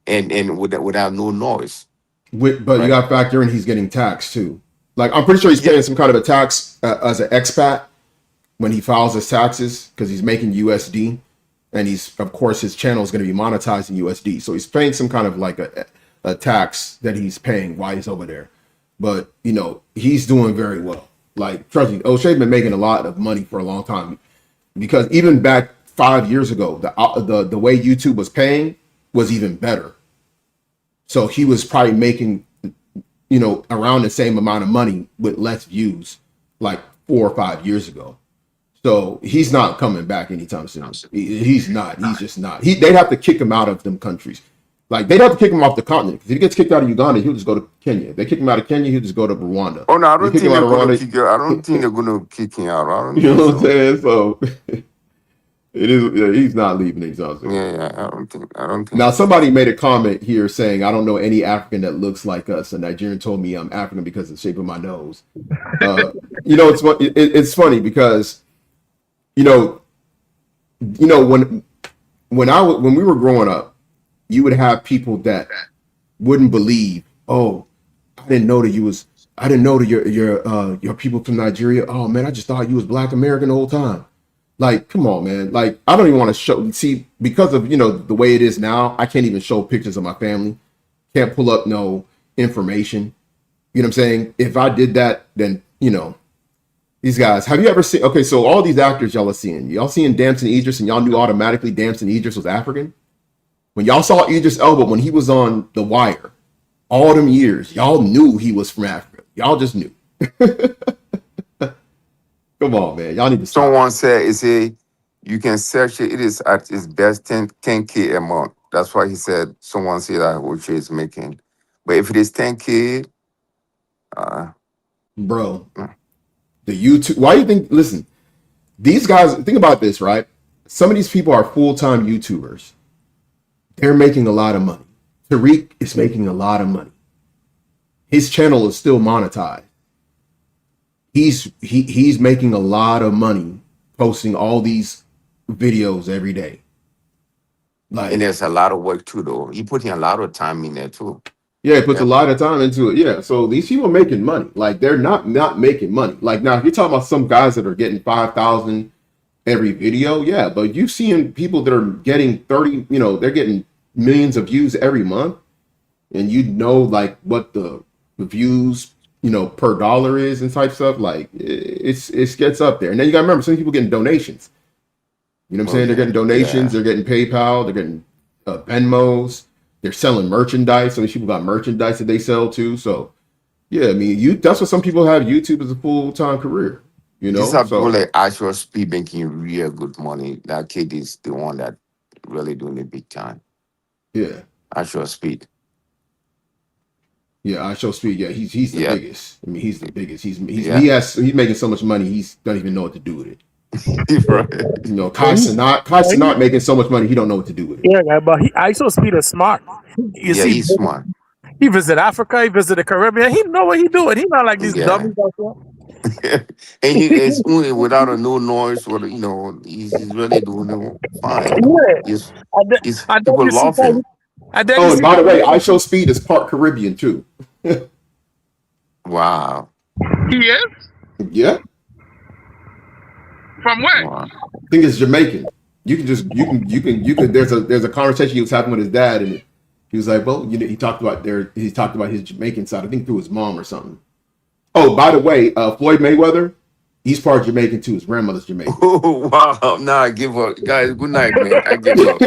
And without no noise. But you got to factor in he's getting taxed too. Like I'm pretty sure he's paying some kind of a tax as an expat when he files his taxes because he's making USD, and he's of course his channel is going to be monetized in USD. So he's paying some kind of like a tax that he's paying while he's over there. But you know he's doing very well. Like trust me, O'Shea's been making a lot of money for a long time because even back 5 years ago, the way YouTube was paying was even better. So he was probably making, you know, around the same amount of money with less views like 4 or 5 years ago. So he's not coming back anytime soon. He's not. He's just not. They'd have to kick him out of them countries. Like they'd have to kick him off the continent. Because if he gets kicked out of Uganda, he'll just go to Kenya. If they kick him out of Kenya, he'll just go to Rwanda. Oh no, I don't think they're going to kick him out. I don't think they're going to kick him out. I don't you know what I'm saying? So it is. He's not leaving anytime soon. Yeah. I don't think. Now somebody made a comment here saying, "I don't know any African that looks like us." A Nigerian told me I'm African because of the shape of my nose. You know, it's funny because, you know, when we were growing up, you would have people that wouldn't believe, "Oh, I didn't know that your people from Nigeria. Oh man, I just thought you was Black American the whole time." Like, come on, man. Like, I don't even want to see, because of, you know, the way it is now, I can't even show pictures of my family. Can't pull up no information. You know what I'm saying? If I did that, then, you know, these guys, have you ever seen, okay, so all these actors y'all are seeing, y'all seeing Damson Idris and y'all knew automatically Damson Idris was African? When y'all saw Idris Elba, when he was on The Wire, all them years, y'all knew he was from Africa. Y'all just knew. Come on, man. Y'all need to stop. Someone said, you can search it. It is at its best 10K a month. That's why he said, someone said that Oche is making. But if it is 10K, bro, the YouTube, why do you think, listen, these guys, think about this, right? Some of these people are full-time YouTubers. They're making a lot of money. Tariq is making a lot of money. His channel is still monetized. He's making a lot of money posting all these videos every day. Like, and there's a lot of work too, though. He put in a lot of time in there too. Yeah, he puts a lot of time into it. Yeah, so these people are making money. Like, they're not making money. Like, now if you're talking about some guys that are getting 5,000 every video, yeah, but you've seen people that are getting 30, you know, they're getting millions of views every month, and you know, like, what the views, you know, per dollar is and type stuff. Like, it gets up there. And then you gotta remember, some people getting donations. You know what I'm saying? They're getting donations, they're getting PayPal, they're getting Venmos, they're selling merchandise. Some people got merchandise that they sell too. So yeah, I mean, that's what some people have YouTube as a full-time career. You know, these are people like Actual Speed making real good money. That kid is the one that really doing it big time. Yeah. Actual Speed. Yeah, I show Speed. Yeah, he's the biggest. I mean, he's the biggest. He's making so much money, he don't even know what to do with it. Right. You know, Kai Cenat making so much money, he don't know what to do with it. Yeah, but Actual Speed is smart. He's smart. He visited Africa. He visited the Caribbean. He know what he doing. He not like these dummies out there. And it's without a no noise, or you know, he's really doing it fine. Yeah, People love him. And then you Oh, and see by the way, that I Show Speed is part Caribbean too. Wow. he is Yeah, from where? Wow. I think it's Jamaican. You can. There's a conversation he was having with his dad, and he was like, well, he talked about his Jamaican side. I think through his mom or something. Oh, by the way, Floyd Mayweather, he's part Jamaican too. His grandmother's Jamaican. Oh, wow. Nah, I give up. Guys, good night, man. I give up.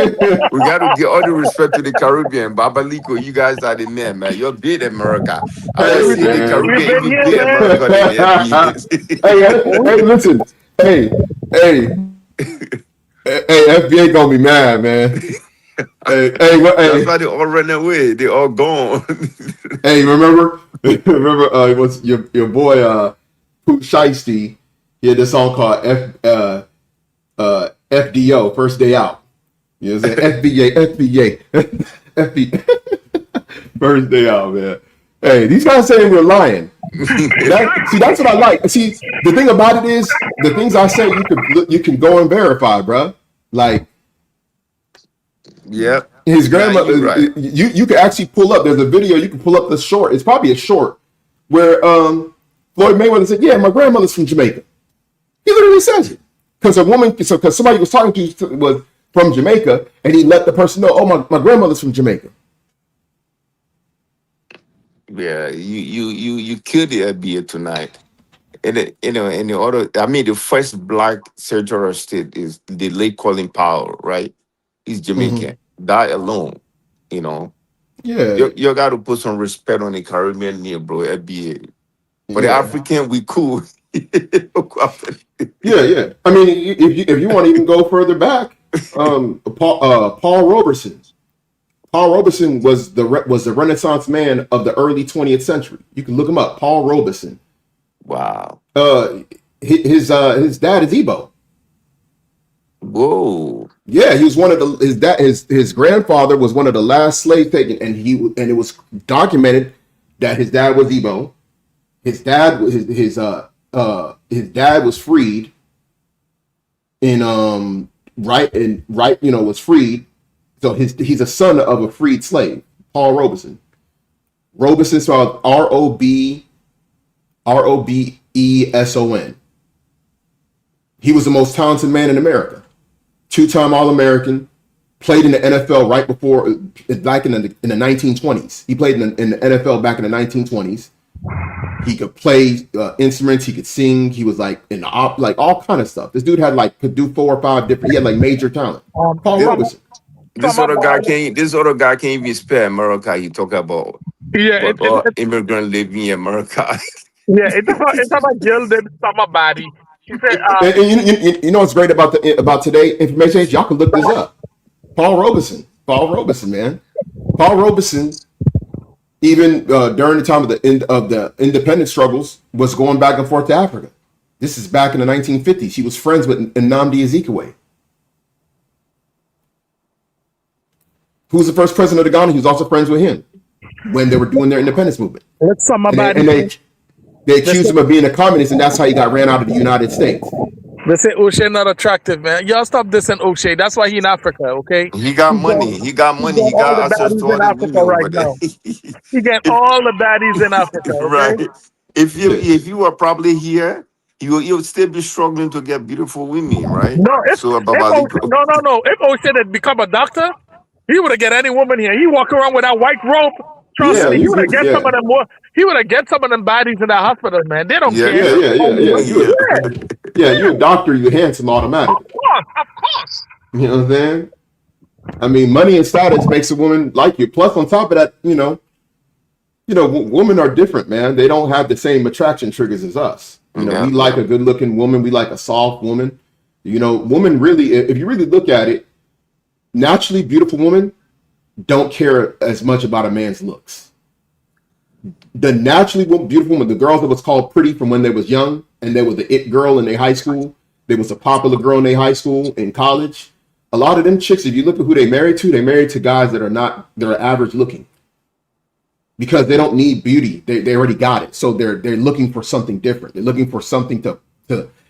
We got to give all the respect to the Caribbean. Babaliko, you guys are the men, man. You're big America. I Hey, always say the man. Caribbean even big America than the FBA. Hey, listen. Hey, FBA gonna be mad, man. That's why they all run away. They all gone. Hey, remember, it was your boy Poot Shiesty. He had this song called FDO, First Day Out. You know what I'm saying? FBA, First Day Out, man. Hey, these guys saying we're lying. That's what I like. See, the thing about it is, the things I say you can go and verify, bro. Like, yep. His grandmother. Nah, right. You can actually pull up. There's a video. You can pull up the short. It's probably a short where Floyd Mayweather said, "Yeah, my grandmother's from Jamaica." He literally says it because because somebody was talking to was from Jamaica, and he let the person know, "Oh, my grandmother's from Jamaica." Yeah, you killed the FBA tonight. And in the other, I mean, the first black Secretary of State is the late Colin Powell, right? He's Jamaican. That alone, Yeah. You got to put some respect on the Caribbean name, bro. FBA. For the African, we cool. Yeah. I mean, if you want to even go further back, Paul Robeson. Paul Robeson was the Renaissance man of the early 20th century. You can look him up. Paul Robeson. Wow. His dad is Igbo. Whoa. Yeah, he was one of his grandfather was one of the last slave taken, and it was documented that his dad was Igbo. His dad was freed was freed. So he's a son of a freed slave, Paul Robeson. Robeson spelled Robeson. He was the most talented man in America. 2-time All-American, played in the NFL back in the 1920s. He played in the NFL back in the 1920s. He could play instruments. He could sing. He was like in the all kind of stuff. This dude could do 4 or 5 different. He had major talent. Paul Robeson. This other guy can't even spare America. He talk about immigrant living in America. Yeah, it's about girl did somebody. She said, and you know what's great about today information age? Y'all can look this up. Paul Robeson, man. Paul Robeson, even during the time of the independence struggles, was going back and forth to Africa. This is back in the 1950s. He was friends with Nnamdi Azikiwe. Who was the first president of Ghana? He was also friends with him when they were doing their independence movement. They accused him of being a communist, and that's how he got ran out of the United States. They say O'Shea not attractive, man. Y'all stop dissing O'Shea. That's why he in Africa, okay? He got money. He got access to all the women over there. He got all the baddies in Africa, okay? Right. If you were probably here, you would still be struggling to get beautiful women, right? No, if O'Shea had become a doctor, he would have get any woman here. He walk around with that white robe. Trust me, he would have get some of them more. He would have get some of them bodies in the hospital, man. They don't care. Yeah. You're a doctor. You're handsome automatically. Of course. You know what I'm saying? I mean, money and status makes a woman like you. Plus, on top of that, women are different, man. They don't have the same attraction triggers as us. We like a good-looking woman. We like a soft woman. Women really, if you really look at it, naturally beautiful women don't care as much about a man's looks. The naturally beautiful woman, the girls that was called pretty from when they was young, and they were the it girl in their high school. They was a popular girl in their high school, in college. A lot of them chicks, if you look at who they married to guys that are average looking. Because they don't need beauty. They already got it. So they're looking for something different. They're looking for something to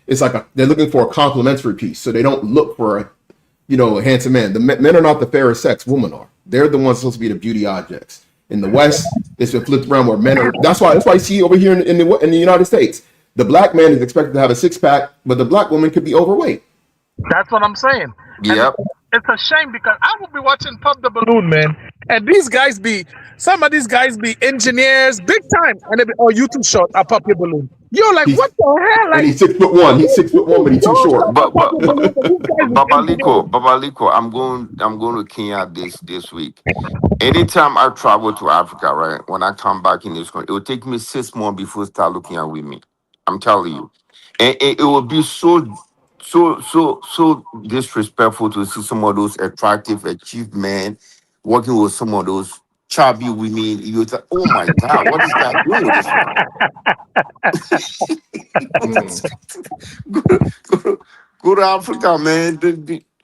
it's like they're looking for a complementary piece. So they don't look for a handsome man. The men are not the fairest sex, women are. They're the ones supposed to be the beauty objects. In the West, it's been flipped around where men are. That's why you see over here in the United States, the black man is expected to have a 6-pack, but the black woman could be overweight. That's what I'm saying. Yep. And it's a shame because I will be watching Pop the Balloon, man. And some of these guys be engineers, big time. And they be, oh, you too short, I'll pop your balloon. You're like, what the hell? Like, and he's 6'1". He's 6'1", but he's too short. Babaliko, I'm going to Kenya this week. Anytime I travel to Africa, right, when I come back in this country, it will take me 6 months before they start looking at women. I'm telling you. And it will be so disrespectful to see some of those attractive, achieved men working with some of those chubby women. You're like, oh my God, what is that doing with this one? Go to Africa, man.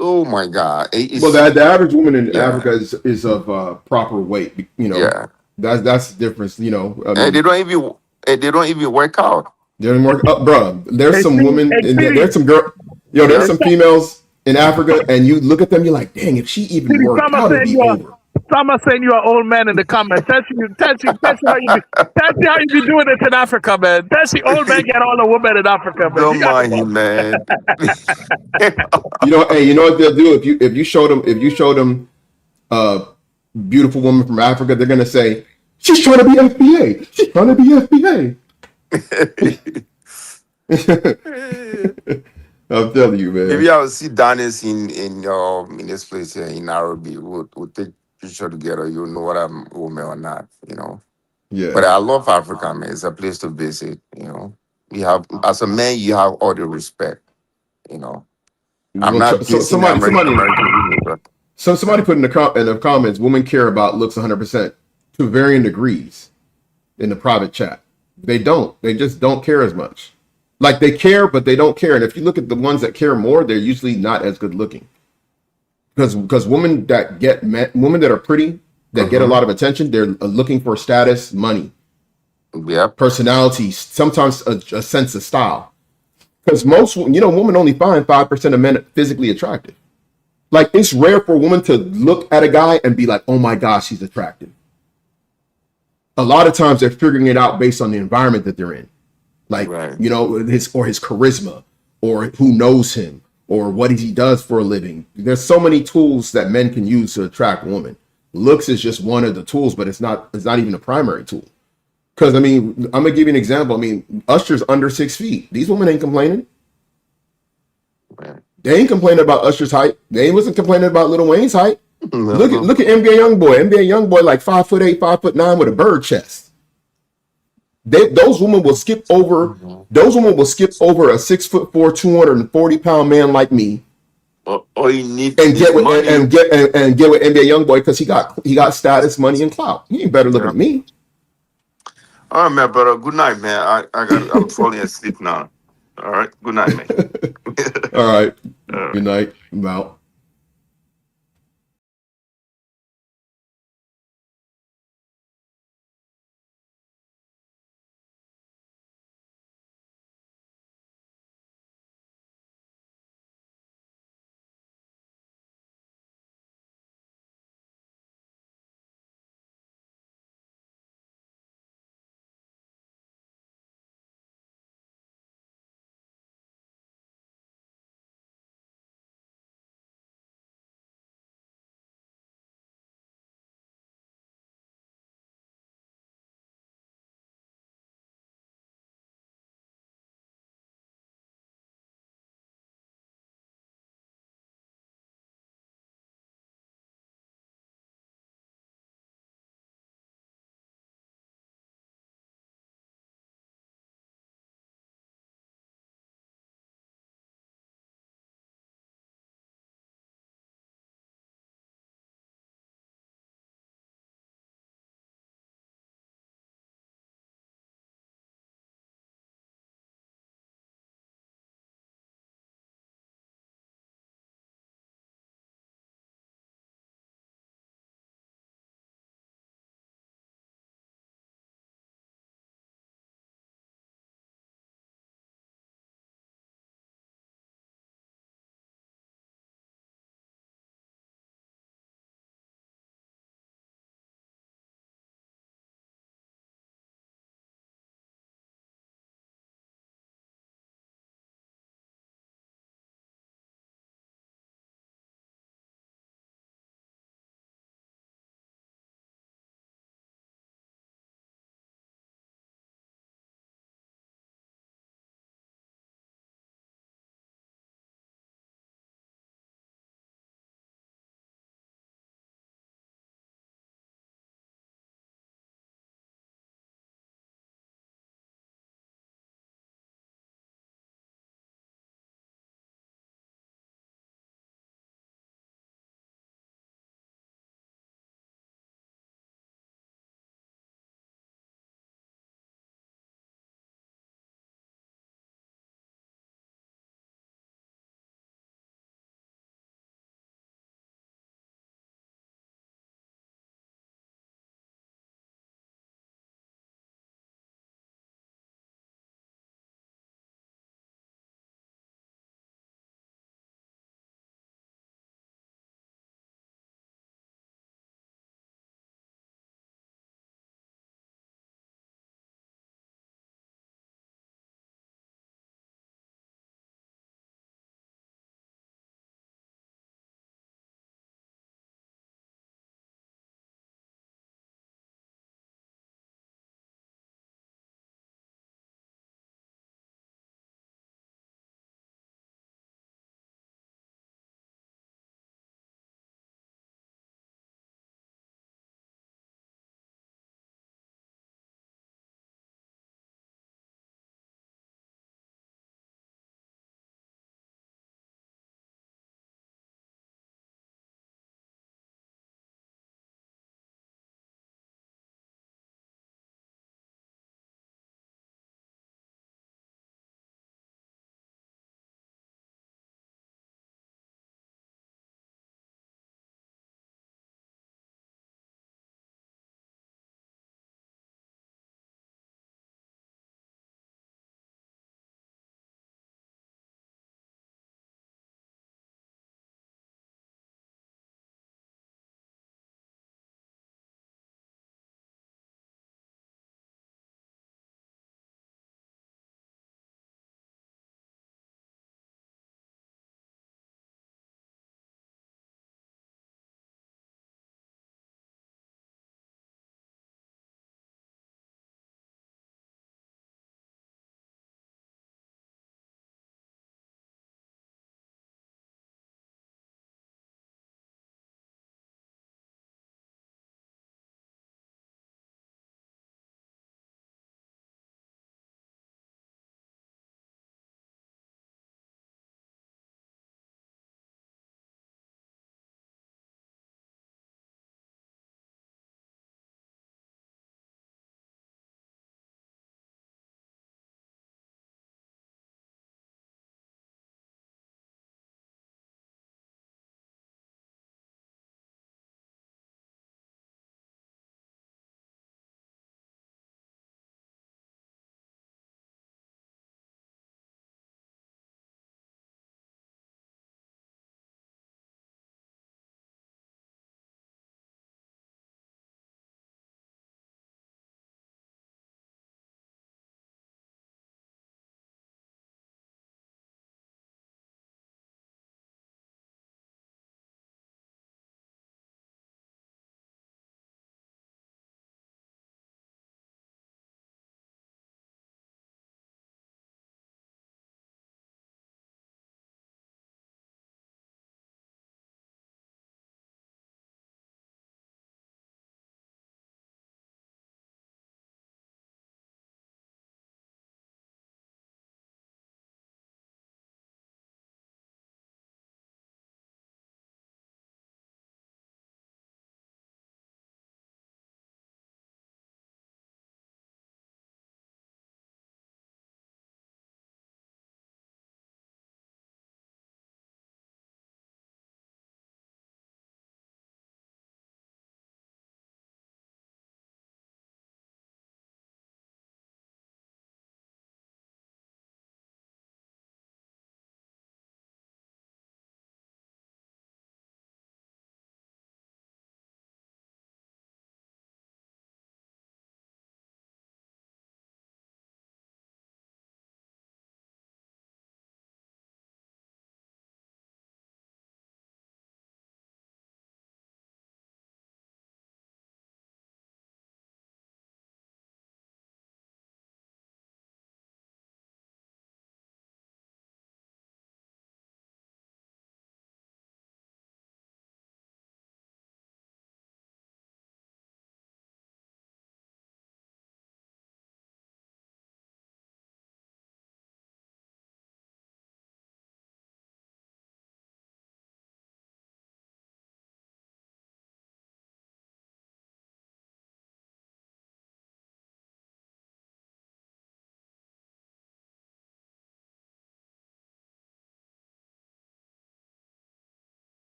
Oh my God. Well, the average woman in Africa is of proper weight. You know, that's the difference. You know, I mean, and they don't even work out. They don't work up, bro. There's some women, and there's some girl. There's some females in Africa, and you look at them, you're like, dang, if she even worked out, it'd be over. Some are saying you're an old man in the comments. Tell you how you be doing it in Africa, man. Tell you old man get all the women in Africa, man. Don't mind him, man. You know what they'll do if you show them a beautiful woman from Africa, they're gonna say she's trying to be FBA. She's trying to be FBA. I'm telling you, man. Maybe I'll see Dennis in this place here in Nairobi. We'll take picture together. You'll know what I'm woman or not, you know. Yeah. But I love Africa, man. It's a place to visit, you know. You have, as a man, you have all the respect, you know. I'm not somebody American. So somebody put in the comments, women care about looks 100% to varying degrees in the private chat. They don't. They just don't care as much. Like they care, but they don't care. And if you look at the ones that care more, they're usually not as good looking. Because women that are pretty, that get a lot of attention, they're looking for status, money, personality, sometimes a sense of style. Because women only find 5% of men physically attractive. Like it's rare for a woman to look at a guy and be like, oh my gosh, he's attractive. A lot of times they're figuring it out based on the environment that they're in. Like, his charisma, or who knows him, or what he does for a living. There's so many tools that men can use to attract women. Looks is just one of the tools, but it's not even a primary tool. Because I mean, I'm gonna give you an example. I mean, Usher's under 6 feet. These women ain't complaining. They ain't complaining about Usher's height. They wasn't complaining about Lil Wayne's height. Look at NBA Youngboy. NBA Youngboy like 5'8", 5'9" with a bird chest. Those women will skip over. Those women will skip over a 6'4", 240-pound man like me. All you need and get with NBA Youngboy because he got status, money, and clout. He ain't better looking than me. All right, man, brother. Good night, man. I'm falling asleep now. All right. Good night, man. All right. Good night. I'm out.